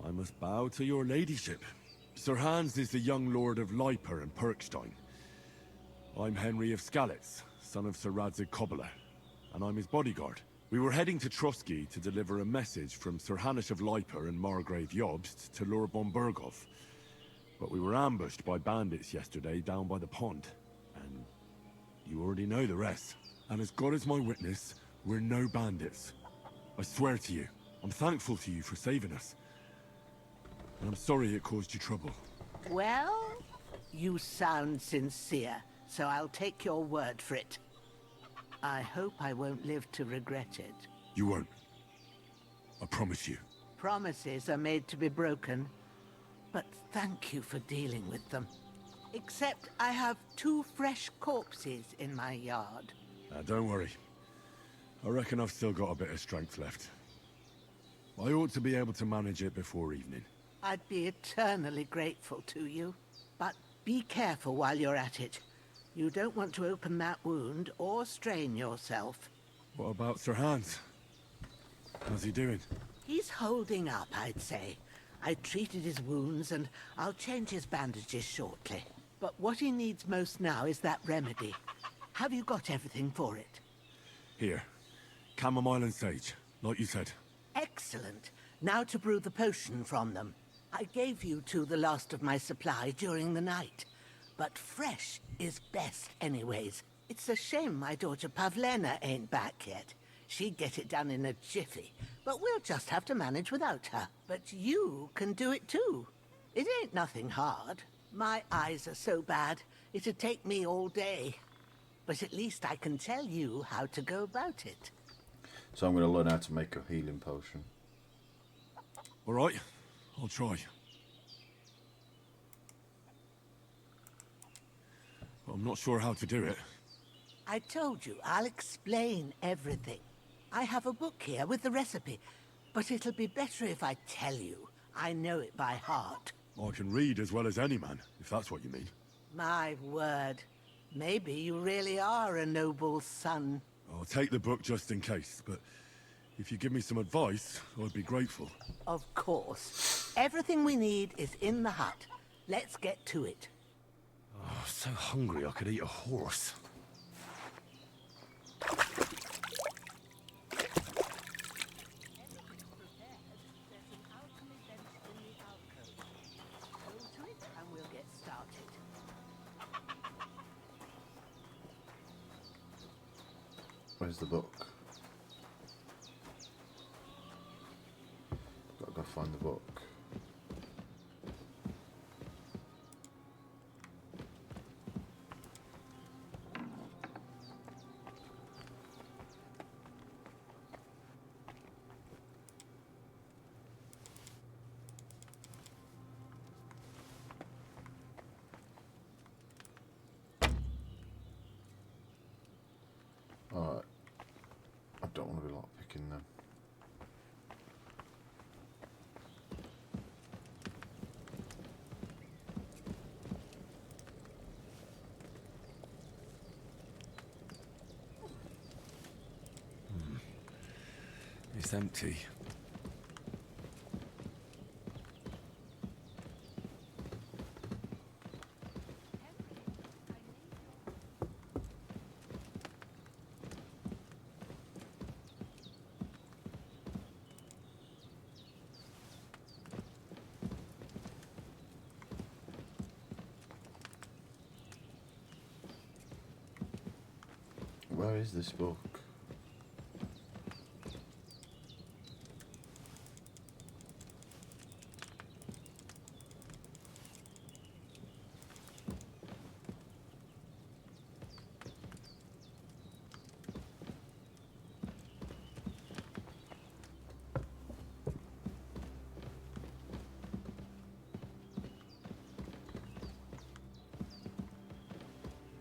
I must bow to your ladyship. Sir Hans is the young lord of Leiper and Perkstein. I'm Henry of Skalitz, son of Sir Radzig Kobyla, and I'm his bodyguard. We were heading to Trotsky to deliver a message from Sir Hanush of Leiper and Margrave Jobst to Lord von Bergov. But we were ambushed by bandits yesterday down by the pond, and you already know the rest. And as God is my witness, we're no bandits. I swear to you, I'm thankful to you for saving us. And I'm sorry it caused you trouble. Well, you sound sincere, so I'll take your word for it. I hope I won't live to regret it. You won't. I promise you. Promises are made to be broken, but thank you for dealing with them. Except I have 2 fresh corpses in my yard. Don't worry. I reckon I've still got a bit of strength left. I ought to be able to manage it before evening. I'd be eternally grateful to you. But be careful while you're at it. You don't want to open that wound or strain yourself. What about Sir Hans? How's he doing? He's holding up, I'd say. I treated his wounds and I'll change his bandages shortly. But what he needs most now is that remedy. Have you got everything for it? Here. Chamomile and sage, like you said. Excellent. Now to brew the potion from them. I gave you two the last of my supply during the night. But fresh is best anyways. It's a shame my daughter Pavlena ain't back yet. She'd get it done in a jiffy, but we'll just have to manage without her. But you can do it too. It ain't nothing hard. My eyes are so bad, it'd take me all day. But at least I can tell you how to go about it. So I'm going to learn how to make a healing potion. All right, I'll try. But I'm not sure how to do it. I told you, I'll explain everything. I have a book here with the recipe, but it'll be better if I tell you. I know it by heart. I can read as well as any man, if that's what you mean. My word. Maybe you really are a noble son. I'll take the book just in case, but if you give me some advice, I'd be grateful. Of course. Everything we need is in the hut. Let's get to it. Oh, so hungry I could eat a horse. And we'll get started. Where's the book? Gotta go find the book. Alright. I don't want to be lockpicking them. It's empty. Where is this book?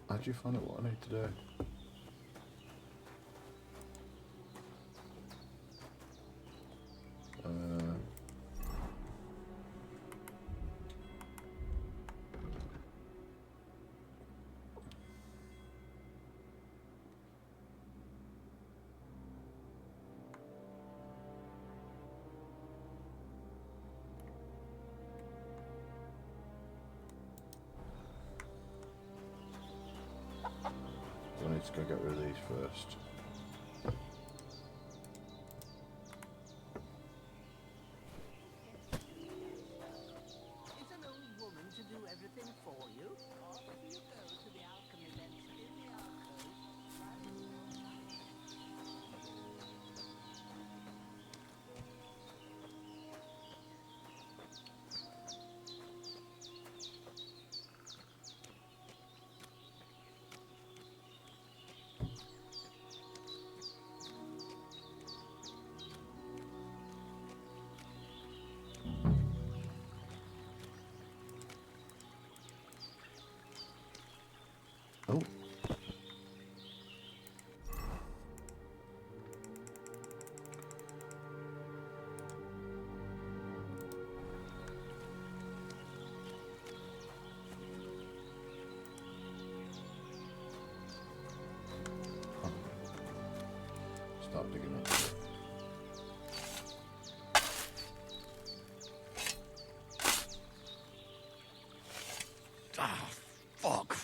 How do you find out what I need to do? I need to go get rid of these first. Is an old woman to do everything for you? Or do you go to the alchemy bench in the alcove? Oh. Start digging up. Ah, fuck.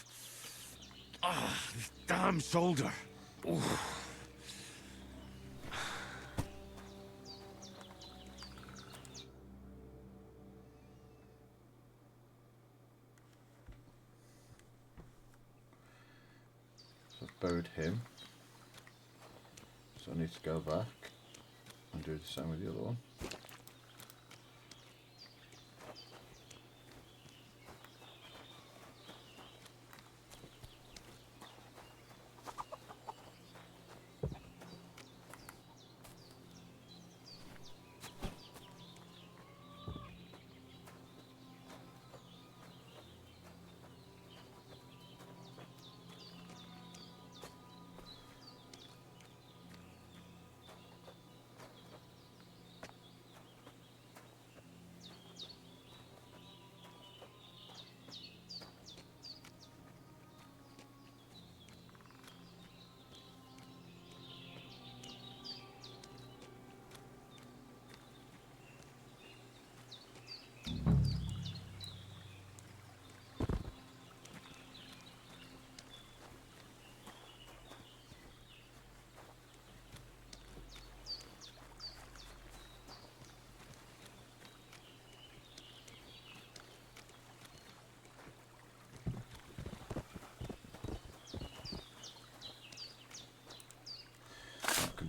Ah, this damn shoulder. Oof. So buried him. So I need to go back and do the same with the other one.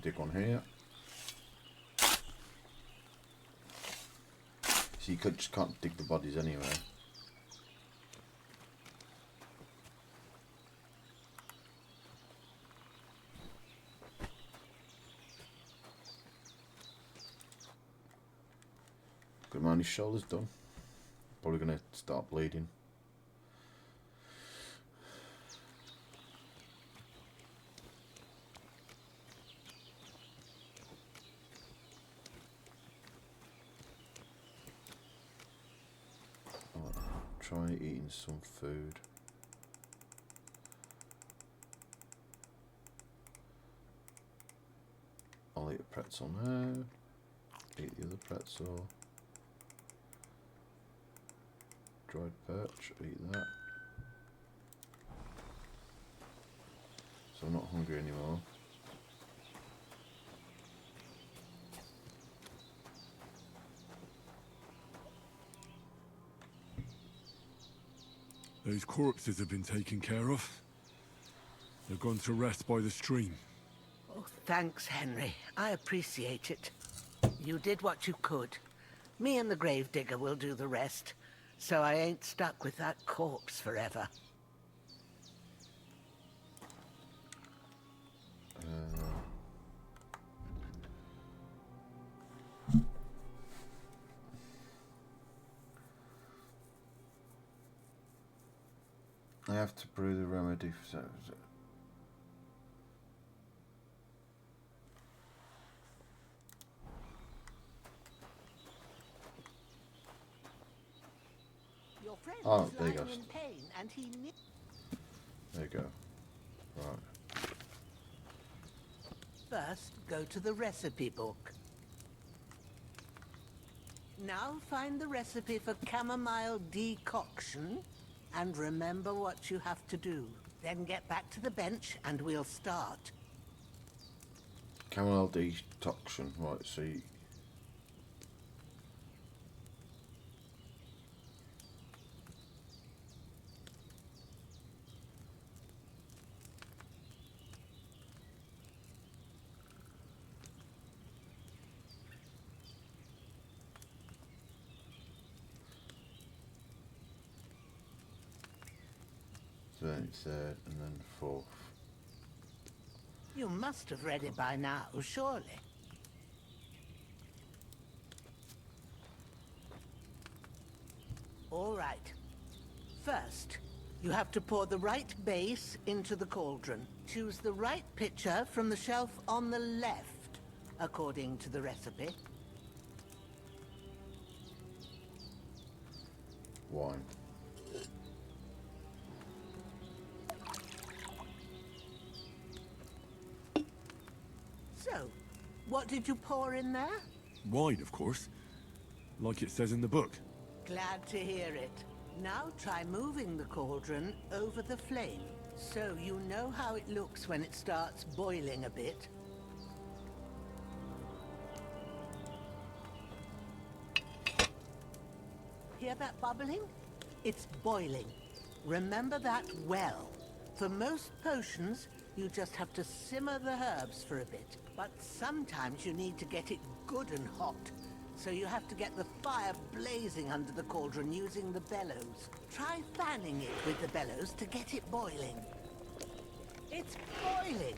Dig one here. So you just can't dig the bodies anywhere. Good man, his shoulder's done. Probably gonna start bleeding. Try eating some food. I'll eat a pretzel now. Eat the other pretzel. Dried perch, eat that. So I'm not hungry anymore. Those corpses have been taken care of. They've gone to rest by the stream. Oh, thanks, Henry. I appreciate it. You did what you could. Me and the gravedigger will do the rest, so I ain't stuck with that corpse forever. I have to brew the remedy for Your friend oh, is there you lying go. in pain, and he There you go. Right. First, go to the recipe book. Now find the recipe for chamomile decoction, and remember what you have to do. Then get back to the bench, and we'll start. Chamomile detoxion. Right, so you... So then it's third and then fourth. You must have read it by now, surely. All right. First, you have to pour the right base into the cauldron. Choose the right pitcher from the shelf on the left, according to the recipe. Wine. So, what did you pour in there? Wine, of course. Like it says in the book. Glad to hear it. Now try moving the cauldron over the flame, so you know how it looks when it starts boiling a bit. Hear that bubbling? It's boiling. Remember that well. For most potions, You just have to simmer the herbs for a bit. But sometimes you need to get it good and hot. So you have to get the fire blazing under the cauldron using the bellows. Try fanning it with the bellows to get it boiling. It's boiling!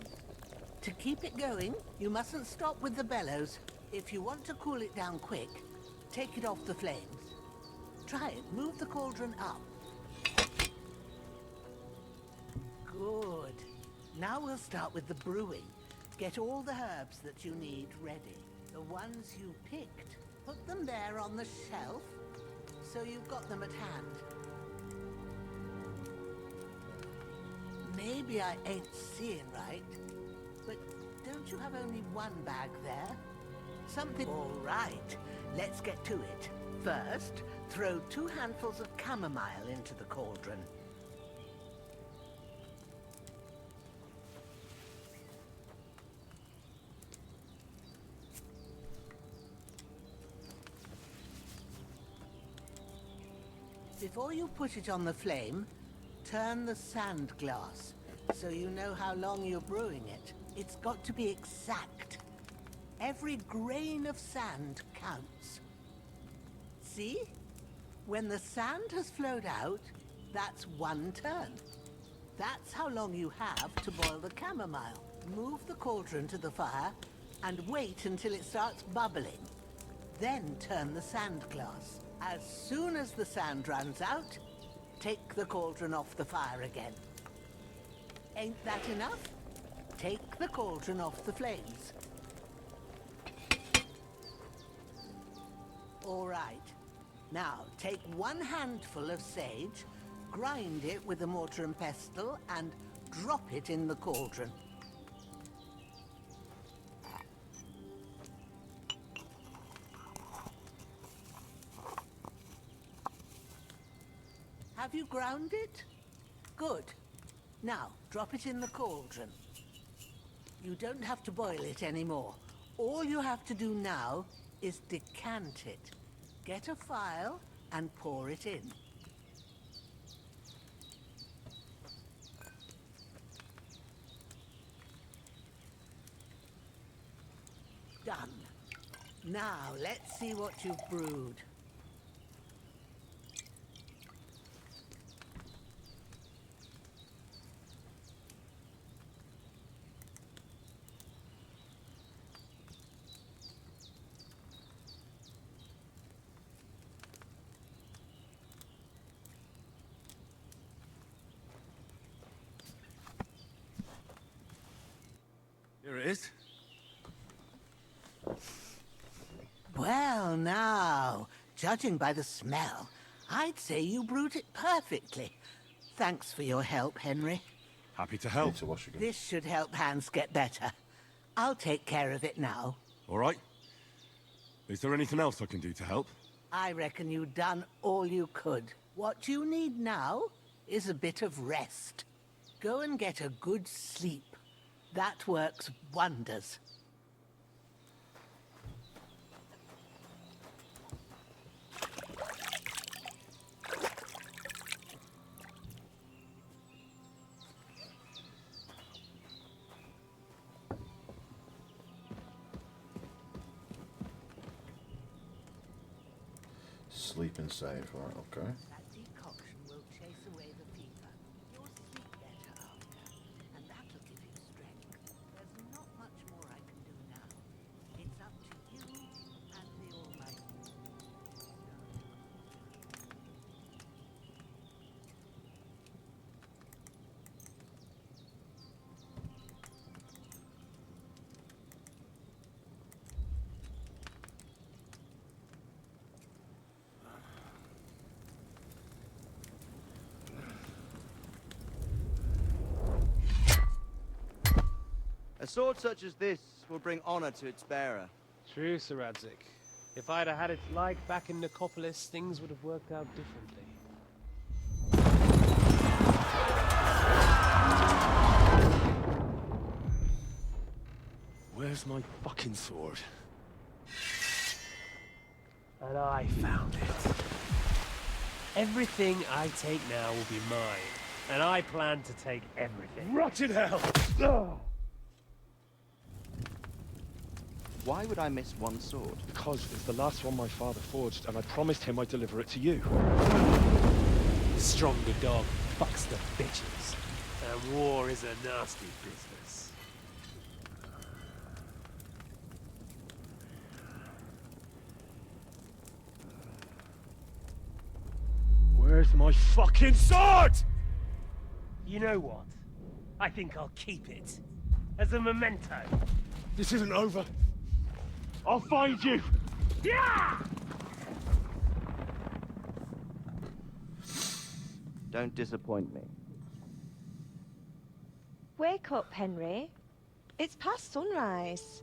To keep it going, you mustn't stop with the bellows. If you want to cool it down quick, take it off the flames. Try it. Move the cauldron up. Good. Now we'll start with the brewing. Get all the herbs that you need ready. The ones you picked. Put them there on the shelf, so you've got them at hand. Maybe I ain't seeing right, but don't you have only one bag there? Something... All right, let's get to it. First, throw 2 handfuls of chamomile into the cauldron. Before you put it on the flame, turn the sand glass, so you know how long you're brewing it. It's got to be exact. Every grain of sand counts. See? When the sand has flowed out, that's 1 turn. That's how long you have to boil the chamomile. Move the cauldron to the fire and wait until it starts bubbling. Then turn the sand glass. As soon as the sand runs out, take the cauldron off the fire again. Ain't that enough? Take the cauldron off the flames. All right. Now, take 1 handful of sage, grind it with a mortar and pestle, and drop it in the cauldron. Have you ground it? Good. Now, drop it in the cauldron. You don't have to boil it anymore. All you have to do now is decant it. Get a phial and pour it in. Done. Now, let's see what you've brewed. Here it is. Well, now, judging by the smell, I'd say you brewed it perfectly. Thanks for your help, Henry. Happy to help. This should help Hans get better. I'll take care of it now. All right. Is there anything else I can do to help? I reckon you've done all you could. What you need now is a bit of rest. Go and get a good sleep. That works wonders. Sleep and save, right, okay. That decoction will chase away the fever. You'll sleep better after, and that'll give you strength. There's not much more I can do now. It's up to you and the Almighty. A sword such as this will bring honor to its bearer. True, Sir Radzik. If I'd have had it like back in Nicopolis, things would have worked out differently. Where's my fucking sword? And I found it. Everything I take now will be mine. And I plan to take everything. Rotted hell! Why would I miss one sword? Because it's the last one my father forged, and I promised him I'd deliver it to you. The stronger dog fucks the bitches. And war is a nasty business. Where's my fucking sword? You know what? I think I'll keep it. As a memento. This isn't over. I'll find you! Yeah! Don't disappoint me. Wake up, Henry. It's past sunrise.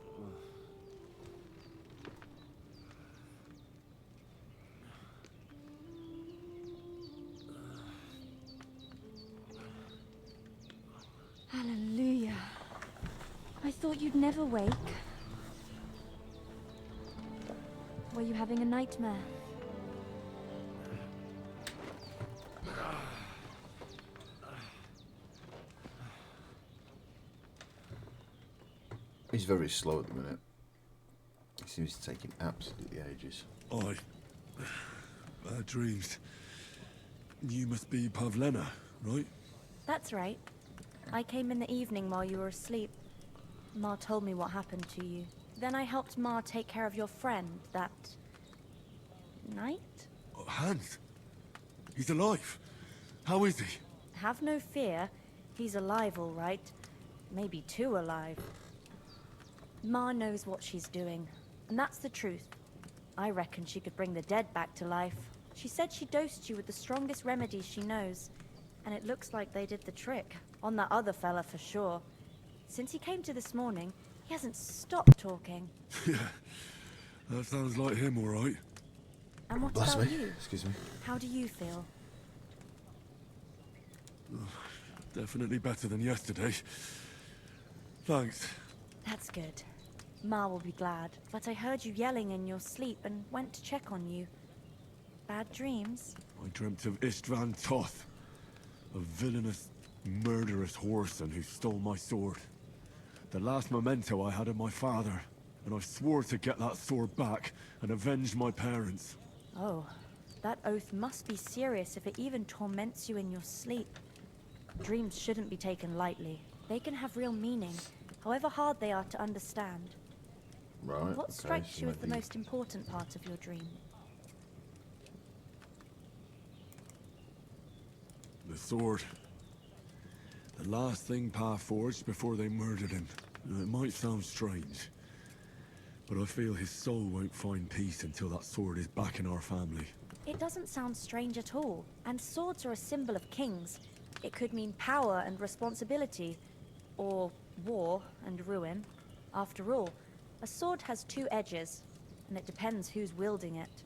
Hallelujah. I thought you'd never wake. Were you having a nightmare? He's very slow at the minute. He seems to take him absolutely ages. Bad dreams. You must be Pavlena, right? That's right. I came in the evening while you were asleep. Ma told me what happened to you. Then I helped Ma take care of your friend that night? Hans? He's alive. How is he? Have no fear. He's alive, all right. Maybe too alive. Ma knows what she's doing, and that's the truth. I reckon she could bring the dead back to life. She said she dosed you with the strongest remedies she knows, and it looks like they did the trick. On that other fella for sure. Since he came to this morning, he hasn't stopped talking. Yeah, that sounds like him, all right. And what Bless about me. you? Excuse me. How do you feel? Definitely better than yesterday. Thanks. That's good. Ma will be glad. But I heard you yelling in your sleep and went to check on you. Bad dreams? I dreamt of Istvan Toth, a villainous, murderous whoreson who stole my sword. The last memento I had of my father, and I swore to get that sword back and avenge my parents. Oh, that oath must be serious if it even torments you in your sleep. Dreams shouldn't be taken lightly. They can have real meaning, however hard they are to understand. Right. What okay, strikes so you as the maybe- most important part of your dream? The sword. The last thing Pa forged before they murdered him. It might sound strange, but I feel his soul won't find peace until that sword is back in our family. It doesn't sound strange at all, and swords are a symbol of kings. It could mean power and responsibility, or war and ruin. After all, a sword has two edges, and it depends who's wielding it.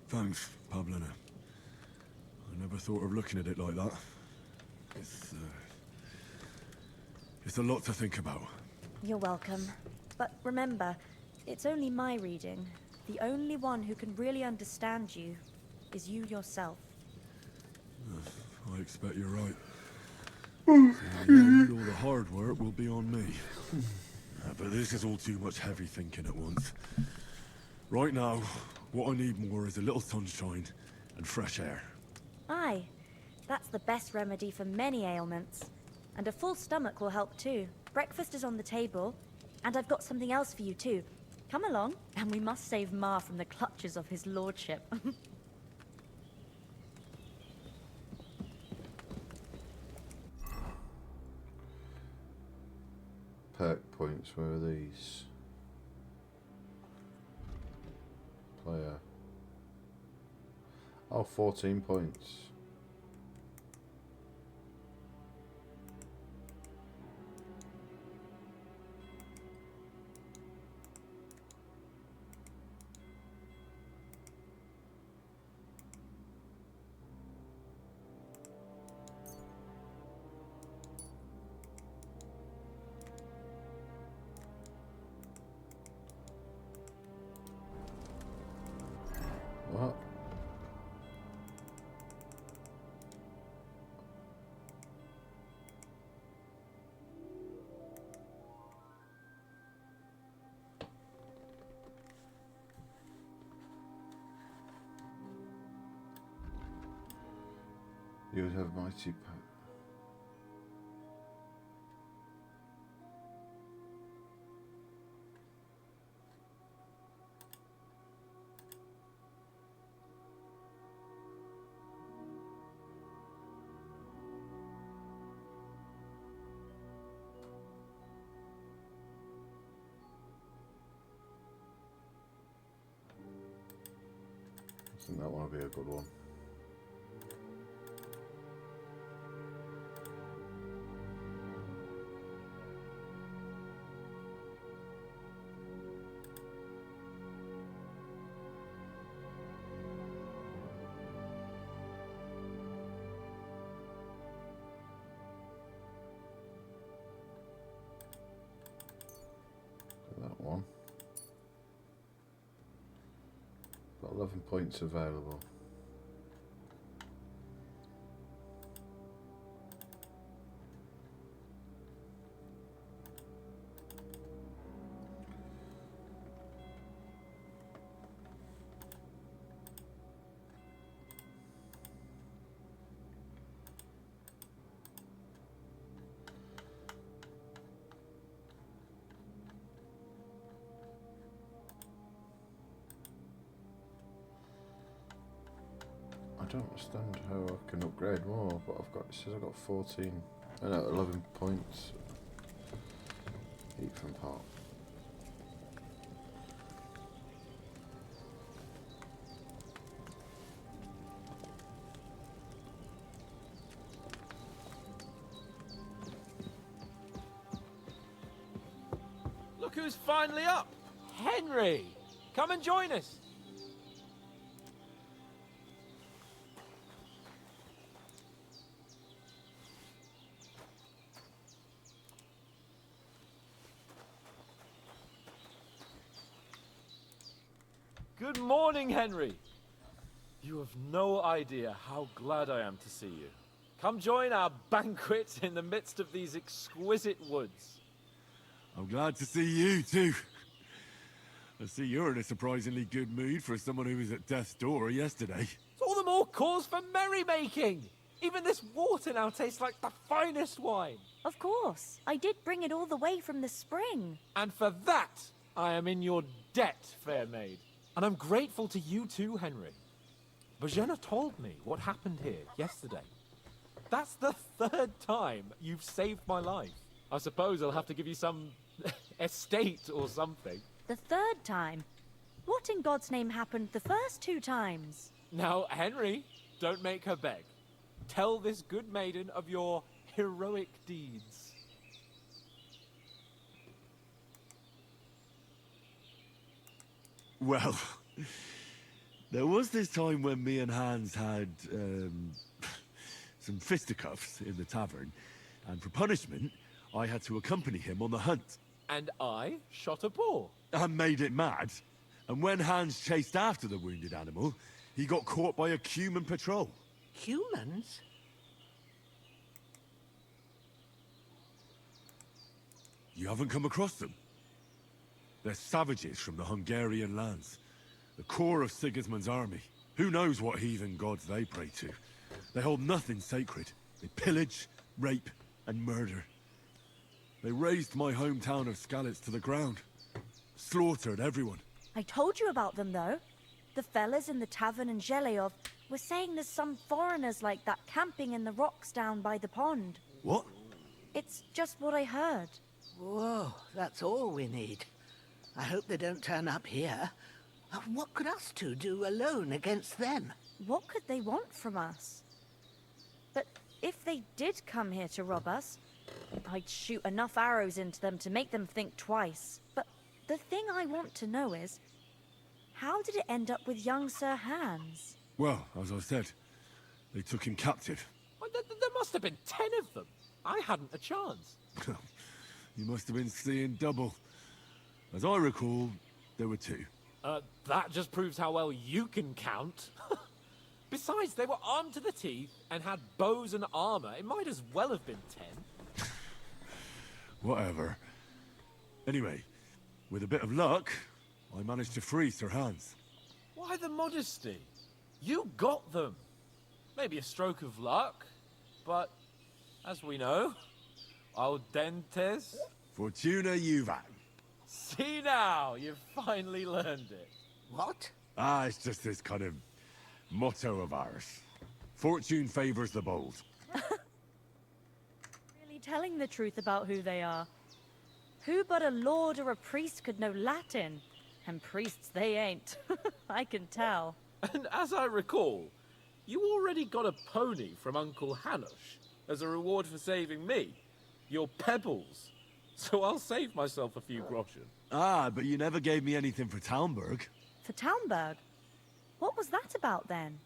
Thanks, Pavlena. I never thought of looking at it like that. It's a lot to think about. You're welcome. But remember, it's only my reading. The only one who can really understand you is you yourself. I expect you're right. So in the end, all the hard work will be on me. But this is all too much heavy thinking at once. Right now, what I need more is a little sunshine and fresh air. Aye, that's the best remedy for many ailments. And a full stomach will help too. Breakfast is on the table, and I've got something else for you too. Come along, and we must save Ma from the clutches of his lordship. Perk points, where are these? Player. Oh, 14 points. What? You would have mighty power. I think that one will be a good one. That one. Got 11 points available. I don't understand how I can upgrade more, but I've got, it says I've got 14, no, 11 points. Eat from pot. Look who's finally up! Henry! Come and join us! Good morning, Henry. You have no idea how glad I am to see you. Come join our banquet in the midst of these exquisite woods. I'm glad to see you, too. I see you're in a surprisingly good mood for someone who was at death's door yesterday. It's all the more cause for merrymaking. Even this water now tastes like the finest wine. Of course. I did bring it all the way from the spring. And for that, I am in your debt, fair maid. And I'm grateful to you too, Henry. Bajena told me what happened here yesterday. That's the 3rd time you've saved my life. I suppose I'll have to give you some estate or something. The 3rd time? What in God's name happened the first 2 times? Now, Henry, don't make her beg. Tell this good maiden of your heroic deeds. Well, there was this time when me and Hans had some fisticuffs in the tavern, and for punishment, I had to accompany him on the hunt. And I shot a boar. And made it mad. And when Hans chased after the wounded animal, he got caught by a human patrol. Humans? You haven't come across them? They're savages from the Hungarian lands. The core of Sigismund's army. Who knows what heathen gods they pray to? They hold nothing sacred. They pillage, rape, and murder. They razed my hometown of Skalitz to the ground. Slaughtered everyone. I told you about them, though. The fellas in the tavern in Zheleov were saying there's some foreigners like that camping in the rocks down by the pond. What? It's just what I heard. Whoa, that's all we need. I hope they don't turn up here. What could us two do alone against them? What could they want from us? But if they did come here to rob us, I'd shoot enough arrows into them to make them think twice. But the thing I want to know is, how did it end up with young Sir Hans? Well, as I said, they took him captive. Well, there must have been 10 of them. I hadn't a chance. You must have been seeing double. As I recall, there were 2. That just proves how well you can count. Besides, they were armed to the teeth and had bows and armor. It might as well have been 10. Whatever. Anyway, with a bit of luck, I managed to free Sir Hans. Why the modesty? You got them. Maybe a stroke of luck, but as we know, al dentes. Fortuna juvat. See now, you've finally learned it. What? Ah, it's just this kind of motto of ours. Fortune favors the bold. Really telling the truth about who they are. Who but a lord or a priest could know Latin? And priests they ain't. I can tell. And as I recall, you already got a pony from Uncle Hanush as a reward for saving me. Your pebbles. So I'll save myself a few groschen. Ah, but you never gave me anything for Talmberg. For Talmberg? What was that about then?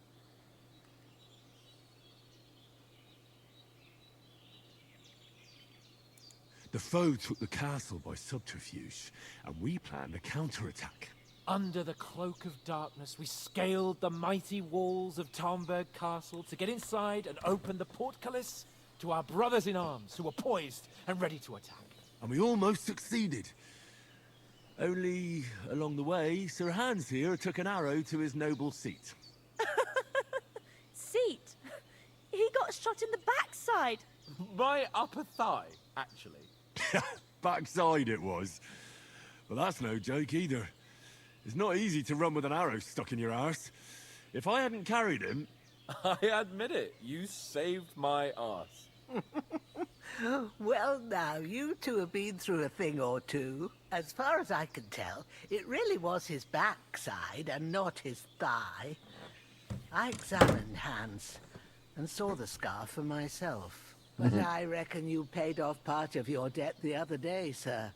The foe took the castle by subterfuge, and we planned a counterattack. Under the cloak of darkness, we scaled the mighty walls of Talmberg Castle to get inside and open the portcullis to our brothers in arms who were poised and ready to attack. And we almost succeeded. Only, along the way, Sir Hans here took an arrow to his noble seat. Seat? He got shot in the backside. My upper thigh, actually. Backside it was. But that's no joke either. It's not easy to run with an arrow stuck in your arse. If I hadn't carried him... I admit it, you saved my arse. Well, now, you two have been through a thing or two. As far as I can tell, it really was his backside and not his thigh. I examined Hans and saw the scar for myself. But I reckon you paid off part of your debt the other day, sir.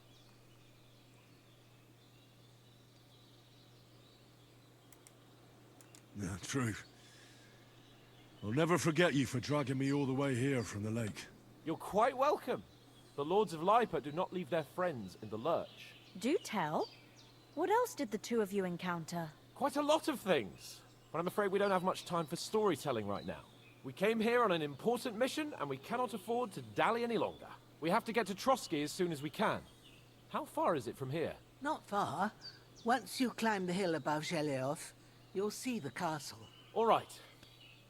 Yeah, true. I'll never forget you for dragging me all the way here from the lake. You're quite welcome. The Lords of Lipa do not leave their friends in the lurch. Do tell. What else did the two of you encounter? Quite a lot of things. But I'm afraid we don't have much time for storytelling right now. We came here on an important mission, and we cannot afford to dally any longer. We have to get to Trotsky as soon as we can. How far is it from here? Not far. Once you climb the hill above Zheleov, you'll see the castle. All right.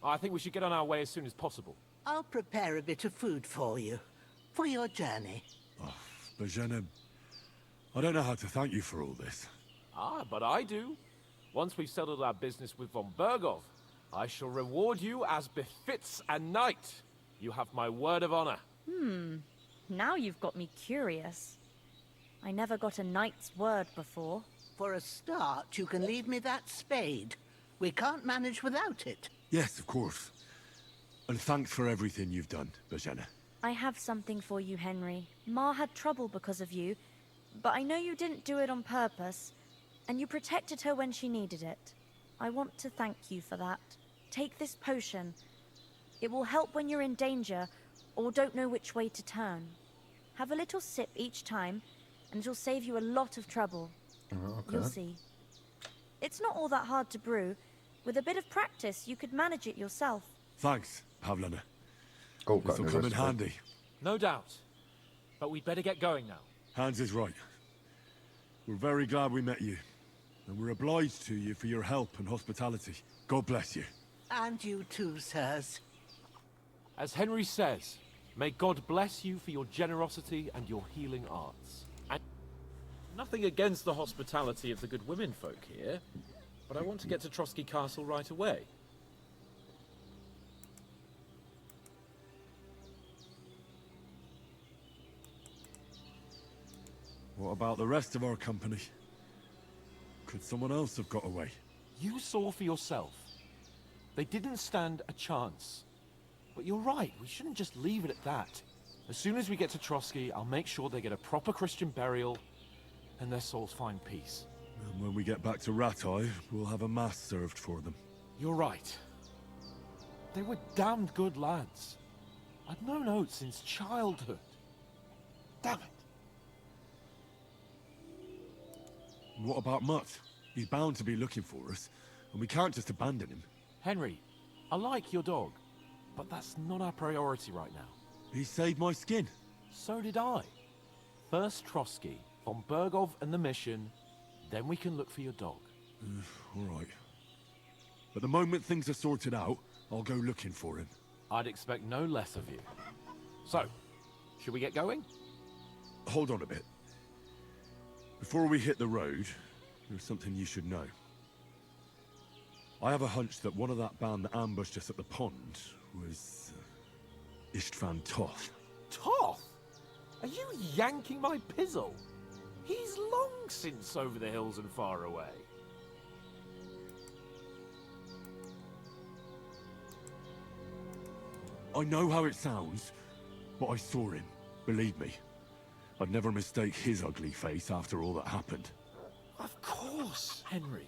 I think we should get on our way as soon as possible. I'll prepare a bit of food for you, for your journey. Oh, Bozhena, I don't know how to thank you for all this. Ah, but I do. Once we've settled our business with von Bergov, I shall reward you as befits a knight. You have my word of honor. Now you've got me curious. I never got a knight's word before. For a start, you can leave me that spade. We can't manage without it. Yes, of course. And thanks for everything you've done, Bozhena. I have something for you, Henry. Ma had trouble because of you, but I know you didn't do it on purpose, and you protected her when she needed it. I want to thank you for that. Take this potion. It will help when you're in danger or don't know which way to turn. Have a little sip each time, and it'll save you a lot of trouble. Oh, okay. You'll see. It's not all that hard to brew. With a bit of practice, you could manage it yourself. Thanks, Pavlana. Oh, this will got come in recipe. handy. No doubt. But we'd better get going now. Hans is right. We're very glad we met you. And we're obliged to you for your help and hospitality. God bless you. And you too, sirs. As Henry says, may God bless you for your generosity and your healing arts. And nothing against the hospitality of the good women folk here, but I want to get to Trotsky Castle right away. What about the rest of our company? Could someone else have got away? You saw for yourself. They didn't stand a chance. But you're right, we shouldn't just leave it at that. As soon as we get to Trotsky, I'll make sure they get a proper Christian burial and their souls find peace. And when we get back to Ratai, we'll have a mass served for them. You're right. They were damned good lads. I've known Oates since childhood. Damn it. And what about Mutt? He's bound to be looking for us, and we can't just abandon him. Henry, I like your dog, but that's not our priority right now. He saved my skin. So did I. First Trotsky, von Bergov and the mission, then we can look for your dog. All right. But the moment things are sorted out, I'll go looking for him. I'd expect no less of you. So, should we get going? Hold on a bit. Before we hit the road, there's something you should know. I have a hunch that one of that band that ambushed us at the pond was Istvan Toth. Toth? Are you yanking my pizzle? He's long since over the hills and far away. I know how it sounds, but I saw him. Believe me. I'd never mistake his ugly face after all that happened. Of course, Henry.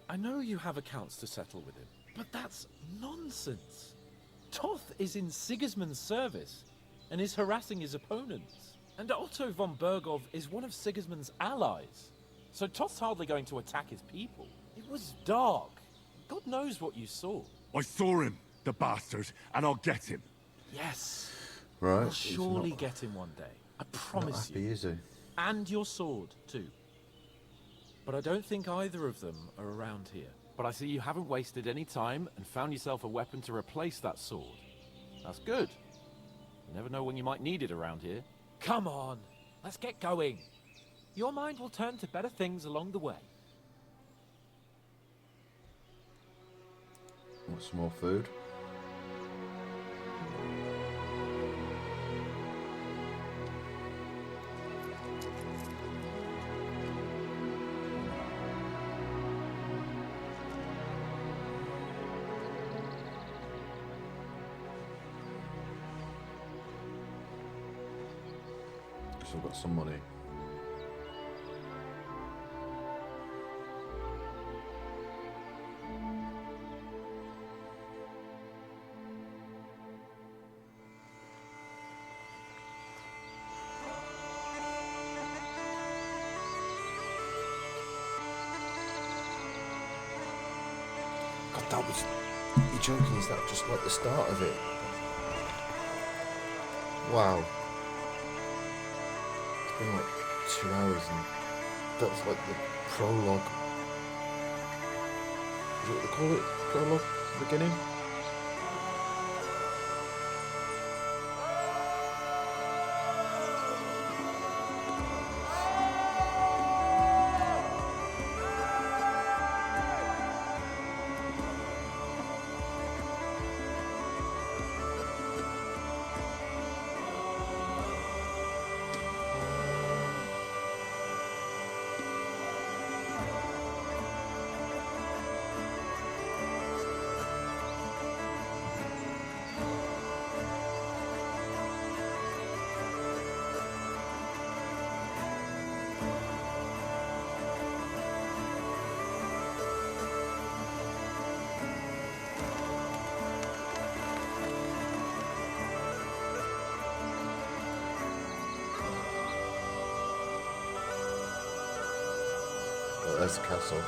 I know you have accounts to settle with him, but that's nonsense. Toth is in Sigismund's service and is harassing his opponents. And Otto von Bergov is one of Sigismund's allies. So Toth's hardly going to attack his people. It was dark. God knows what you saw. I saw him, the bastard, and I'll get him. Yes. Right. We'll surely get him one day. I promise you. Is he? And your sword, too. But I don't think either of them are around here. But I see you haven't wasted any time and found yourself a weapon to replace that sword. That's good. You never know when you might need it around here. Come on, let's get going. Your mind will turn to better things along the way. Want some more food? I've got some money. God, that was... You're joking, is that just like the start of it? Wow. It's been like 2 hours and that's like the prologue. Is that what they call it? Prologue? Beginning? Oh, there's the castle.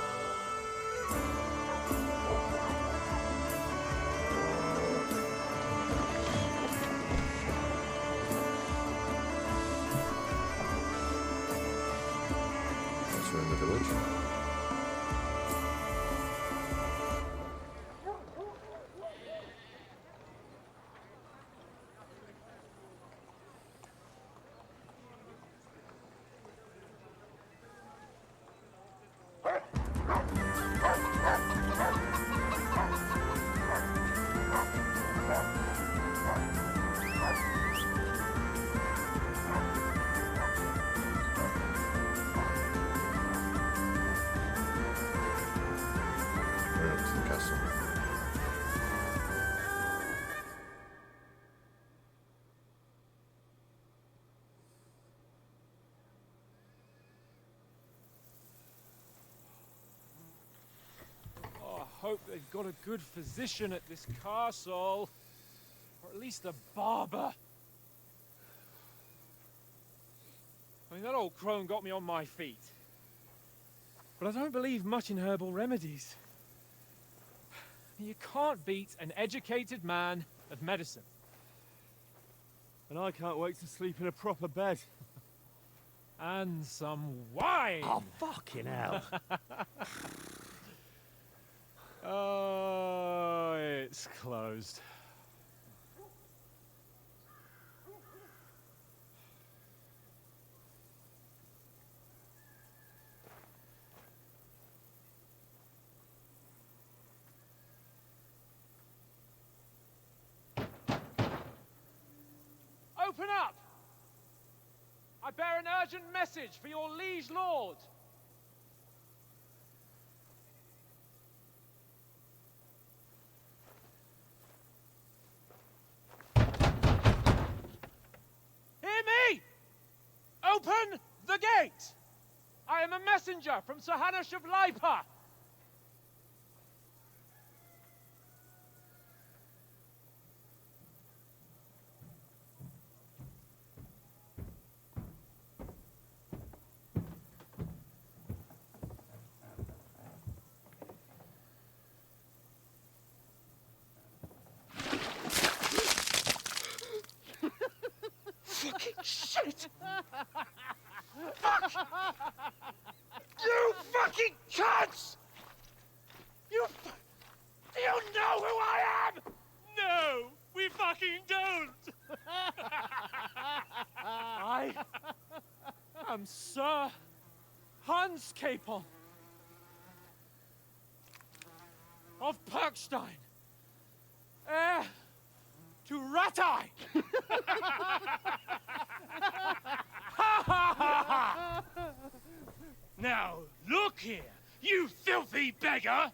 Once we're in the village. Right up to the castle. Oh, I hope they've got a good physician at this castle. Or at least a barber. I mean, that old crone got me on my feet. But I don't believe much in herbal remedies. You can't beat an educated man at medicine. And I can't wait to sleep in a proper bed. And some wine! Oh, fucking hell. Oh, it's Gate's closed. Open up! I bear an urgent message for your liege lord. Hear me! Open the gate! I am a messenger from Sir Hanush of Lipa. Fucking shit! Fuck! You fucking cunts! Do you know who I am? No, we fucking don't! I am Sir Hans Capon of Perkstein, heir to Ratai! Now, look here, you filthy beggar!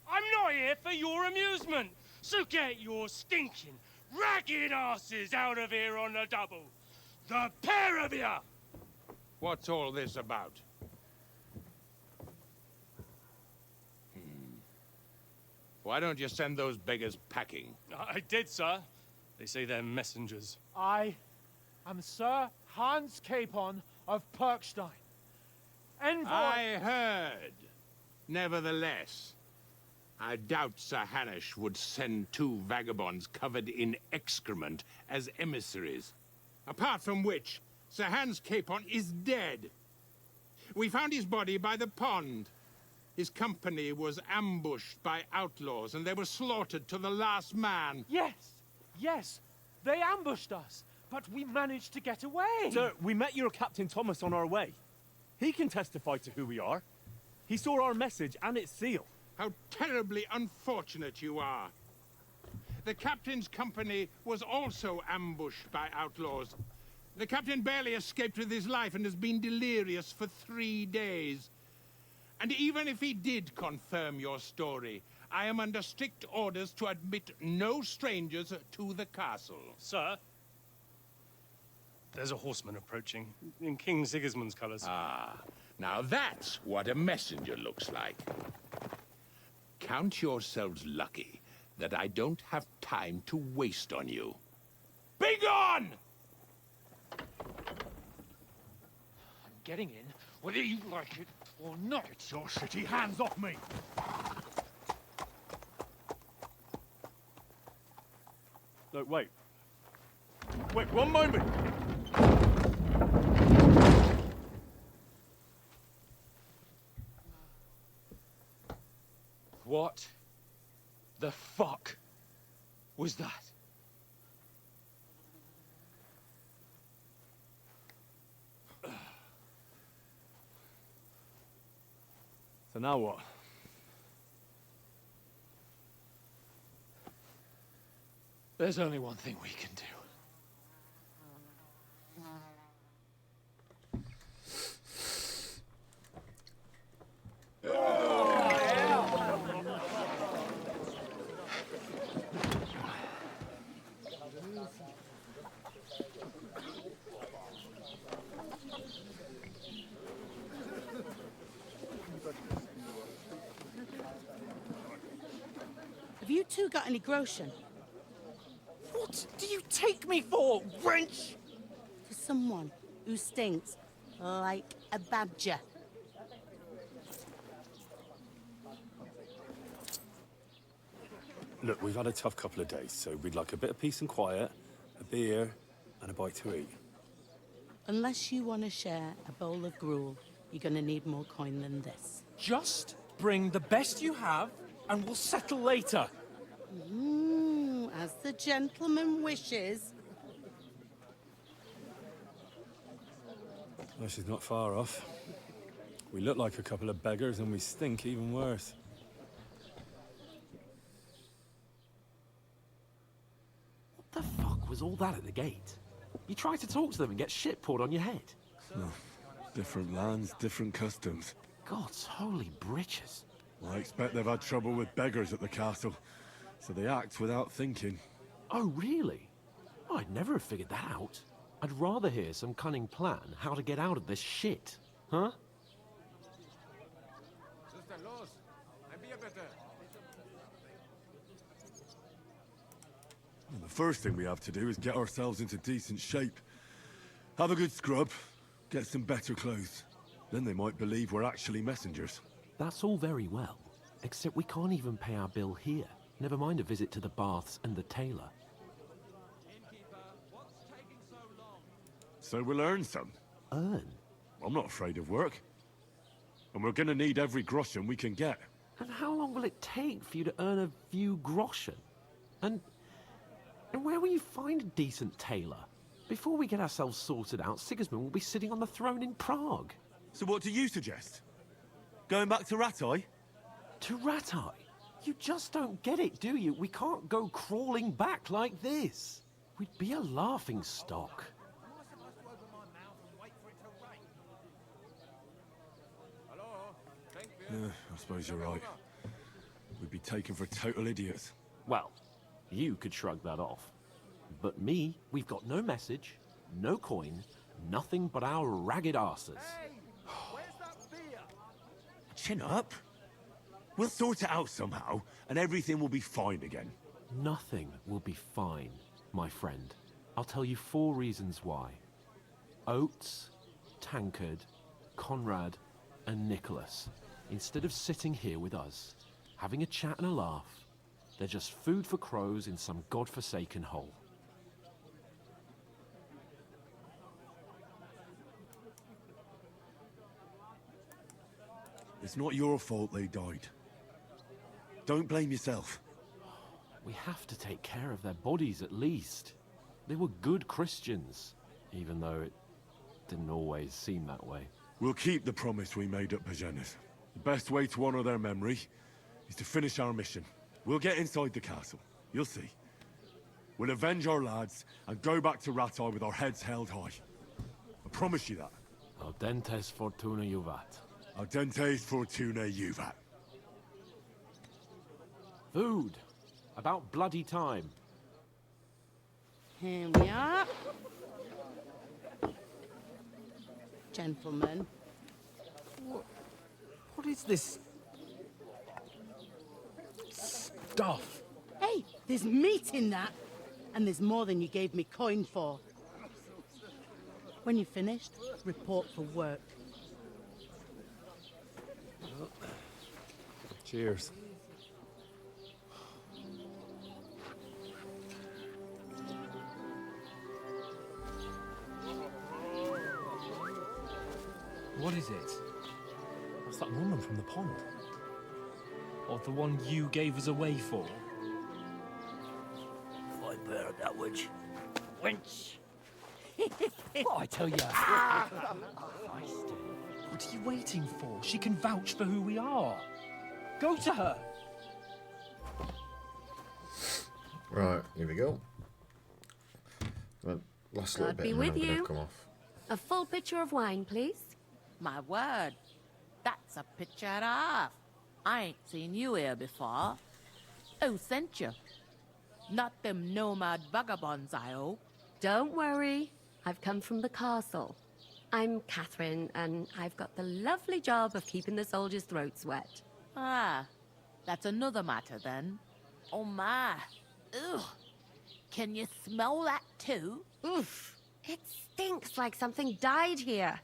I'm not here for your amusement, so get your stinking, ragged asses out of here on the double. The pair of you! What's all this about? Why don't you send those beggars packing? I did, sir. They say they're messengers. I am Sir Hans Capon of Perkstein. Envoy... I heard. Nevertheless, I doubt Sir Hanush would send two vagabonds covered in excrement as emissaries. Apart from which, Sir Hans Capon is dead. We found his body by the pond. His company was ambushed by outlaws, and they were slaughtered to the last man. Yes, they ambushed us, but we managed to get away. Sir, we met your Captain Thomas on our way. He can testify to who we are. He saw our message and its seal. How terribly unfortunate you are. The captain's company was also ambushed by outlaws. The captain barely escaped with his life and has been delirious for 3 days. And even if he did confirm your story, I am under strict orders to admit no strangers to the castle. Sir, there's a horseman approaching, in King Sigismund's colours. Ah, now that's what a messenger looks like. Count yourselves lucky that I don't have time to waste on you. Be gone! I'm getting in, whether you like it or not. Get your shitty hands off me! Look, wait. Wait, one moment! What the fuck was that? So now what? There's only one thing we can do. Have you two got any groschen? What do you take me for, wench? For someone who stinks like a badger. Look, we've had a tough couple of days, so we'd like a bit of peace and quiet, a beer, and a bite to eat. Unless you want to share a bowl of gruel, you're going to need more coin than this. Just bring the best you have, and we'll settle later. Mm, As the gentleman wishes. Well, she's not far off. We look like a couple of beggars and we stink even worse. What the fuck was all that at the gate? You try to talk to them and get shit poured on your head. No. Different lands, different customs. God's holy britches. I expect they've had trouble with beggars at the castle, so they act without thinking. Oh, really? I'd never have figured that out. I'd rather hear some cunning plan how to get out of this shit. Huh? And the first thing we have to do is get ourselves into decent shape. Have a good scrub, get some better clothes. Then they might believe we're actually messengers. That's all very well, except we can't even pay our bill here. Never mind a visit to the baths and the tailor. So we'll earn some. Earn? I'm not afraid of work. And we're gonna need every groschen we can get. And how long will it take for you to earn a few groschen? And where will you find a decent tailor? Before we get ourselves sorted out, Sigismund will be sitting on the throne in Prague. So what do you suggest? Going back to Rattay? To Rattay? You just don't get it, do you? We can't go crawling back like this. We'd be a laughing stock. Yeah, I suppose you're right. We'd be taken for total idiots. Well, you could shrug that off. But me, we've got no message, no coin, nothing but our ragged arses. Chin up. We'll sort it out somehow, and everything will be fine again. Nothing will be fine, my friend. I'll tell you 4 reasons why. Oates, Tankard, Conrad, and Nicholas. Instead of sitting here with us, having a chat and a laugh, they're just food for crows in some godforsaken hole. It's not your fault they died. Don't blame yourself. We have to take care of their bodies at least. They were good Christians, even though it didn't always seem that way. We'll keep the promise we made at Pagenes. The best way to honor their memory is to finish our mission. We'll get inside the castle. You'll see. We'll avenge our lads and go back to Rattay with our heads held high. I promise you that. Audentes fortuna juvat. Audentes fortuna juvat. Food. About bloody time. Here we are. Gentlemen. What is this stuff? Hey, there's meat in that. And there's more than you gave me coin for. When you're finished, report for work. Cheers. What is it? What's that woman from the pond? Or the one you gave us away for? I bear that witch. Wench! What I tell you? What are you waiting for? She can vouch for who we are. Go to her. Right, here we go. Well, last little God bit be and then with I'm gonna you. come off. A full pitcher of wine, please. My word, that's a picture and a half. I ain't seen you here before. Who sent you? Not them nomad vagabonds, I hope. Don't worry. I've come from the castle. I'm Catherine, and I've got the lovely job of keeping the soldiers' throats wet. Ah, that's another matter then. Oh my. Ugh. Can you smell that too? Oof. It stinks like something died here.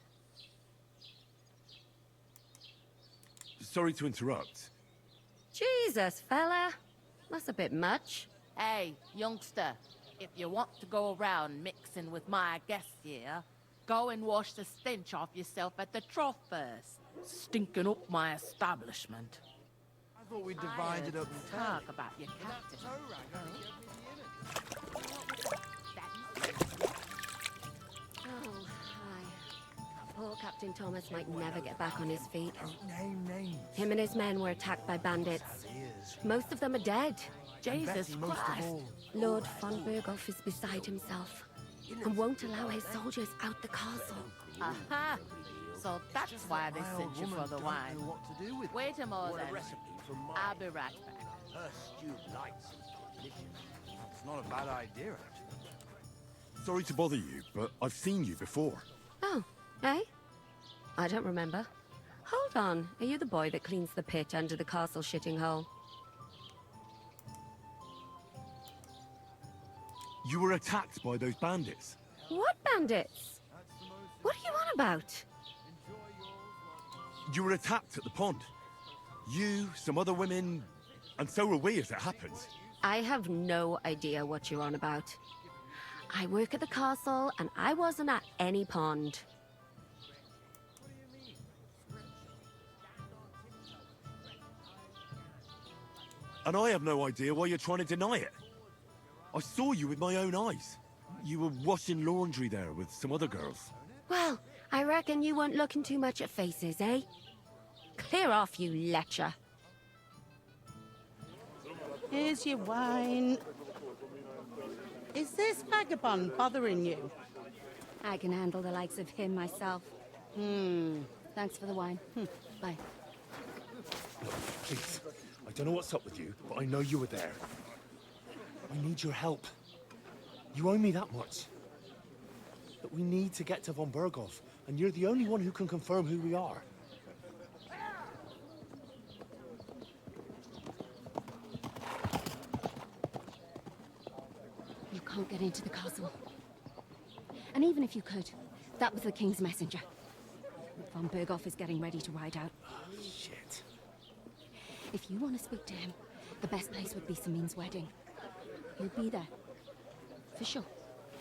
Sorry to interrupt. Jesus, fella. That's a bit much. Hey, youngster, if you want to go around mixing with my guests here, go and wash the stench off yourself at the trough first. Stinking up my establishment. Thought we divided up and talk about your captain. Oh, hi. Poor Captain Thomas might never get back on his feet. Name names. Him and his men were attacked by bandits. Most of them are dead. Jesus Christ! Lord von Berghoff is beside himself and won't allow his soldiers out the castle. Aha! So that's why they sent you for the wine. Wait a moment. I'll be right back. Her stewed lights and delicious. It's not a bad idea, actually. Sorry to bother you, but I've seen you before. Oh, eh? I don't remember. Hold on, are you the boy that cleans the pit under the castle shitting hole? You were attacked by those bandits. What bandits? What are you on about? You were attacked at the pond. You, some other women, and so were we, as it happens. I have no idea what you're on about. I work at the castle, and I wasn't at any pond. And I have no idea why you're trying to deny it. I saw you with my own eyes. You were washing laundry there with some other girls. Well, I reckon you weren't looking too much at faces, eh? Clear off, you lecher. Here's your wine. Is this vagabond bothering you? I can handle the likes of him myself. Thanks for the wine. Bye. Please, I don't know what's up with you, but I know you were there. I need your help. You owe me that much. But we need to get to von Berghoff, and you're the only one who can confirm who we are. You can't get into the castle. And even if you could, that was the King's messenger. Von Berghoff is getting ready to ride out. Shit. If you want to speak to him, the best place would be Samin's wedding. He'll be there. For sure.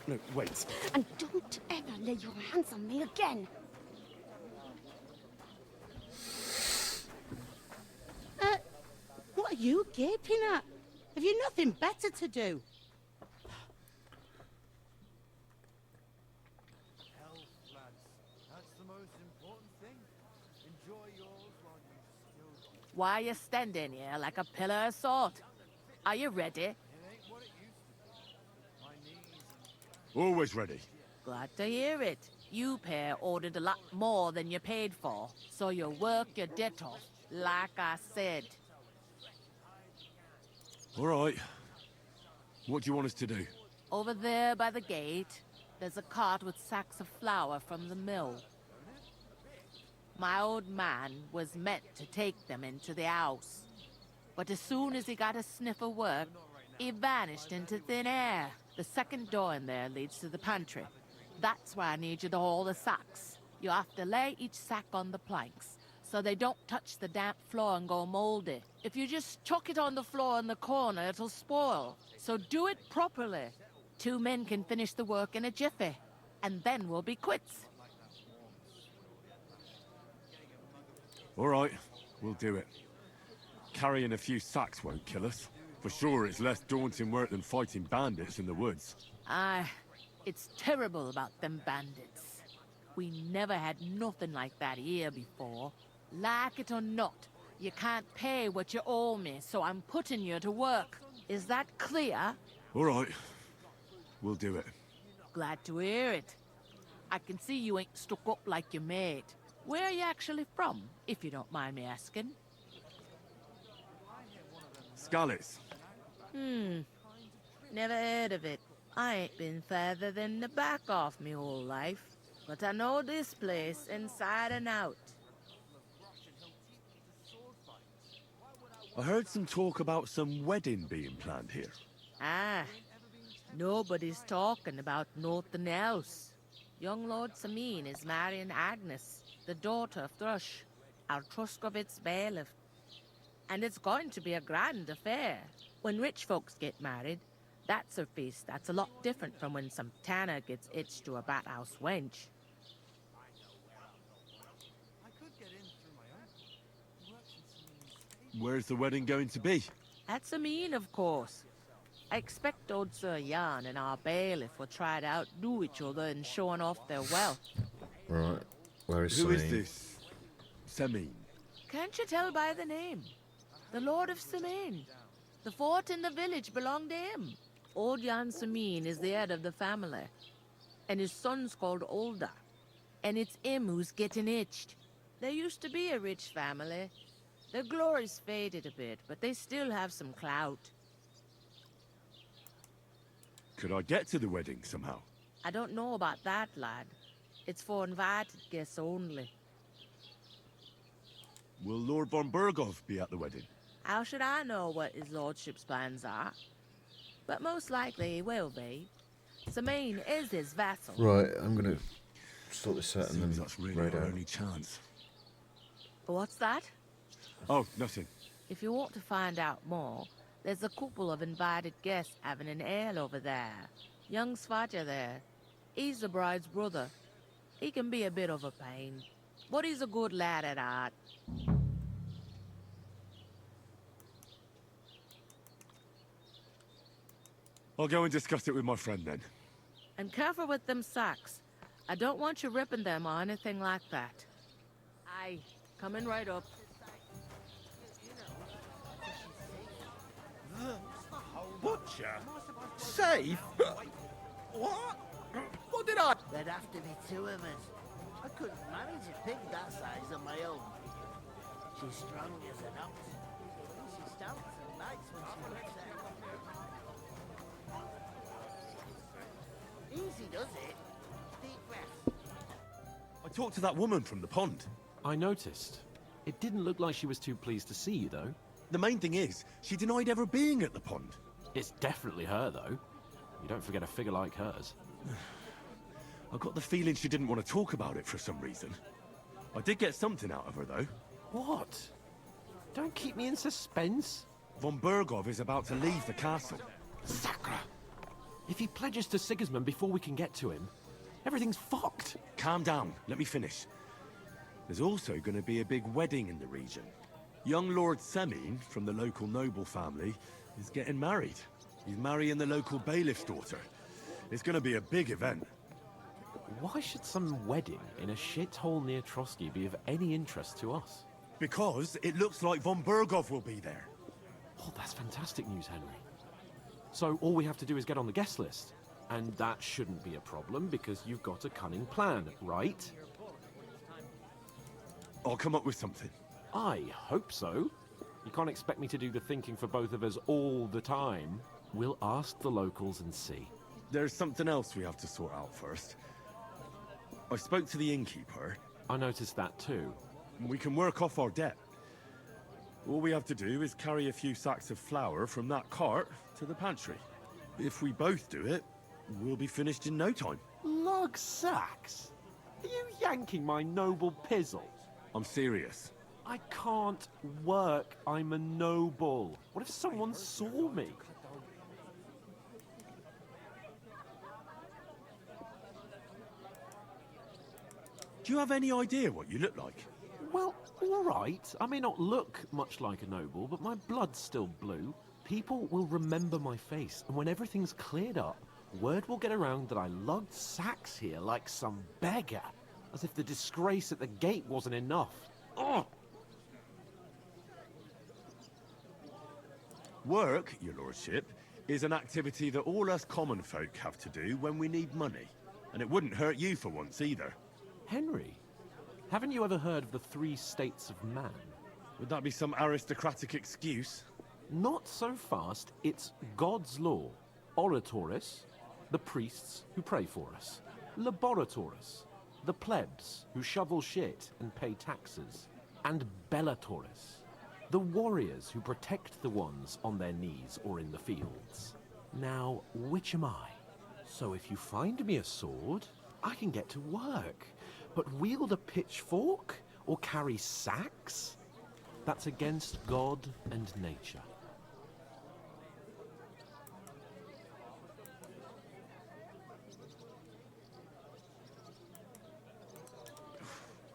No, wait. And don't ever lay your hands on me again! What are you gaping at? Have you nothing better to do? Health, lads. That's the most important thing. Enjoy yours while you still got it. Why are you standing here like a pillar of salt? Are you ready? It ain't what it used to be. My knees. Always ready. Glad to hear it. You pair ordered a lot more than you paid for, so you work your debt off, like I said. All right. What do you want us to do? Over there by the gate, there's a cart with sacks of flour from the mill. My old man was meant to take them into the house. But as soon as he got a sniff of work, he vanished into thin air. The second door in there leads to the pantry. That's where I need you to haul the sacks. You have to lay each sack on the planks, so they don't touch the damp floor and go moldy. If you just chuck it on the floor in the corner, it'll spoil. So do it properly. 2 men can finish the work in a jiffy, and then we'll be quits. All right, we'll do it. Carrying a few sacks won't kill us. For sure, it's less daunting work than fighting bandits in the woods. Aye, it's terrible about them bandits. We never had nothing like that here before. Like it or not, you can't pay what you owe me, so I'm putting you to work. Is that clear? All right, we'll do it. Glad to hear it. I can see you ain't stuck up like your mate. Where are you actually from, if you don't mind me asking? Skalitz. Never heard of it. I ain't been further than the back off me whole life. But I know this place inside and out. I heard some talk about some wedding being planned here. Ah, nobody's talking about nothing else. Young Lord Samin is marrying Agnes, the daughter of Thrush, our Truskovitz bailiff. And it's going to be a grand affair. When rich folks get married, that's a feast that's a lot different from when some tanner gets hitched to a bat-house wench. Where's the wedding going to be? At Sameen, of course. I expect old Sir Jan and our bailiff will try to outdo each other in showing off their wealth. Right. Where is Who is Sameen? this? Sameen. Can't you tell by the name? The Lord of Sameen. The fort and the village belong to him. Old Jan Sameen is the head of the family. And his son's called Olda. And it's him who's getting itched. There used to be a rich family. Their glory's faded a bit, but they still have some clout. Could I get to the wedding somehow? I don't know about that, lad. It's for invited guests only. Will Lord von Berghoff be at the wedding? How should I know what his lordship's plans are? But most likely he will be. Sameen is his vassal. Right, I'm gonna sort this out and then that's really raid our out. only chance. What's that? Oh, nothing. If you want to find out more, there's a couple of invited guests having an ale over there. Young Svaja there. He's the bride's brother. He can be a bit of a pain, but he's a good lad at heart. I'll go and discuss it with my friend then. And careful with them sacks. I don't want you ripping them or anything like that. Aye, coming right up. Butcher? Safe? What? What did I... There'd have to be two of us. I couldn't manage a pig that size on my own. She's strong as an ox. She stamps and bites when she looks at it. Easy does it. Deep breath. I talked to that woman from the pond. I noticed. It didn't look like she was too pleased to see you, though. The main thing is, she denied ever being at the pond. It's definitely her, though. You don't forget a figure like hers. I got the feeling she didn't want to talk about it for some reason. I did get something out of her, though. What? Don't keep me in suspense. Von Berghoff is about to leave the castle. Sacra! If he pledges to Sigismund before we can get to him, everything's fucked. Calm down, let me finish. There's also going to be a big wedding in the region. Young Lord Semine, from the local noble family, is getting married. He's marrying the local bailiff's daughter. It's going to be a big event. Why should some wedding in a shithole near Trotsky be of any interest to us? Because it looks like von Berghoff will be there. Oh, that's fantastic news, Henry. So all we have to do is get on the guest list. And that shouldn't be a problem because you've got a cunning plan, right? I'll come up with something. I hope so. You can't expect me to do the thinking for both of us all the time. We'll ask the locals and see. There's something else we have to sort out first. I spoke to the innkeeper. I noticed that too. We can work off our debt. All we have to do is carry a few sacks of flour from that cart to the pantry. If we both do it, we'll be finished in no time. Lug sacks? Are you yanking my noble pizzle? I'm serious. I can't work. I'm a noble. What if someone saw me? Do you have any idea what you look like? Well, all right. I may not look much like a noble, but my blood's still blue. People will remember my face, and when everything's cleared up, word will get around that I lugged sacks here like some beggar, as if the disgrace at the gate wasn't enough. Ugh! Work, your lordship, is an activity that all us common folk have to do when we need money. And it wouldn't hurt you for once either. Henry, haven't you ever heard of the 3 states of man? Would that be some aristocratic excuse? Not so fast. It's God's law. Oratoris, the priests who pray for us. Laboratoris, the plebs who shovel shit and pay taxes. And Bellatoris, the warriors who protect the ones on their knees or in the fields. Now, which am I? So if you find me a sword, I can get to work. But wield a pitchfork or carry sacks? That's against God and nature.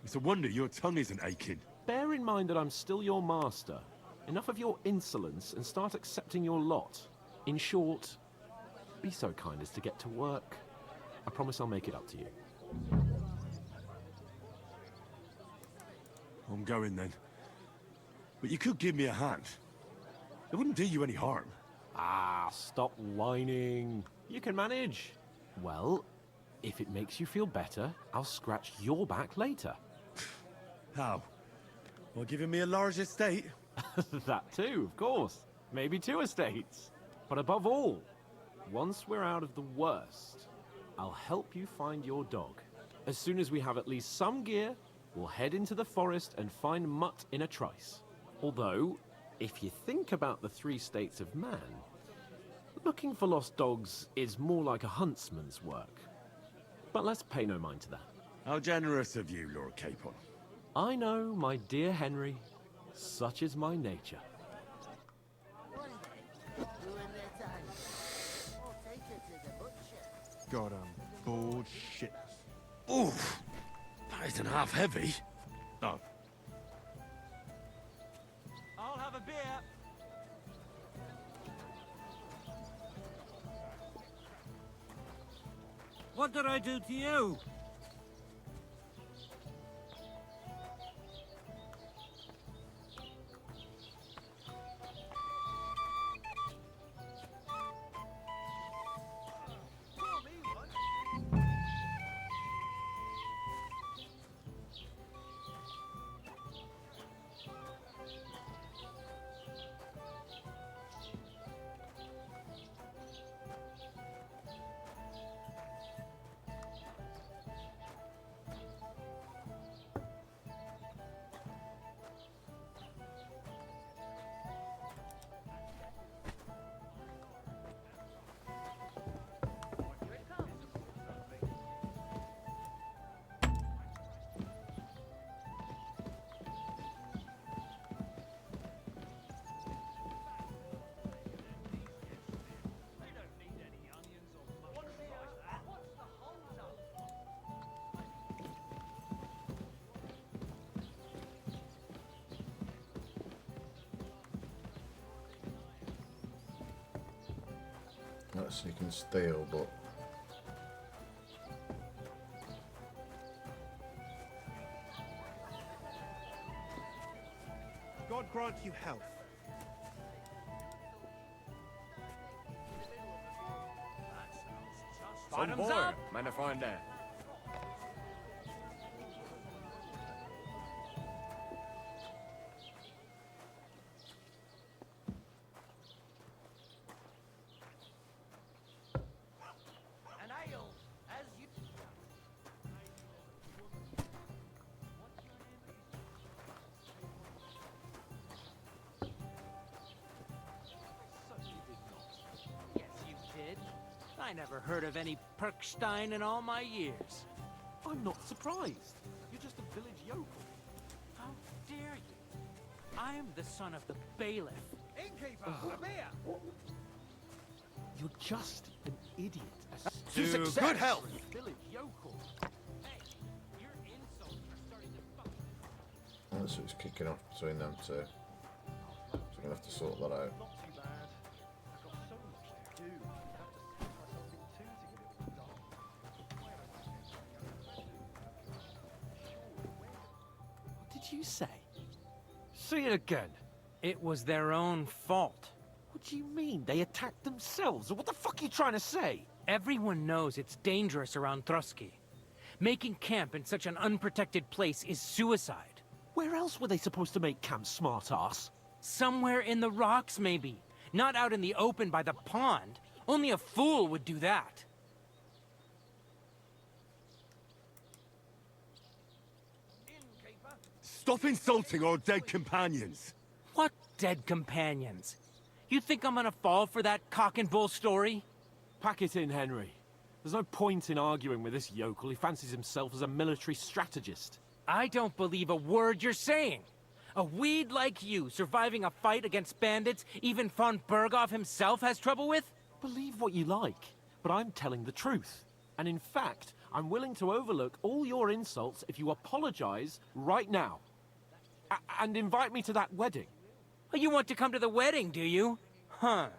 It's a wonder your tongue isn't aching. Bear in mind that I'm still your master. Enough of your insolence and start accepting your lot. In short, be so kind as to get to work. I promise I'll make it up to you. I'm going then. But you could give me a hand. It wouldn't do you any harm. Ah, stop whining. You can manage. Well, if it makes you feel better, I'll scratch your back later. How? Well, giving me a large estate? That too, of course. Maybe 2 estates. But above all, once we're out of the worst, I'll help you find your dog. As soon as we have at least some gear, we'll head into the forest and find Mutt in a trice. Although, if you think about the 3 states of man, looking for lost dogs is more like a huntsman's work. But let's pay no mind to that. How generous of you, Lord Capon. I know, my dear Henry. Such is my nature. God, I'm bored shitless. Oof! That isn't half heavy. Oh. I'll have a beer. What did I do to you? That's you can steal, but God grant you health. Some boy, mind if I'm there? An ale, as you... Yes, you did. I never heard of any Perkstein in all my years. I'm not surprised. You're just a village yokel. How dare you? I am the son of the bailiff. Innkeeper, a beer! You're just an idiot. To good health! Village yokel. Hey, your insults are starting to fuck. that's what's kicking off between them two. So we're gonna have to sort that out. Not too bad. I've got so much to do. I'd have to split myself in 2 to get it all done. What did you say? Say it again. It was their own fault. What do you mean? They attacked themselves? What the fuck are you trying to say? Everyone knows it's dangerous around Trotsky. Making camp in such an unprotected place is suicide. Where else were they supposed to make camp, smart-ass? Somewhere in the rocks, maybe. Not out in the open by the pond. Only a fool would do that. Stop insulting our dead companions. What dead companions? You think I'm gonna fall for that cock and bull story? Pack it in, Henry. There's no point in arguing with this yokel. He fancies himself as a military strategist. I don't believe a word you're saying. A weed like you surviving a fight against bandits even von Berghoff himself has trouble with? Believe what you like, but I'm telling the truth. And in fact, I'm willing to overlook all your insults if you apologize right now. And invite me to that wedding. Oh, you want to come to the wedding, do you? Huh.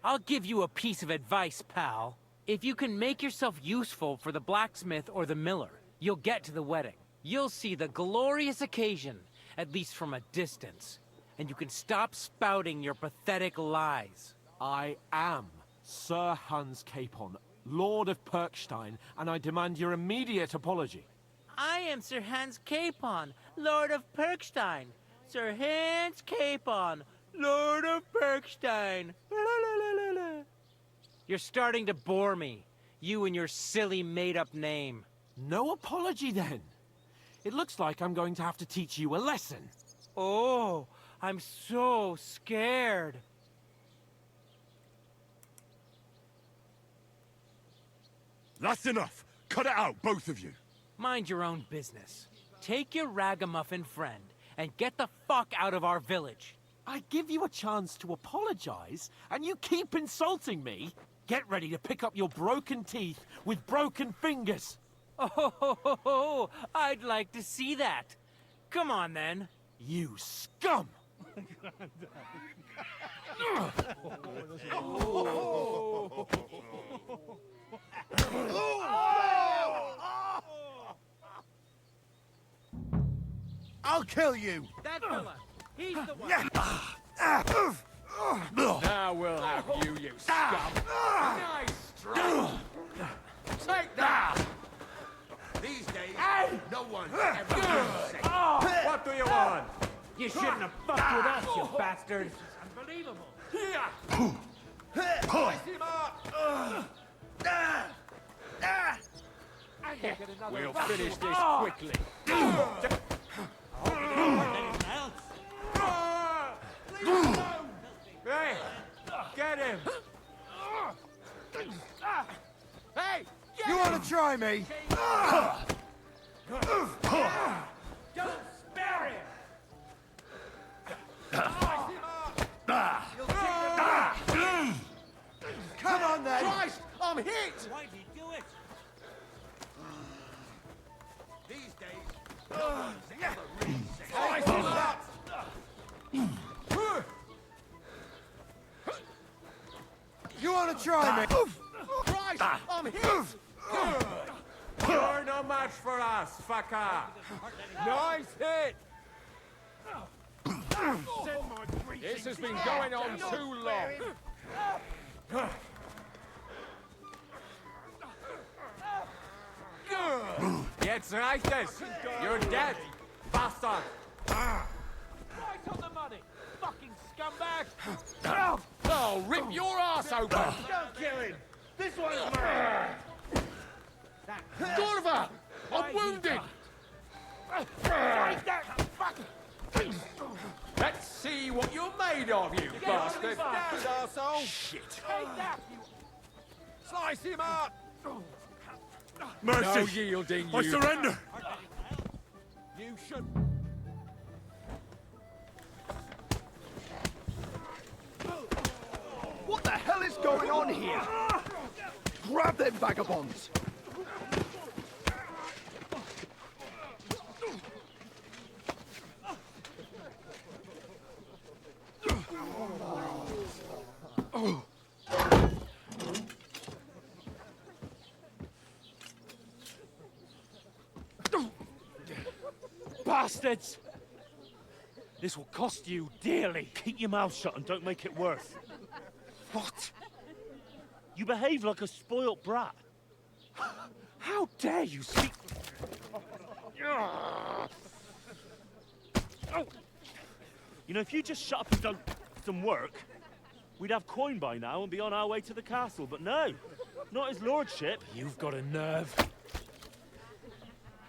I'll give you a piece of advice, pal. If you can make yourself useful for the blacksmith or the miller, you'll get to the wedding. You'll see the glorious occasion, at least from a distance. And you can stop spouting your pathetic lies. I am Sir Hans Capon, Lord of Perkstein, and I demand your immediate apology. I am Sir Hans Capon, Lord of Perkstein. Sir Hans Capon, Lord of Perkstein. You're starting to bore me. You and your silly made-up name. No apology, then. It looks like I'm going to have to teach you a lesson. Oh, I'm so scared. That's enough. Cut it out, both of you. Mind your own business. Take your ragamuffin friend and get the fuck out of our village. I give you a chance to apologize, and you keep insulting me. Get ready to pick up your broken teeth with broken fingers. Oh, I'd like to see that. Come on, then. You scum! I'll kill you! That fella, he's the one. Now we'll have you, you scum. Nice strike. Take that. These days, no one's ever safe. What do you want? You shouldn't have fucked with us, you bastard. Unbelievable. We'll finish this quickly. Hey, get him! Hey! You want to try me? Don't spare him. Come on then! Christ, I'm hit! Why'd he do it? These days, no one's ever really safe. You want to try me? Christ, I'm hit! You're no match for us, fucker. Nice hit! This has been going on too long. Jetzt reicht es! You're dead, bastard! Right on the money, fucking scumbag. I'll rip your ass open. Don't kill him. This one's mine. Gorva, I'm wounded. Let's see what you're made of, you bastard! Arsehole. Shit! Take that, you... Slice him up. Mercy! No yielding, I you. surrender! You should. What the hell is going on here? Grab them vagabonds! Bastards! This will cost you dearly. Keep your mouth shut and don't make it worse. What? You behave like a spoilt brat. How dare you speak... Oh. You know, if you just shut up and don't some work, we'd have coin by now and be on our way to the castle, but no. Not his lordship. You've got a nerve.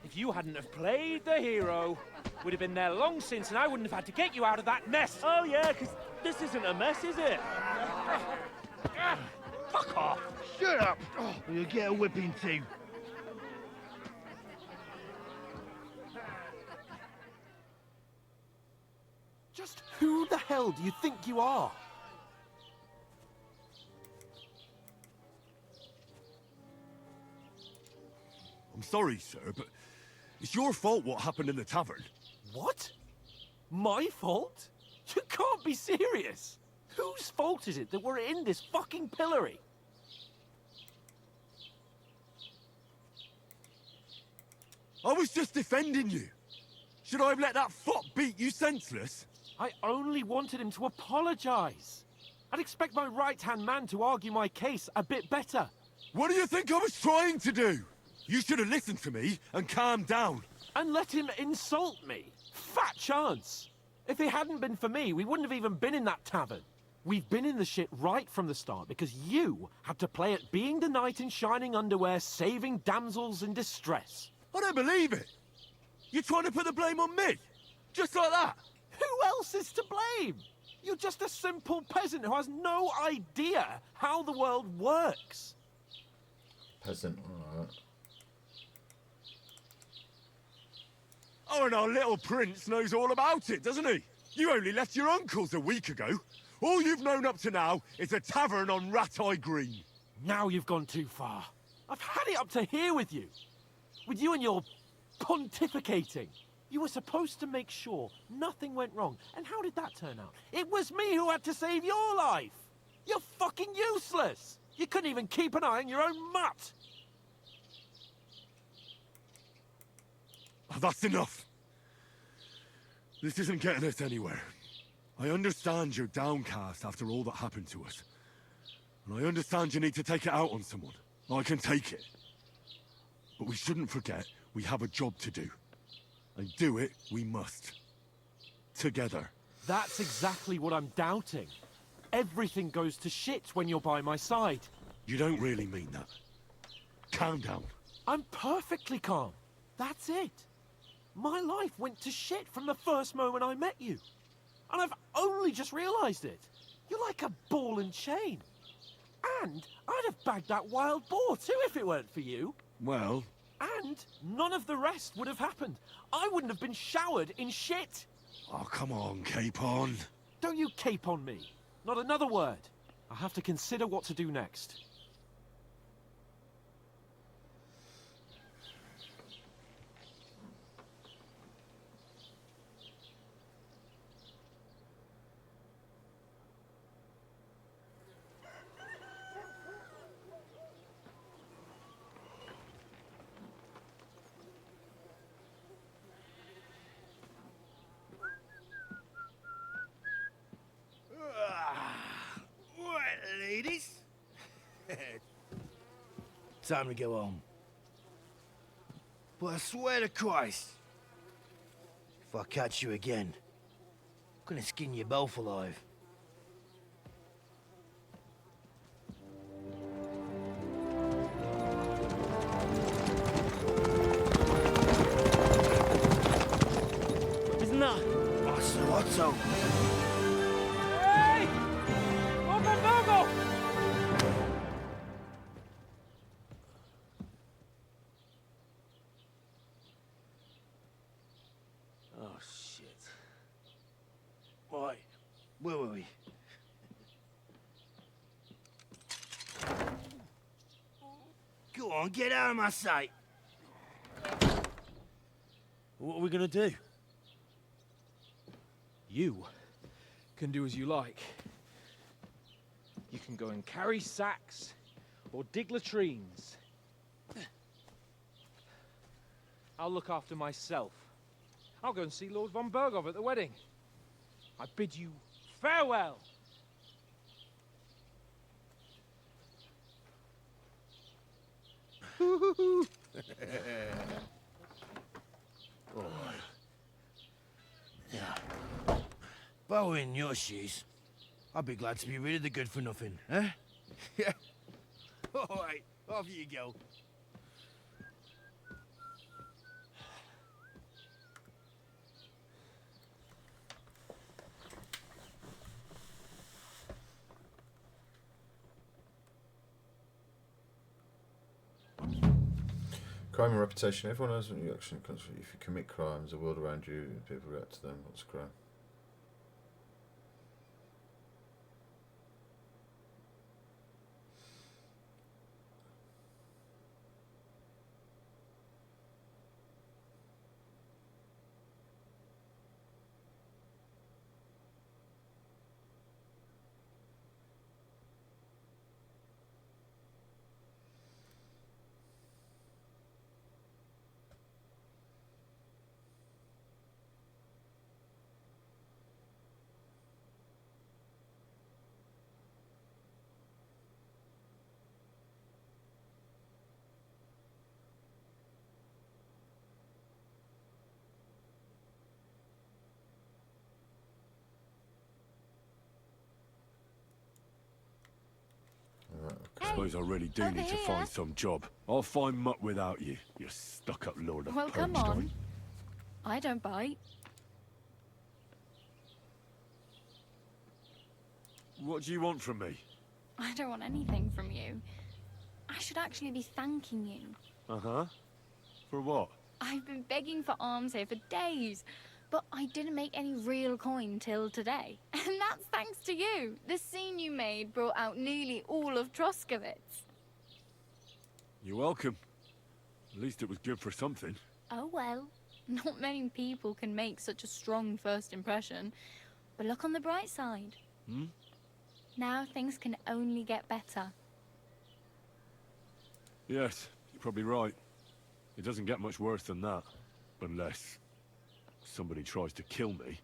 If you hadn't have played the hero, we'd have been there long since and I wouldn't have had to get you out of that mess. Oh yeah, because this isn't a mess, is it? Fuck off. Shut up! Or you'll get a whipping too. Just who the hell do you think you are? I'm sorry, sir, but it's your fault what happened in the tavern. What? My fault? You can't be serious! Whose fault is it that we're in this fucking pillory? I was just defending you. Should I have let that fop beat you senseless? I only wanted him to apologize. I'd expect my right-hand man to argue my case a bit better. What do you think I was trying to do? You should have listened to me and calmed down. And let him insult me. Fat chance. If it hadn't been for me, we wouldn't have even been in that tavern. We've been in the shit right from the start because you had to play at being the knight in shining underwear, saving damsels in distress. I don't believe it. You're trying to put the blame on me? Just like that? Who else is to blame? You're just a simple peasant who has no idea how the world works. Peasant, alright. Oh, and our little prince knows all about it, doesn't he? You only left your uncle's a week ago. All you've known up to now is a tavern on Rat-Eye Green. Now you've gone too far. I've had it up to here with you. With you and your pontificating. You were supposed to make sure nothing went wrong. And how did that turn out? It was me who had to save your life. You're fucking useless. You couldn't even keep an eye on your own mutt. Oh, that's enough. This isn't getting us anywhere. I understand you're downcast after all that happened to us. And I understand you need to take it out on someone. I can take it. But we shouldn't forget we have a job to do. And do it we must. Together. That's exactly what I'm doubting. Everything goes to shit when you're by my side. You don't really mean that. Calm down. I'm perfectly calm. That's it. My life went to shit from the first moment I met you. And I've only just realized it. You're like a ball and chain. And I'd have bagged that wild boar too if it weren't for you. Well... And none of the rest would have happened. I wouldn't have been showered in shit. Oh, come on, Capon. Don't you cape on me. Not another word. I have to consider what to do next. Right, ladies. Time to go home. But I swear to Christ, if I catch you again, I'm gonna skin you both alive. Isn't that? Otto. Hey! Open Virgo! Oh, shit. Right, where were we? Go on, get out of my sight. What are we gonna do? You can do as you like. You can go and carry sacks or dig latrines. I'll look after myself. I'll go and see Lord von Berghoff at the wedding. I bid you farewell. Yeah. If I were in your shoes, I'd be glad to be rid of the good for nothing, eh? Yeah. All right, off you go. Crime and reputation. Everyone knows when your action comes from. If you commit crimes, the world around you, people react to them. What's crime? suppose I really do Over need to here. find some job. I'll find mutt without you, you stuck-up lord of Well, come Pernstein. on. I don't bite. What do you want from me? I don't want anything from you. I should actually be thanking you. Uh-huh. For what? I've been begging for alms here for days, but I didn't make any real coin till today. And that's thanks to you. The scene you made brought out nearly all of Troskovitz. You're welcome. At least it was good for something. Oh well. Not many people can make such a strong first impression. But look on the bright side. Hmm? Now things can only get better. Yes, you're probably right. It doesn't get much worse than that. Unless somebody tries to kill me.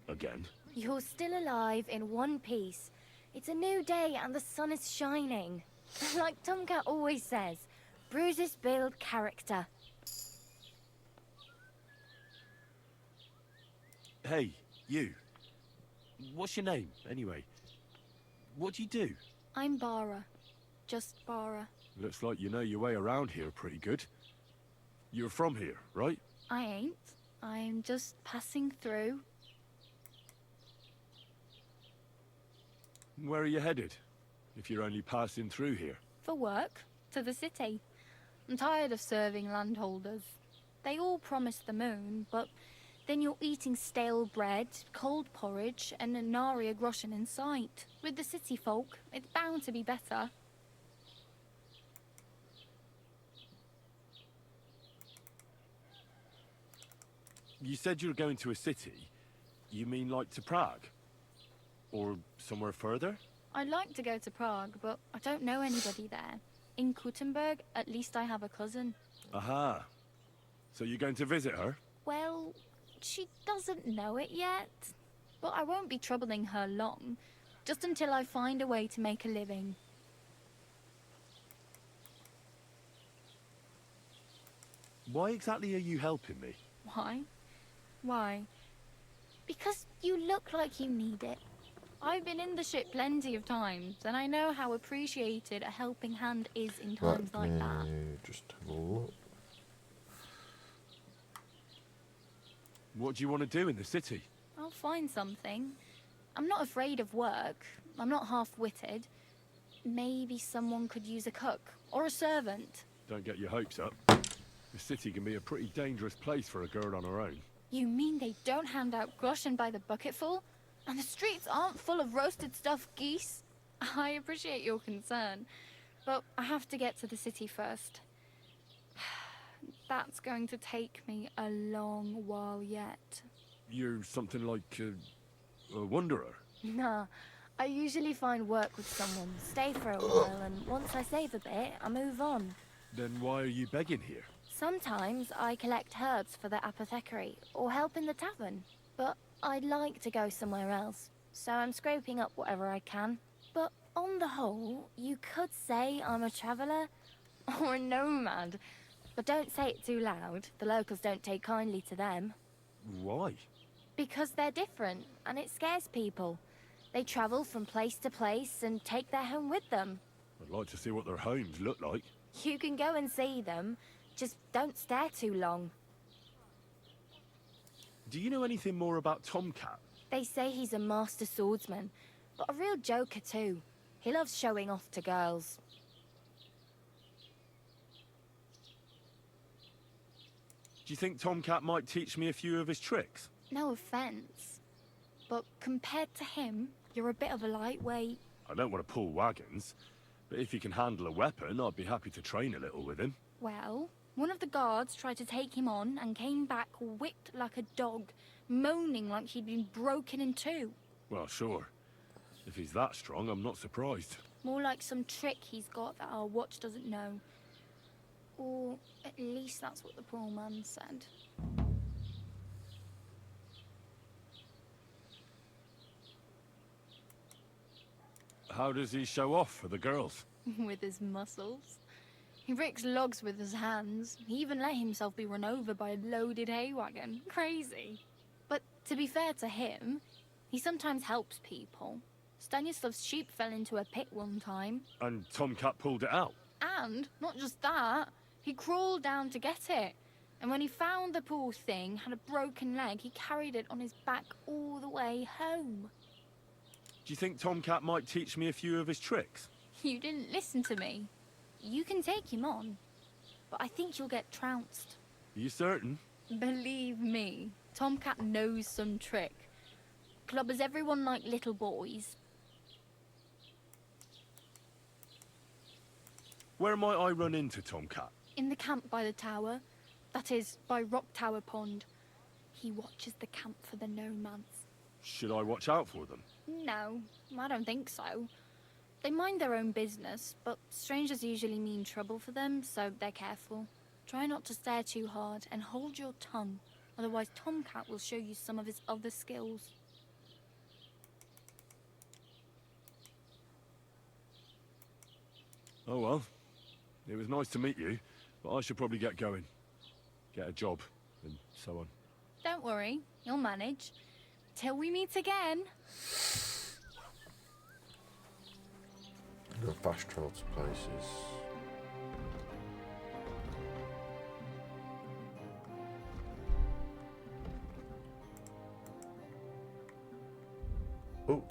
Again. You're still alive in one piece. It's a new day and the sun is shining. Like Tomcat always says, bruises build character. Hey, you. What's your name, anyway? What do you do? I'm Bara. Just Bara. Looks like you know your way around here pretty good. You're from here, right? I ain't. I'm just passing through. Where are you headed? If you're only passing through here. For work. To the city. I'm tired of serving landholders. They all promise the moon, but then you're eating stale bread, cold porridge, and a nary a groschen in sight. With the city folk, it's bound to be better. You said you were going to a city. You mean like to Prague? Or somewhere further? I'd like to go to Prague, but I don't know anybody there. In Kuttenberg, at least I have a cousin. Aha. So you're going to visit her? Well, she doesn't know it yet. But I won't be troubling her long. Just until I find a way to make a living. Why exactly are you helping me? Why? Why? Because you look like you need it. I've been in the ship plenty of times, and I know how appreciated a helping hand is in times like that. Just have a look. What do you want to do in the city? I'll find something. I'm not afraid of work. I'm not half-witted. Maybe someone could use a cook, or a servant. Don't get your hopes up. The city can be a pretty dangerous place for a girl on her own. You mean they don't hand out groschen by the bucketful? And the streets aren't full of roasted stuffed geese? I appreciate your concern, but I have to get to the city first. That's going to take me a long while yet. You're something like a wanderer. Nah, I usually find work with someone, stay for a while, and once I save a bit, I move on. Then why are you begging here? Sometimes I collect herbs for the apothecary, or help in the tavern. But I'd like to go somewhere else, so I'm scraping up whatever I can. But on the whole, you could say I'm a traveller, or a nomad. But don't say it too loud, the locals don't take kindly to them. Why? Because they're different, and it scares people. They travel from place to place and take their home with them. I'd like to see what their homes look like. You can go and see them, just don't stare too long. Do you know anything more about Tomcat? They say he's a master swordsman, but a real joker too. He loves showing off to girls. Do you think Tomcat might teach me a few of his tricks? No offense, but compared to him, you're a bit of a lightweight. I don't want to pull wagons, but if he can handle a weapon, I'd be happy to train a little with him. Well, one of the guards tried to take him on and came back whipped like a dog, moaning like he'd been broken in two. Well, sure. If he's that strong, I'm not surprised. More like some trick he's got that our watch doesn't know. Or at least that's what the poor man said. How does he show off for the girls? With his muscles. He ricks logs with his hands. He even let himself be run over by a loaded hay wagon. Crazy. But to be fair to him, he sometimes helps people. Stanislav's sheep fell into a pit one time. And Tomcat pulled it out. And, not just that, he crawled down to get it. And when he found the poor thing had a broken leg, he carried it on his back all the way home. Do you think Tomcat might teach me a few of his tricks? You didn't listen to me. You can take him on, but I think you'll get trounced. Are you certain? Believe me, Tomcat knows some trick. Clubbers everyone like little boys. Where might I run into Tomcat? In the camp by the tower. That is, by Rock Tower Pond. He watches the camp for the nomads. Should I watch out for them? No, I don't think so. They mind their own business, but strangers usually mean trouble for them, so they're careful. Try not to stare too hard and hold your tongue, otherwise Tomcat will show you some of his other skills. Oh well. It was nice to meet you, but I should probably get going. Get a job, and so on. Don't worry, you'll manage. Till we meet again. Go fast travel to places. Oh.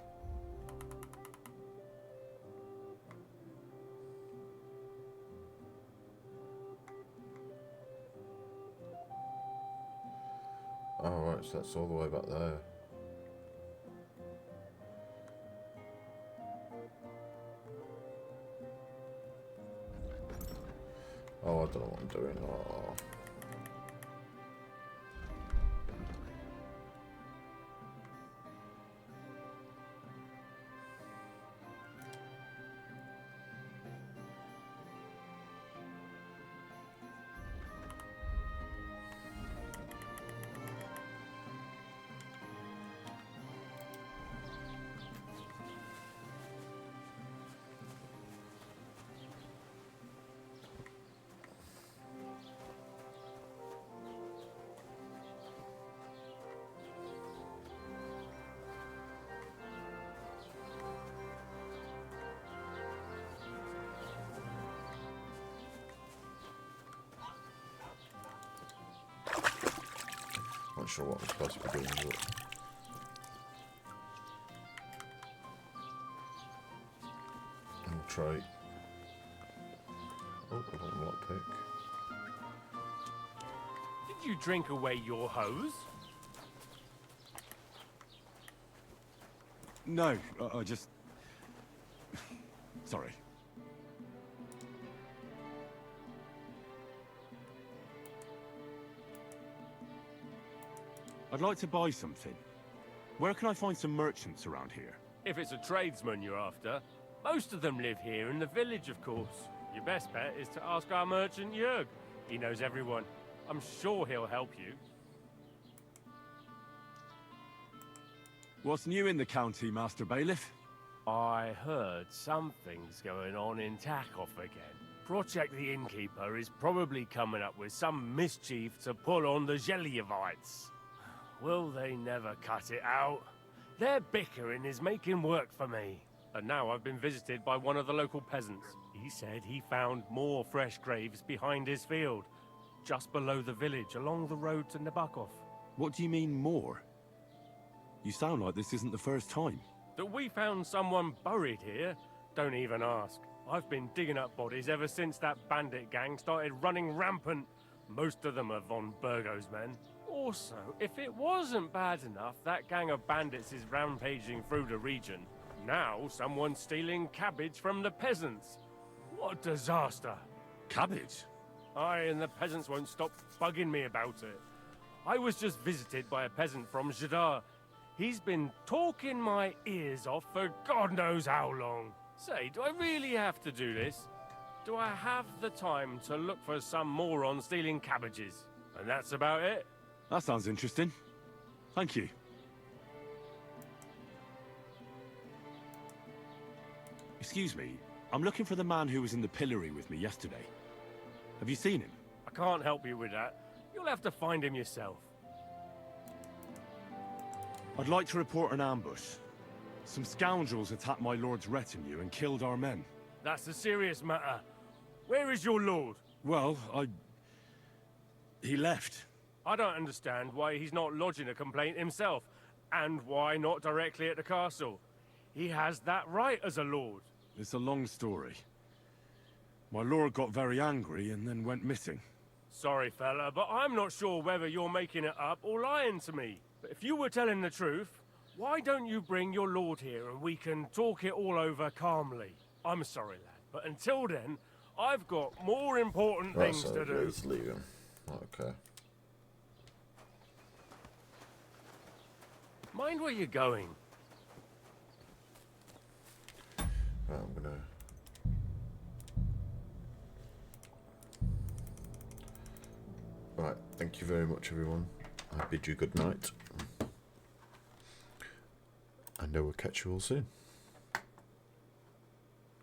Oh, right, so that's all the way back there. Oh, I don't know what I'm doing. Oh. Not sure what I'm supposed to be doing, but I'll try. Oh, I got a lockpick. Did you drink away your hose? No, I just... Sorry. I'd like to buy something. Where can I find some merchants around here? If it's a tradesman you're after, most of them live here in the village, of course. Your best bet is to ask our merchant Jörg. He knows everyone. I'm sure he'll help you. What's new in the county, Master Bailiff? I heard something's going on in Takoff again. Project the Innkeeper is probably coming up with some mischief to pull on the Zelievites. Will they never cut it out? Their bickering is making work for me. And now I've been visited by one of the local peasants. He said he found more fresh graves behind his field, just below the village, along the road to Nabokov. What do you mean, more? You sound like this isn't the first time. That we found someone buried here? Don't even ask. I've been digging up bodies ever since that bandit gang started running rampant. Most of them are von Burgo's men. Also, if it wasn't bad enough that gang of bandits is rampaging through the region, now someone's stealing cabbage from the peasants. What a disaster. Cabbage? Aye, and the peasants won't stop bugging me about it. I was just visited by a peasant from Jadar. He's been talking my ears off for God knows how long. Say, do I really have to do this? Do I have the time to look for some moron stealing cabbages? And that's about it? That sounds interesting. Thank you. Excuse me, I'm looking for the man who was in the pillory with me yesterday. Have you seen him? I can't help you with that. You'll have to find him yourself. I'd like to report an ambush. Some scoundrels attacked my lord's retinue and killed our men. That's a serious matter. Where is your lord? Well, he left. I don't understand why he's not lodging a complaint himself, and why not directly at the castle. He has that right as a lord. It's a long story. My lord got very angry and then went missing. Sorry, fella, but I'm not sure whether you're making it up or lying to me. But if you were telling the truth, why don't you bring your lord here and we can talk it all over calmly? I'm sorry, lad, but until then, I've got more important things to do. Let's leave him. Okay. Mind where you're going. Right, I'm gonna... Right, thank you very much, everyone. I bid you good night. And I will catch you all soon.